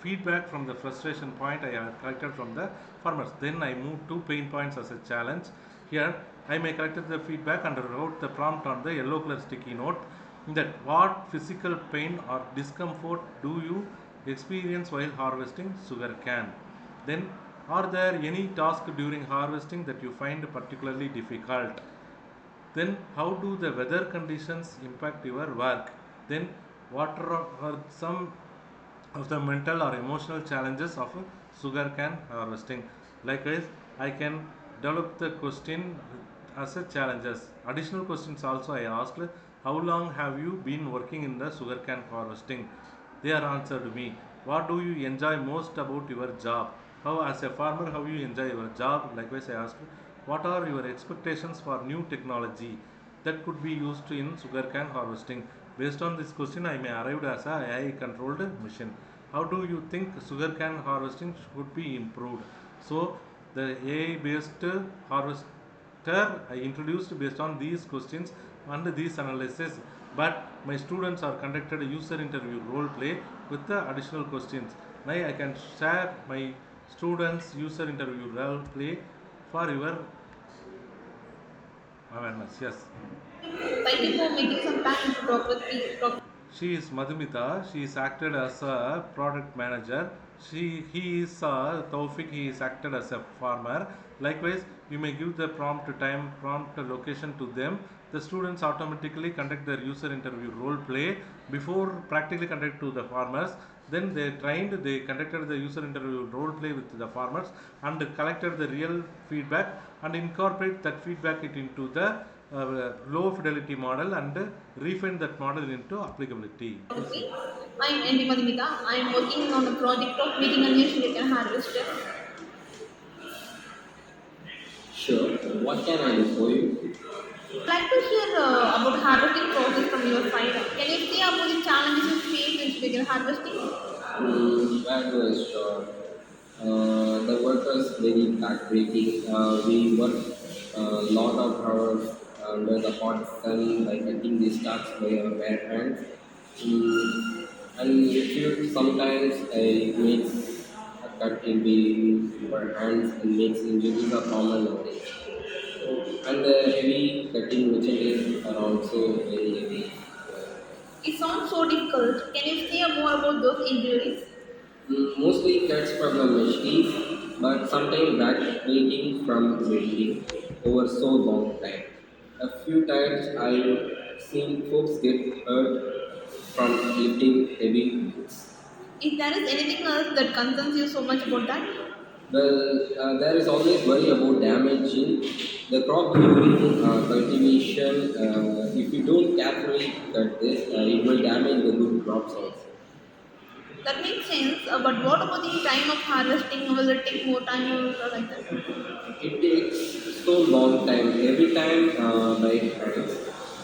S1: feedback from the frustration point I have collected from the farmers. Then I moved to pain points as a challenge. Here I may collected the feedback and wrote the prompt on the yellow color sticky note that what physical pain or discomfort do you experience while harvesting sugarcane? Then are there any tasks during harvesting that you find particularly difficult? Then how do the weather conditions impact your work? Then what are some of the mental or emotional challenges of sugarcane harvesting? Likewise, I can develop the question as a challenges. Additional questions also I asked, how long have you been working in the sugarcane harvesting? They are answered me. What do you enjoy most about your job? How as a farmer how you enjoy your job? Likewise I asked, what are your expectations for new technology that could be used in sugarcane harvesting? Based on this question, I may arrive as a AI controlled machine. How do you think sugarcane harvesting should be improved? So, the AI based harvester I introduced based on these questions and these analysis. But my students are conducted a user interview role play with the additional questions. Now I can share my students user interview role play for your awareness. Yes.
S5: Thank you for making some time to talk with me.
S1: She is Madhumita. She is acted as a product manager. He is Taufik. He is acted as a farmer. Likewise, you may give the prompt time, prompt location to them. The students automatically conduct their user interview role play before practically conduct to the farmers. Then they trained. They conducted the user interview role play with the farmers and collected the real feedback and incorporate that feedback it into the low fidelity model and refine that model into applicability. Yes, sir.
S5: Okay. I'm MB Madhumita. I'm working on a project of making a new sugarcane harvester.
S6: Sure. What can I do for you?
S5: I'd like to hear about harvesting process from your side. Can you say about the challenges you face in sugarcane harvesting?
S6: That was sure. The work was very backbreaking. We worked a lot of hours under the hot sun by cutting the stalks by our bare hands. And if you sometimes it makes a cut in your hands and makes injuries are common nowadays. So, and the heavy cutting machineries are also very heavy.
S5: It sounds so difficult. Can you say more about those injuries?
S6: Mostly cuts from the machines, but sometimes back breaking from waiting over so long time. A few times I've seen folks get hurt from lifting heavy weights.
S5: If there is anything else that concerns you so much about that,
S6: Well, there is always worry about damaging the crop during cultivation. If you don't carefully cut this, it will damage the good crops also.
S5: that makes sense. But what about the time of harvesting? Will it take more time or like that?
S6: It takes so long time every time by hands,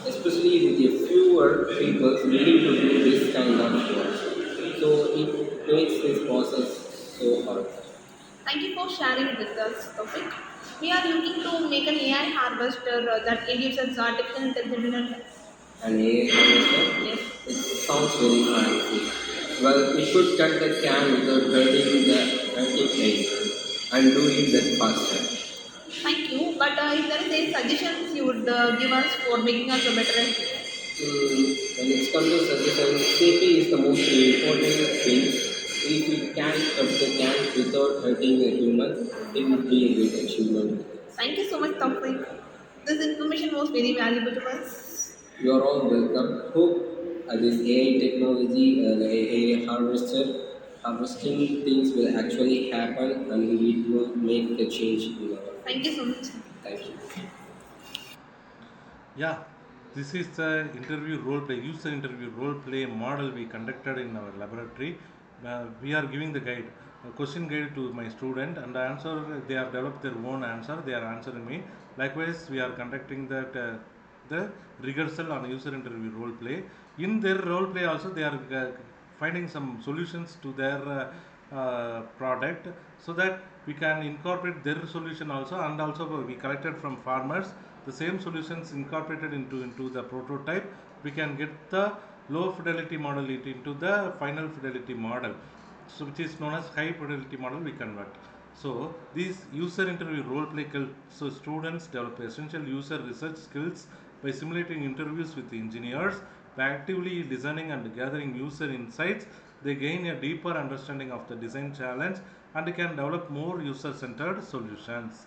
S6: especially with a fewer people willing to do this kind of work. So it makes this process so hard.
S5: Thank you for sharing with us, topic. We are looking to make an AI harvester that gives us artificial intelligence.
S6: And AI harvester,
S5: Yes.
S6: it sounds very fancy. Well, it should cut the can without hurting edge and do it that faster.
S5: Thank you. But if there is any suggestions you would give us for making us a better engineer?
S6: When it comes to suggestion, safety is the most important thing. If we can cut the can without hurting a human, it would be a great achievement.
S5: Thank you so much, Taufik. This information was very valuable to us.
S6: You are all welcome. Hope this AI technology, AI harvesting things will actually happen and it will make the change in our
S5: Thank you
S6: field.
S5: so much.
S6: Thank you.
S1: Yeah, this is the interview role play, user interview role play model we conducted in our laboratory. We are giving the guide, a question guide to my student, and the answer they have developed their own answer. They are answering me. Likewise, we are conducting that the rehearsal on user interview role play. In their role play also, they are finding some solutions to their product, so that we can incorporate their solution also, and also we collected from farmers the same solutions incorporated into the prototype. We can get the low fidelity model it into the final fidelity model, so which is known as high fidelity model we convert. So these user interview role play so students develop essential user research skills by simulating interviews with engineers. By actively listening and gathering user insights, they gain a deeper understanding of the design challenge and can develop more user centered solutions.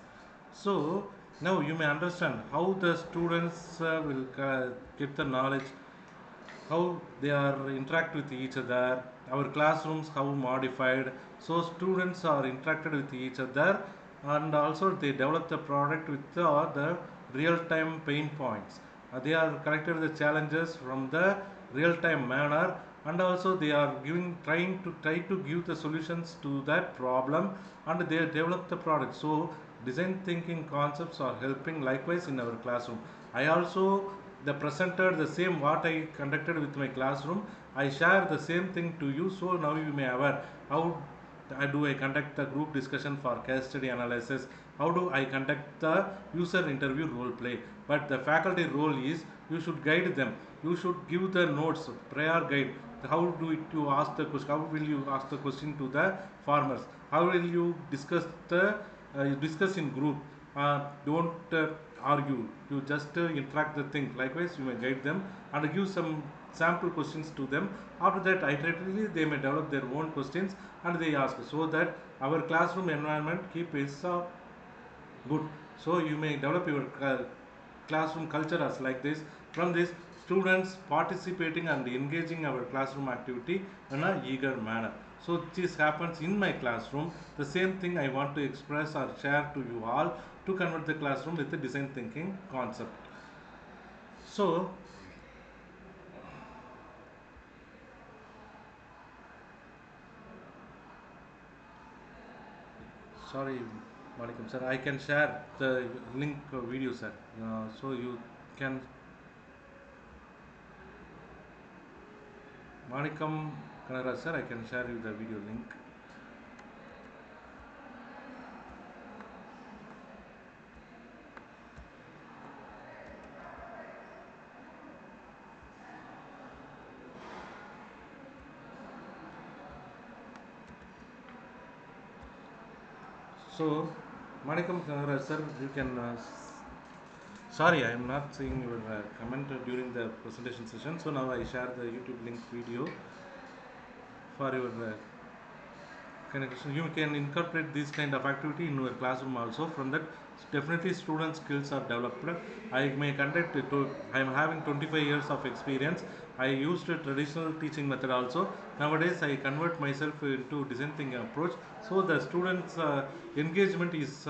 S1: So now you may understand how the students will get the knowledge, how they are interact with each other, our classrooms how modified, so students are interacted with each other, and also they develop the product with the real time pain points. They are corrected the challenges from the real time manner, and also they are giving try to give the solutions to that problem, and they develop the product. So design thinking concepts are helping likewise in our classroom. I also the presented the same what I conducted with my classroom. I share the same thing to you, so now you may aware how do I conduct the group discussion for case study analysis, how do I conduct the user interview role play. But the faculty role is you should guide them, you should give the notes prior guide. How do it you ask the question, how will you ask the question to the farmers, how will you discuss the discuss in group, don't argue, you just interact the thing. Likewise you may guide them and give some sample questions to them. After that iteratively they may develop their own questions and they ask, so that our classroom environment keep is good. So you may develop your classroom culture as like this. From this, students participating and engaging our classroom activity in a eager manner. So this happens in my classroom. The same thing I want to express or share to you all to convert the classroom with the design thinking concept. So sorry, Manikam sir, I can share the link video sir. So you can, Manikam Kanara sir, I can share you the video link. So Manikam Kanara sir, you can. Sorry, I am not seeing your comment during the presentation session. So now I share the YouTube link video for your you can incorporate this kind of activity in your classroom also. From that, definitely student skills are developed. I may conduct it to, I am having 25 years of experience. I used a traditional teaching method also. Nowadays I convert myself into design thinking approach, so the students engagement is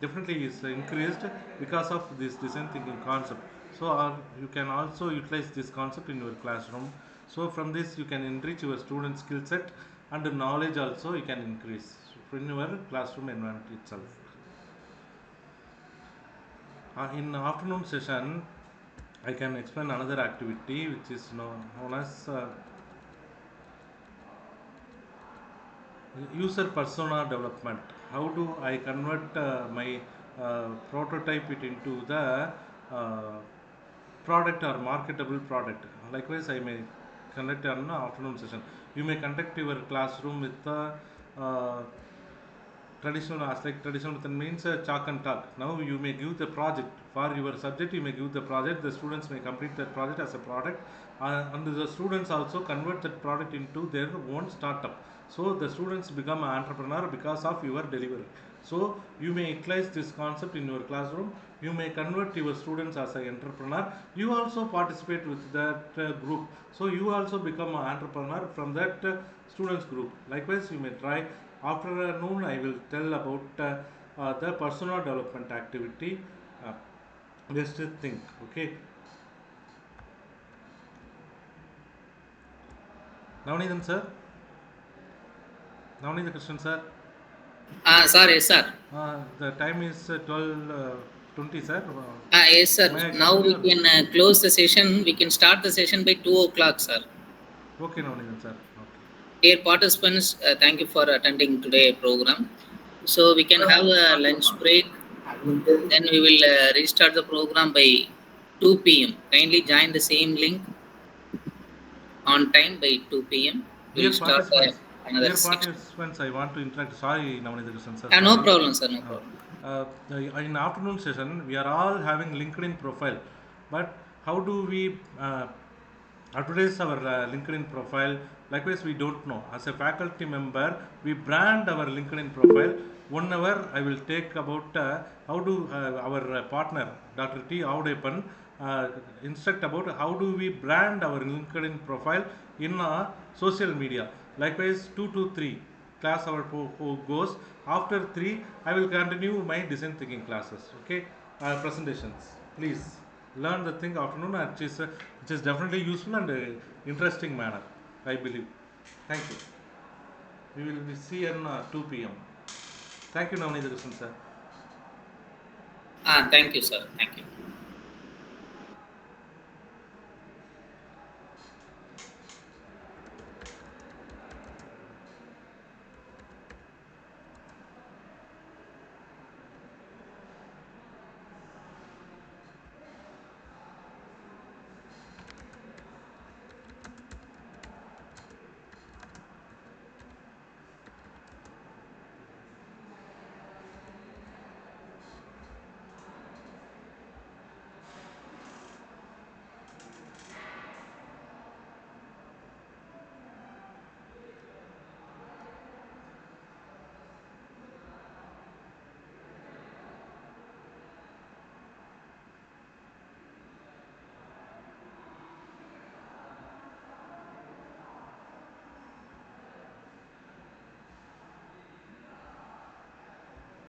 S1: definitely is increased because of this design thinking concept. So you can also utilize this concept in your classroom. So from this you can enrich your student skill set, and the knowledge also you can increase in your classroom environment itself. In afternoon session, I can explain another activity which is known as user persona development. How do I convert my prototype it into the uh, product or marketable product? Likewise, I may conduct an afternoon session. You may conduct your classroom with uh, traditional, as like traditional method means chalk and talk. Now you may give the project for your subject. You may give the project. The students may complete that project as a product, and the students also convert that product into their own startup. So the students become an entrepreneur because of your delivery. So you may utilize this concept in your classroom. You may convert your students as an entrepreneur. You also participate with that group. So you also become an entrepreneur from that students group. Likewise, you may try. After noon, I will tell about the personal development activity. Uh, just think, okay. Navneethan sir, Navneetha Krishnan sir.
S2: Sorry, sir.
S1: The time is 12:20, sir.
S2: Yes, sir.
S1: May I
S2: Now we
S1: continue?
S2: can close the session. We can start the session by 2 o'clock, sir.
S1: Okay, Navneethan sir. Okay.
S2: Dear participants, thank you for attending today's program. So we can have a lunch break. Then we will restart the program by 2 p.m. Kindly join the same link on time by 2 p.m. We will
S1: Dear
S2: start
S1: participants,
S2: another
S1: dear
S2: section.
S1: participants, I want to interact. Sorry, Navneetha Krishnan sir.
S2: No
S1: Sorry.
S2: problem, sir. No problem.
S1: In afternoon session, we are all having LinkedIn profile, but how do we advertise our LinkedIn profile? Likewise, we don't know. As a faculty member, we brand our LinkedIn profile. 1 hour, I will take about how do our partner, Dr. T. Audepan, instruct about how do we brand our LinkedIn profile in social media. Likewise, 2 to 3 class hour goes. After 3, I will continue my design thinking classes. Okay, presentations. Please learn the thing afternoon, which is definitely useful and interesting manner, I believe. Thank you. We will be see in 2 p.m. Thank you, Navneet Krishnan sir.
S2: Thank you, sir. Thank you.